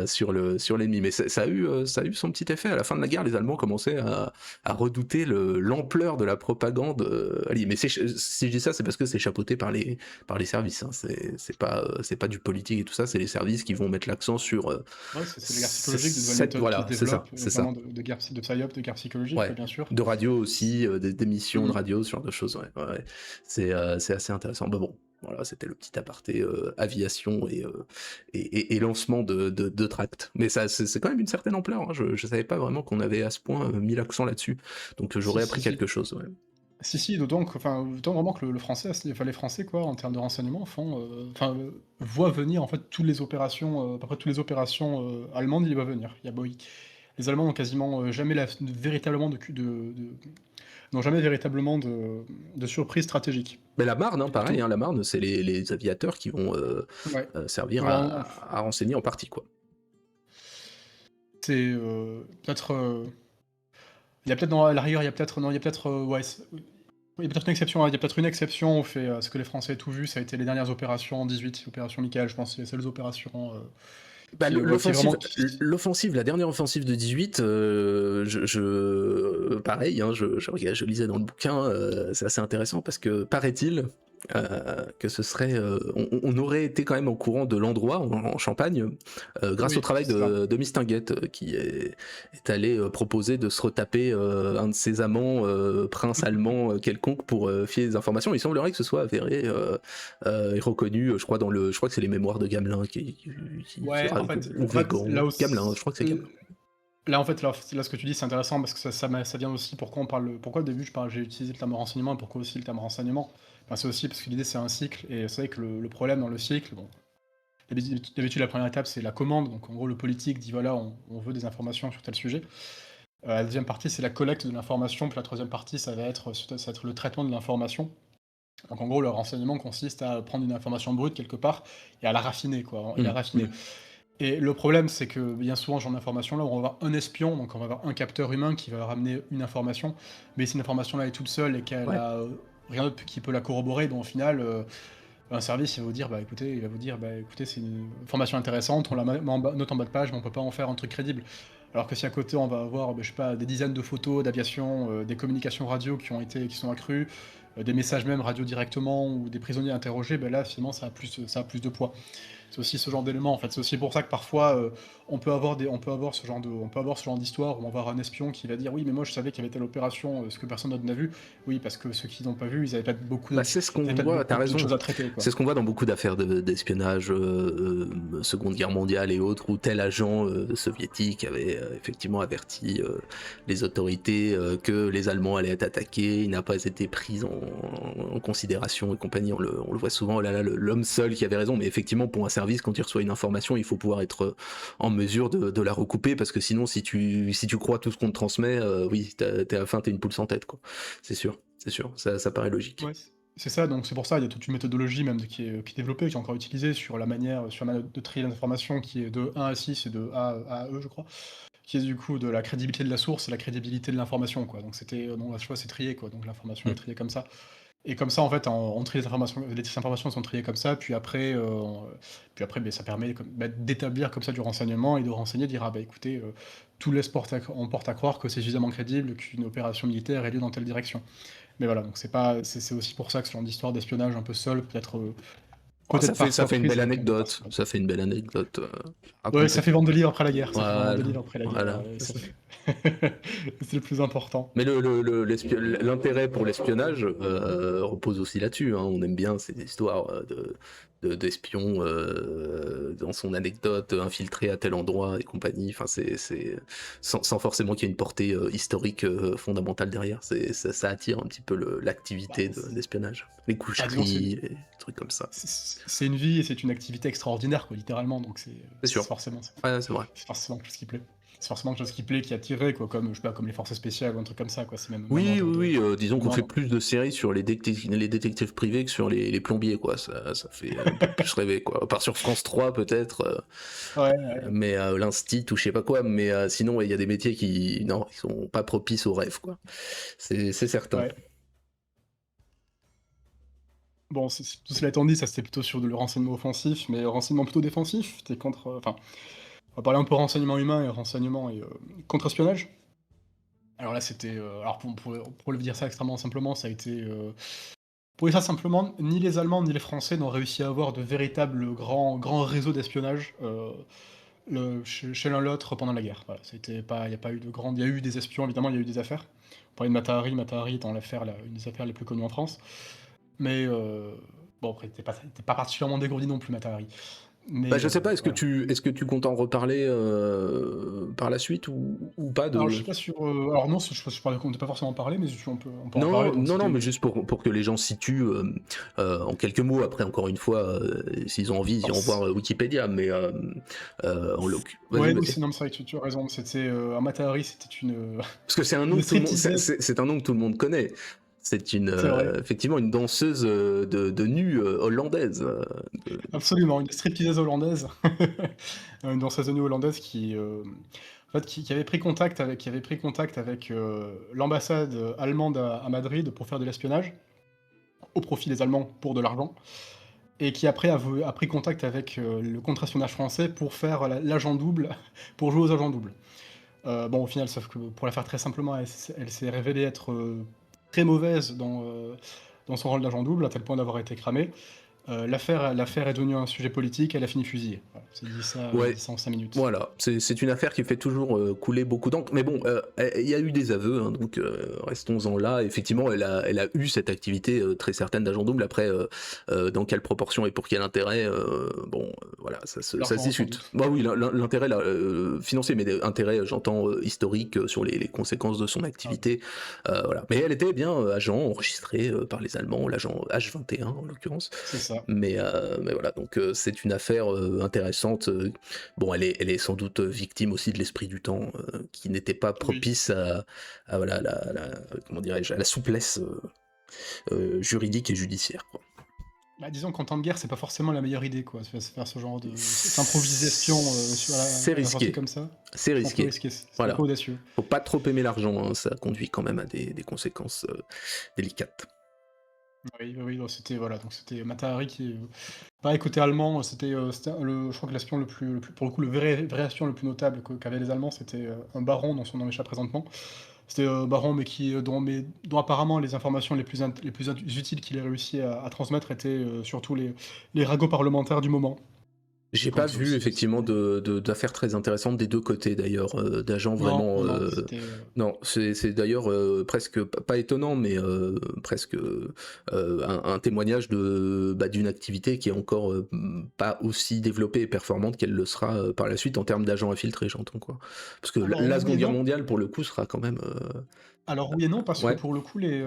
sur l'ennemi. Mais ça a eu son petit effet. À la fin de la guerre, les Allemands commençaient à redouter l'ampleur de la propagande alliée. Mais si je dis ça, c'est parce que c'est chapeauté par les services. Hein. C'est pas du politique et tout ça, c'est les services qui vont mettre l'accent sur. Ouais, c'est les guerres psychologiques, des nouvelles méthodes voilà, qui se développent, c'est ça. notamment de guerre, de psyop, de guerre psychologique, Ouais. bien sûr. De radio aussi, des missions de radio, ce genre de choses. Ouais. C'est assez intéressant. Bah bon, voilà, c'était le petit aparté aviation et lancement de tracts. Mais ça, c'est quand même une certaine ampleur. Hein. Je savais pas vraiment qu'on avait à ce point mis l'accent là-dessus. Donc j'aurais appris quelque chose. Ouais. Si, d'autant vraiment que le français, enfin les Français quoi, en termes de renseignement, voient venir en fait toutes les opérations, à peu près toutes les opérations allemandes, ils les voient venir. Les Allemands n'ont quasiment jamais véritablement n'ont jamais véritablement de surprise stratégique. Mais la Marne, hein, pareil, Tout- hein, la Marne, c'est les aviateurs qui vont Ouais. servir Alors, à renseigner en partie, quoi. c'est peut-être. Il y a peut-être dans à l'arrière, il y a peut-être non, il y a peut-être ouais, il y a peut-être une exception. Il y a peut-être une exception au fait à ce que les Français aient tout vu. Ça a été les dernières opérations en 18, opération Michael, je pense. C'est les seules opérations. Bah, Qui, ouais, qui vraiment. l'offensive, la dernière offensive de 18, pareil, hein, je lisais dans le bouquin, c'est assez intéressant parce que paraît-il que ce serait, on aurait été quand même au courant de l'endroit en Champagne grâce Oui, au travail c'est ça. de Mistinguett qui est allé proposer de se retaper un de ses amants, prince allemand quelconque pour filer des informations. Il semblerait que ce soit avéré et reconnu, je crois que c'est les mémoires de Gamelin Ouais, en fait, là aussi. Gamelin, je crois que c'est Gamelin. Là, en fait, là, ce que tu dis, c'est intéressant parce que ça vient aussi pourquoi au début j'ai utilisé le terme renseignement et pourquoi aussi le terme renseignement. Ben, c'est aussi parce que l'idée c'est un cycle et c'est vrai que le problème dans le cycle, bon, d'habitude la première étape c'est la commande, donc en gros le politique dit voilà on veut des informations sur tel sujet. La deuxième partie c'est la collecte de l'information, puis la troisième partie ça va être le traitement de l'information. Donc en gros le renseignement consiste à prendre une information brute quelque part et à la raffiner quoi, et la raffiner. Et le problème, c'est que bien souvent, ce genre d'information-là, on va avoir un espion, donc on va avoir un capteur humain qui va ramener une information, mais si l'information-là est toute seule et qu'elle a rien d'autre qui peut la corroborer, donc au final, un service, il va vous dire, écoutez, c'est une information intéressante, on la note en bas de page, mais on peut pas en faire un truc crédible. Alors que si à côté, on va avoir, je sais pas, des dizaines de photos d'aviation, des communications radio qui sont accrues, des messages même radio directement, ou des prisonniers interrogés, là, finalement, ça a plus de poids. C'est aussi ce genre d'élément en fait. C'est aussi pour ça que parfois on peut avoir ce genre d'histoire où on va avoir un espion qui va dire oui mais moi je savais qu'il y avait telle opération, ce que personne d'autre n'a vu. Oui parce que ceux qui n'ont pas vu ils avaient peut-être beaucoup C'est ce qu'on voit, t'as raison. Choses à traiter, quoi. C'est ce qu'on voit dans beaucoup d'affaires d'espionnage, Seconde Guerre mondiale et autres, où tel agent soviétique avait effectivement averti les autorités que les Allemands allaient être attaqués, il n'a pas été pris en considération et compagnie. On le voit souvent, oh là là, l'homme seul qui avait raison, mais effectivement pour un service, quand il reçoit une information, il faut pouvoir être en mesure de la recouper, parce que sinon si tu crois tout ce qu'on te transmet, oui, t'es à la fin, t'es une poule sans tête, quoi. C'est sûr, ça paraît logique. Ouais, c'est ça, donc c'est pour ça, il y a toute une méthodologie même qui est développée, qui est encore utilisée sur la manière de trier l'information qui est de 1 à 6 et de A à E, je crois, qui est du coup de la crédibilité de la source et la crédibilité de l'information, quoi. Donc la choix c'est trié, quoi, donc l'information est triée comme ça. Et comme ça, en fait, on trie les informations sont triées comme ça, puis après, ça permet d'établir comme ça du renseignement et de renseigner, de dire ah écoutez, tout on porte à croire que c'est suffisamment crédible qu'une opération militaire ait lieu dans telle direction. Mais voilà, donc c'est aussi pour ça que ce genre d'histoire d'espionnage un peu seul Ça fait une belle anecdote. Ça fait une belle anecdote. Ouais, ça fait vendre de livres après la guerre. Voilà. C'est le plus important. Mais l'intérêt pour l'espionnage repose aussi là-dessus. Hein. On aime bien ces histoires d'espions dans son anecdote infiltré à tel endroit et compagnie. Enfin, c'est sans forcément qu'il y ait une portée historique fondamentale derrière. Ça attire un petit peu l'activité d'espionnage. Les coucheries, les trucs comme ça. C'est une vie et c'est une activité extraordinaire, quoi, littéralement. Donc c'est sûr. forcément. Ouais, c'est vrai. C'est forcément tout ce qui plaît. c'est forcément quelque chose qui plaît, qui attirait, quoi, comme, je sais pas, comme les forces spéciales ou un truc comme ça, quoi. C'est même un Oui, ordre oui, oui, disons qu'on fait moindre. plus de séries sur les détectives privés que sur les plombiers, quoi. Ça fait un peu plus rêver, quoi. À part sur France 3, peut-être, Ouais, ouais. mais l'Instit ou je sais pas quoi. Mais sinon, il y a des métiers qui, non, ils sont pas propices au rêve, quoi. C'est certain. Ouais. Bon, tout cela étant dit, ça c'était plutôt sur le renseignement offensif, mais renseignement plutôt défensif, t'es contre, enfin, on va parler un peu renseignement humain et renseignement et contre-espionnage. Alors là, c'était, alors pour le dire ça extrêmement simplement, ça a été, pour dire ça simplement, ni les Allemands ni les Français n'ont réussi à avoir de véritables grands réseaux d'espionnage, chez l'un l'autre pendant la guerre. Voilà, c'était pas, il y a pas eu de grande, il y a eu des espions évidemment, il y a eu des affaires. On parlait de Mata Hari étant une des affaires les plus connues en France. Mais bon, après, t'es pas particulièrement dégourdi non plus, Mata Hari. Bah, Mais je sais pas, voilà. est-ce que tu comptes en reparler par la suite ou pas Alors, je de... sais pas sur. Alors, non, je comptais pas forcément en parler, mais on peut en parler. Non, Donc, non, non, c'était. mais juste pour que les gens situent en quelques mots. Après, encore une fois, s'ils ont envie, ils Alors, iront voir Wikipédia, mais en vas-y, ouais, oui, vas-y. non, mais c'est vrai que tu as raison. C'était. Mata Hari, c'était Parce que c'est un nom une que tout le monde, stripteaseuse. c'est un nom que tout le monde connaît. C'est C'est vrai. effectivement une danseuse de nu hollandaise. Absolument, une stripteaseuse hollandaise. Une danseuse de nuit hollandaise en fait, qui avait pris contact avec l'ambassade allemande à Madrid pour faire de l'espionnage, au profit des Allemands pour de l'argent. Et qui après a pris contact avec le contre-espionnage français pour faire l'agent double, pour jouer aux agents doubles. Bon, au final, sauf que pour la faire très simplement, elle s'est révélée être très mauvaise dans son rôle d'agent double, à tel point d'avoir été cramée. L'affaire est devenue un sujet politique, elle a fini fusillée. Voilà, j'ai Ouais, dit ça en 5 minutes. voilà, c'est une affaire qui fait toujours couler beaucoup d'encre. Mais bon, il y a eu des aveux, hein, donc restons-en là. Effectivement, elle a eu cette activité très certaine d'agent double. Après, dans quelle proportion et pour quel intérêt, bon, voilà, ça se L'argent, sans discute. doute. Bah oui, l'intérêt là, financier, mais intérêt, j'entends, historique sur les conséquences de son Ah, activité. Voilà. Mais elle était bien agent enregistré par les Allemands, l'agent H21 en l'occurrence. c'est ça. Mais voilà, donc c'est une affaire intéressante. Bon, elle est sans doute victime aussi de l'esprit du temps, qui n'était pas Oui. propice à voilà, comment dirais-je, à la souplesse juridique et judiciaire, quoi. Bah, disons qu'en temps de guerre, c'est pas forcément la meilleure idée, quoi. Faire ce genre de s'improviser espion C'est à n'importe qui risqué, comme ça. c'est C'est un peu risqué. risqué, c'est un peu Voilà, audacieux. faut pas trop aimer l'argent, hein, ça conduit quand même à des conséquences délicates. Oui, oui, oui, donc c'était voilà, donc c'était Mata Hari qui pareil côté allemand, je crois que l'espion pour le coup, le vrai espion le plus notable qu'avaient les Allemands, c'était un baron dont son nom m'échappe présentement. C'était baron, mais dont apparemment les informations les plus utiles qu'il ait réussi à transmettre étaient surtout les ragots parlementaires du moment. J'ai pas Donc vu effectivement d'affaires très intéressantes des deux côtés d'ailleurs, d'agents non, vraiment. non, non, c'était Non, c'est d'ailleurs presque pas étonnant, mais presque un témoignage d'une activité qui est encore pas aussi développée et performante qu'elle le sera par la suite en termes d'agents infiltrés, j'entends quoi. Parce que alors la oui et Seconde Guerre non. mondiale pour le coup sera quand même. Alors oui et non, parce que Ouais. pour le coup, les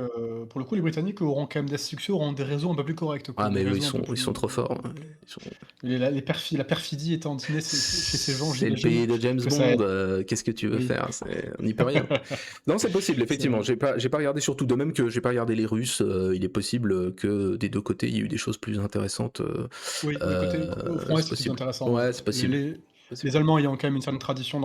Britanniques auront quand même des succès, auront des réseaux un peu plus corrects, Ah quoi, des mais eux réseaux un peu ils sont plus. trop forts, hein. Ils sont- La perfidie étant innée chez ces gens, C'est le j'imagine pays de James que ça Bond, aide. qu'est-ce que tu veux Oui. faire? On n'y peut rien. Non, c'est possible, C'est effectivement. vrai. J'ai pas regardé, surtout de même que j'ai pas regardé les Russes. Il est possible que des deux côtés, il y ait eu des choses plus intéressantes. Oui, mais côté au front est, C'est c'est plus possible. intéressant, oui. Ouais, c'est Les possible. les Possible. les Allemands ayant quand même une certaine tradition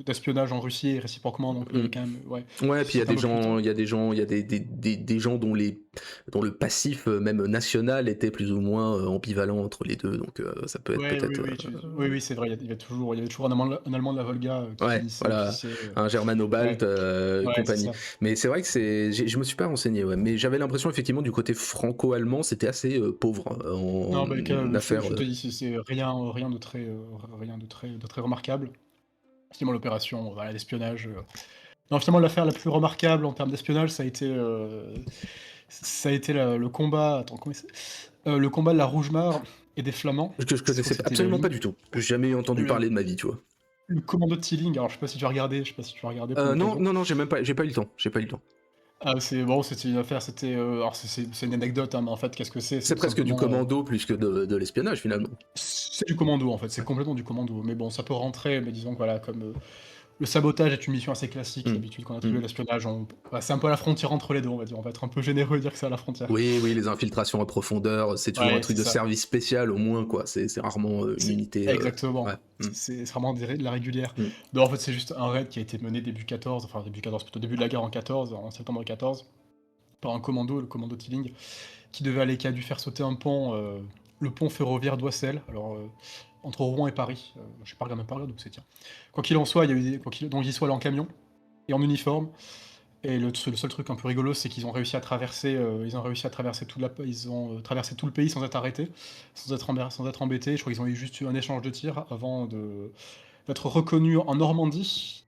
d'espionnage en Russie et réciproquement, donc il y Mm. avait quand même, ouais, Ouais, puis il y a c'est un des peu plus gens, il y a des gens, il y a des gens dont le passif même national était plus ou moins ambivalent entre les deux. Donc ça peut être ouais, oui, peut-être. oui, oui, oui, c'est vrai, il y avait toujours un Allemand de la Volga, qui Ouais, finissait voilà, officier, un ouais, germano-balte, ouais, c'est compagnie. ça. Mais c'est vrai que je me suis pas renseigné, ouais, mais j'avais l'impression effectivement du côté franco-allemand, c'était assez pauvre Non, bah, en je affaires. je te dis, c'est rien de très remarquable. Finalement, l'opération, voilà, l'espionnage, non, finalement, l'affaire la plus remarquable en termes d'espionnage, ça a été le combat, attends, comment il s'appelle, le combat de la Rouge-Mare et des Flamands. Que je Je crois que connaissais c'était absolument pas du tout. J'ai jamais entendu le parler de ma vie, tu vois. le commando de Tilling. Alors, je sais pas si tu as regardé pour Non, l'occasion. non, non, j'ai pas eu le temps. J'ai pas eu le temps. Ah, c'est bon, c'était une affaire, alors c'est une anecdote, hein, mais en fait, qu'est-ce que c'est? C'est C'est tout presque du simplement, commando plus que de l'espionnage finalement. c'est du commando, en fait, c'est complètement du commando. Mais bon, ça peut rentrer, mais disons que voilà, Le sabotage est une mission assez classique, Mmh. d'habitude quand on a trouvé Mmh. l'espionnage, c'est un peu à la frontière entre les 2, on va dire. On va être un peu généreux et dire que c'est à la frontière. Oui, oui, les infiltrations en profondeur, c'est toujours un Ouais, truc c'est de ça. service spécial au moins, quoi. C'est rarement une C'est unité. Ouais. exactement. Mmh. C'est vraiment des de la régulière. Mmh. Non, en fait, c'est juste un raid qui a été mené début 14, enfin début 14, plutôt début de la guerre en 14, en septembre 14, par un commando, le commando Tilling, qui a dû faire sauter un pont, le pont ferroviaire d'Oissel, alors, entre Rouen et Paris. Je sais pas même pas regarder d'où c'est, tiens. Quoi qu'il en soit, il y a eu des quoi qu'il donc ils sont allés en camion et en uniforme. Et le seul truc un peu rigolo, c'est qu'ils ont réussi à traverser, ils ont traversé tout le pays sans être arrêtés, sans être embêtés. Je crois qu'ils ont eu juste eu un échange de tirs avant d'être reconnus en Normandie,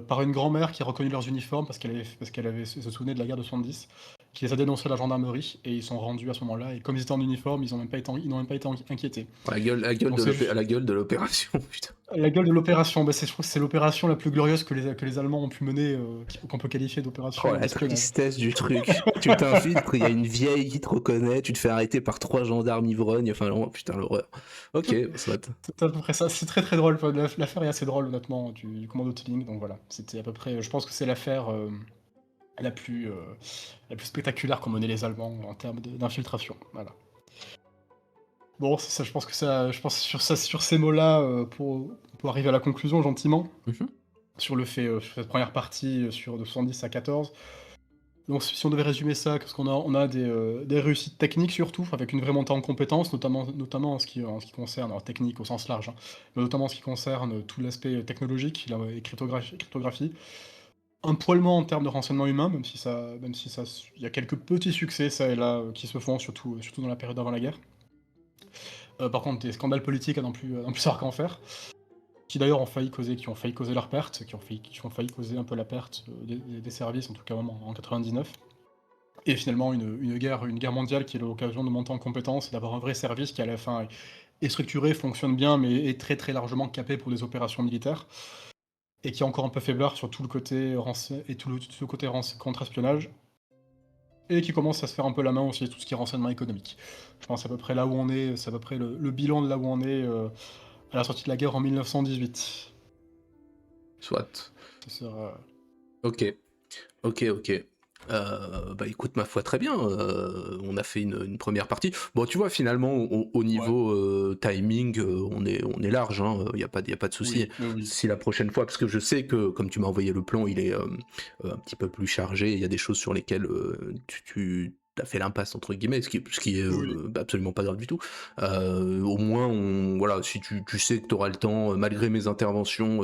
par une grand-mère qui a reconnu leurs uniformes parce qu'elle se souvenait de la guerre de 70, qui les a dénoncés à la gendarmerie et ils sont rendus à ce moment-là et comme ils étaient en uniforme, ils n'ont même pas été inquiétés. Donc c'est juste À la gueule de l'opération, putain. la gueule de l'opération, bah, je trouve que c'est l'opération la plus glorieuse que les Allemands ont pu mener, qu'on peut qualifier Oh, d'opération la d'espionnage. tristesse du truc. Tu t'infiltres, il y a une vieille qui te reconnaît, tu te fais arrêter par 3 gendarmes ivrognes, enfin, non, putain, l'horreur. Ok, soit. C'est à peu près ça. C'est très, très drôle. Enfin, l'affaire est assez drôle, honnêtement, du commando Tilling. Donc voilà, c'était à peu près. Je pense que c'est l'affaire la plus, euh, la plus spectaculaire qu'ont mené les Allemands en termes d'infiltration. Voilà. Bon, c'est ça. Je pense sur ça, sur ces mots-là, pour arriver à la conclusion gentiment Mhm. sur le fait, sur cette première partie, de 70 à 14. Donc si on devait résumer ça, qu'est-ce qu'on a? On a des réussites techniques surtout, avec une vraie montée en compétences, notamment en ce qui concerne, alors technique au sens large, hein, mais notamment en ce qui concerne tout l'aspect technologique, et cryptographie. Un poil moins en termes de renseignement humain, même si ça, il y a quelques petits succès ça et là qui se font, surtout dans la période avant la guerre. Par contre, des scandales politiques à n'en plus savoir qu'en faire, qui ont failli causer leur perte, qui ont failli causer un peu la perte des services, en tout cas vraiment en 99. Et finalement, une guerre mondiale qui est l'occasion de monter en compétence et d'avoir un vrai service qui, à la fin, est structuré, fonctionne bien, mais est très très largement capé pour des opérations militaires. Et qui est encore un peu faiblard sur tout le côté tout le côté contre-espionnage. Et qui commence à se faire un peu la main aussi, tout ce qui est renseignement économique. Je pense à peu près là où on est, c'est à peu près le bilan de là où on est à la sortie de la guerre en 1918. Soit. Ça sera... Ok, ok. Bah écoute, ma foi, très bien. On a fait une première partie. Bon, tu vois, finalement, au Ouais, niveau timing, on est large, hein. Y a pas de souci. oui, oui, oui. Si la prochaine fois, parce que je sais que, comme tu m'as envoyé le plan, il est un petit peu plus chargé. Il y a des choses sur lesquelles tu as fait l'impasse, entre guillemets, ce qui est Oui. bah, absolument pas grave du tout. Au moins, voilà, si tu sais que tu auras le temps, malgré mes interventions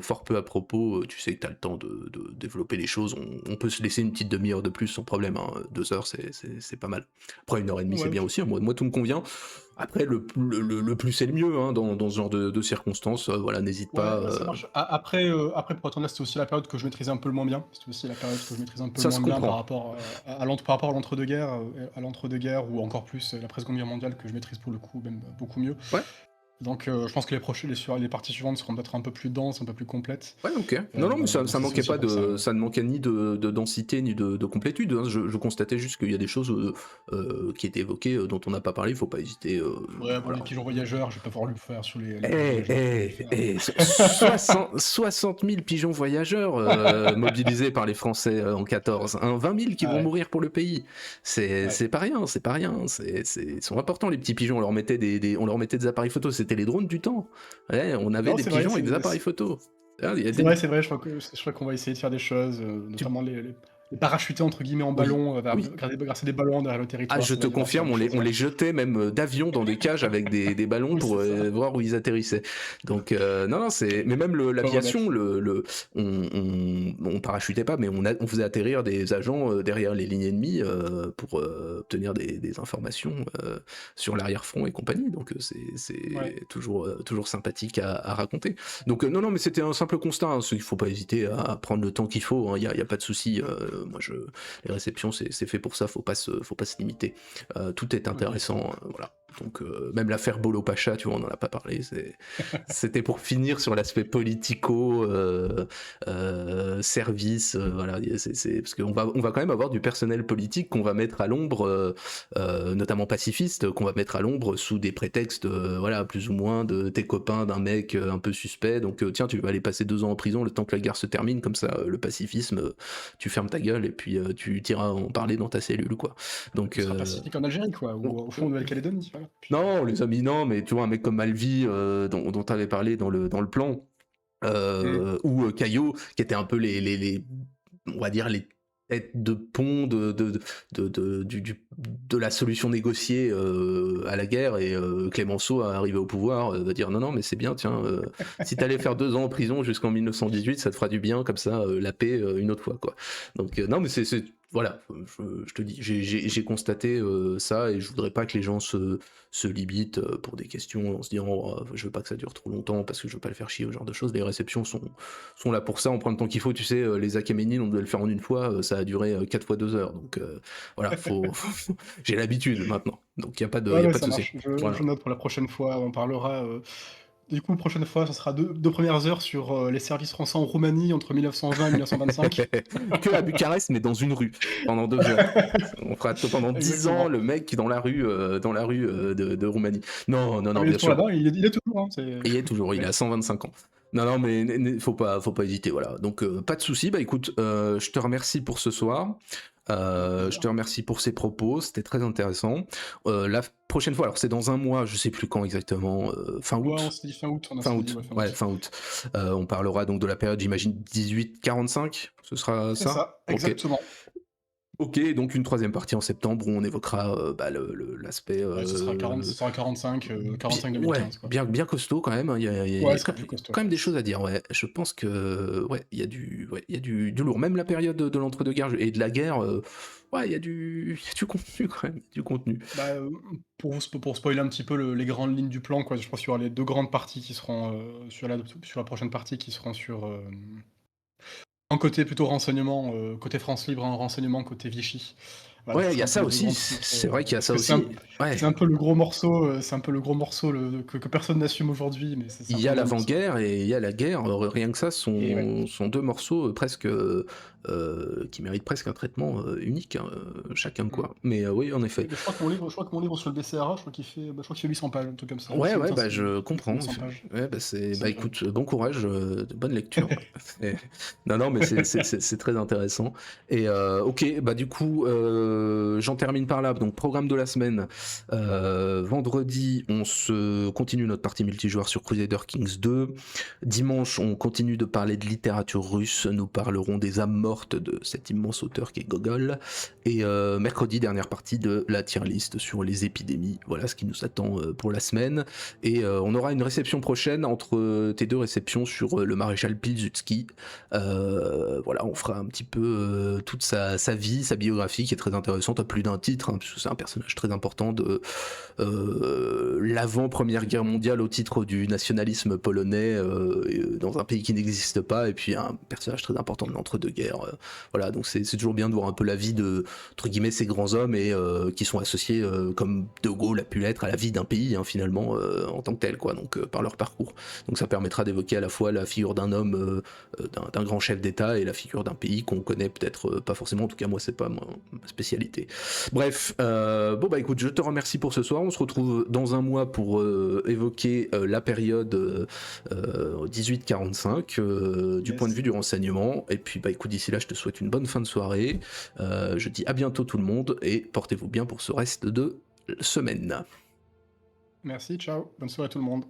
fort peu à propos, tu sais que tu as le temps de développer les choses. On peut se laisser une petite demi-heure de plus sans problème, hein. 2 heures, c'est pas mal. Après, 1 heure et demie, c'est Ouais, bien aussi, hein. Moi, tout me convient. Après, le plus, c'est le mieux, hein, dans ce genre de circonstances. Voilà, n'hésite pas. ouais, bah, ça marche. Après, pour être honnête, c'était aussi la période que je maîtrisais un peu le moins bien. C'était aussi la période que je maîtrisais un peu le Ça se moins bien par comprend. rapport par rapport à l'entre-deux-guerres, ou encore plus la Seconde Guerre mondiale que je maîtrise pour le coup, même beaucoup mieux. Ouais. Donc, je pense que les parties suivantes seront peut-être un peu plus denses, un peu plus complètes. Ouais, ok. Non, mais Donc ça c'est manquait aussi pas pour ça. ça ne manquait ni de densité ni de complétude, hein. Je constatais juste qu'il y a des choses qui étaient évoquées dont on n'a pas parlé. Il faut pas hésiter. Ouais, pour les Voilà. pigeons voyageurs, je vais pas pouvoir le faire sur les pigeons Eh, voyageurs, je vais pas le faire. 60 000 pigeons voyageurs mobilisés par les Français en 14, hein, 20 000 qui vont Ouais, mourir pour le pays. ouais. C'est pas rien, c'est pas rien. Ils sont importants les petits pigeons. On leur mettait on leur mettait des appareils photo. C'était les drones du temps. Ouais, on avait Non, des c'est vrai, pigeons avec des appareils photo. Ah, il y a c'est vrai, je crois qu'on va essayer de faire des choses, tu- notamment les parachuter entre guillemets en Oui, ballon, oui. grâce à des ballons derrière le Ah, territoire, je te il va faire confirme, des choses, on ouais. les jetait même d'avion dans des cages avec des ballons Oui, pour c'est ça, voir où ils atterrissaient. Donc, non, mais même pas l'aviation, honnête. on parachutait pas, mais on faisait atterrir des agents derrière les lignes ennemies pour obtenir des informations sur l'arrière-front et compagnie. Donc, Ouais. c'est toujours sympathique à raconter. Donc, non, mais c'était un simple constat, hein. Il faut pas hésiter à prendre le temps qu'il faut, hein. Il y a pas de souci. Les réceptions, c'est fait pour ça, faut pas se limiter. Tout est OK. intéressant, voilà. Donc même l'affaire Bolo Pacha, tu vois, on n'en a pas parlé. C'était pour finir sur l'aspect politico, service, voilà. Parce on va quand même avoir du personnel politique qu'on va mettre à l'ombre, notamment pacifiste, qu'on va mettre à l'ombre sous des prétextes, voilà, plus ou moins de tes copains d'un mec un peu suspect. Donc tiens, tu vas aller passer 2 ans en prison le temps que la guerre se termine, comme ça, le pacifisme, tu fermes ta gueule et puis tu t'iras en parler dans ta cellule, quoi. Donc Ce sera pacifique en Algérie, quoi, ou au fond de Nouvelle-Calédonie. Voilà. non, les amis, non, mais tu vois, un mec comme Malvi, dont tu avais parlé dans le plan, ou Caillot, qui étaient un peu on va dire, les têtes de pont de la solution négociée à la guerre, et Clémenceau, arrivé au pouvoir, va dire non, mais c'est bien, tiens, si t'allais faire 2 ans en prison jusqu'en 1918, ça te fera du bien, comme ça, la paix une autre fois, quoi. Donc, non, mais c'est voilà, je te dis, j'ai constaté ça, et je voudrais pas que les gens se limitent pour des questions en se disant oh, je veux pas que ça dure trop longtemps parce que je veux pas le faire chier, au genre de choses. Les réceptions sont là pour ça, on prend le temps qu'il faut, tu sais, les Achéménides, on devait le faire en une fois, ça a duré 4 fois 2 heures, donc voilà, j'ai l'habitude maintenant, donc il y a pas de, y a pas de souci. Voilà. Je note pour la prochaine fois, on parlera. Du coup, prochaine fois, ça sera deux premières heures sur les services français en Roumanie entre 1920 et 1925. Que à Bucarest, mais dans une rue, pendant 2 heures. On fera pendant 10 ans le mec dans la rue de Roumanie. Non, bien sûr. Là-bas, il est toujours. Hein, Il est toujours, il a 125 ans. Non, mais faut pas hésiter, voilà. Donc, pas de souci. Bah écoute, je te remercie pour ce soir. Je te remercie pour ces propos, c'était très intéressant. La prochaine fois, alors c'est dans un mois, je sais plus quand exactement, fin août. Ouais, on s'est dit fin août. Fin août. On parlera donc de la période, j'imagine, 18-45, ce sera ça. C'est ça, exactement. Ok, donc une 3e partie en septembre où on évoquera l'aspect. Ce sera 45 2015. Ouais, bien costaud quand même. Il y a quand même des choses à dire. Ouais, je pense que il y a du lourd. Même la période de l'entre-deux-guerres et de la guerre. Il y a du contenu quand même, du contenu. Bah, pour spoiler un petit peu les grandes lignes du plan, quoi, je pense qu'il y aura les 2 grandes parties qui seront sur la prochaine partie, qui seront sur un côté plutôt renseignement, côté France Libre, un renseignement côté Vichy. Voilà, ouais, il y a ça aussi. C'est vrai qu'il y a ça aussi. C'est un peu le gros morceau, que personne n'assume aujourd'hui. Mais il y a l'avant-guerre et il y a la guerre. Rien que ça, sont 2 morceaux presque qui méritent presque un traitement unique, hein, chacun, quoi. Mais oui, en effet. Je crois que mon livre sur le BCRA, je crois qu'il fait 800 pages, un truc comme ça. Ouais, je comprends. Ouais, écoute, bon courage, bonne lecture. Non, mais c'est très intéressant. Et ok, du coup, j'en termine par là. Donc, programme de la semaine. Vendredi, on se continue notre partie multijoueur sur Crusader Kings 2. Dimanche, on continue de parler de littérature russe. Nous parlerons des âmes mortes de cet immense auteur qui est Gogol. Et mercredi, dernière partie de la tier list sur les épidémies. Voilà ce qui nous attend pour la semaine. Et on aura une réception prochaine entre tes 2 réceptions sur le maréchal Pilsudski. Voilà, on fera un petit peu toute sa vie, sa biographie qui est très intéressante, à plus d'un titre, hein, puisque c'est un personnage très important de l'avant-première guerre mondiale au titre du nationalisme polonais dans un pays qui n'existe pas, et puis un personnage très important de l'entre-deux-guerres. Voilà, donc c'est toujours bien de voir un peu la vie de, entre guillemets, ces grands hommes, et qui sont associés, comme De Gaulle a pu l'être, à la vie d'un pays, hein, finalement, en tant que tel, quoi, donc par leur parcours. Donc ça permettra d'évoquer à la fois la figure d'un homme, d'un grand chef d'État, et la figure d'un pays qu'on connaît peut-être pas forcément, en tout cas moi c'est pas ma spécialité. Bref, écoute, je te remercie pour ce soir, on se retrouve dans un mois pour évoquer la période 18-45 du point de vue du renseignement, et puis écoute, d'ici là je te souhaite une bonne fin de soirée, je dis à bientôt tout le monde, et portez-vous bien pour ce reste de semaine. Merci, ciao, bonne soirée à tout le monde.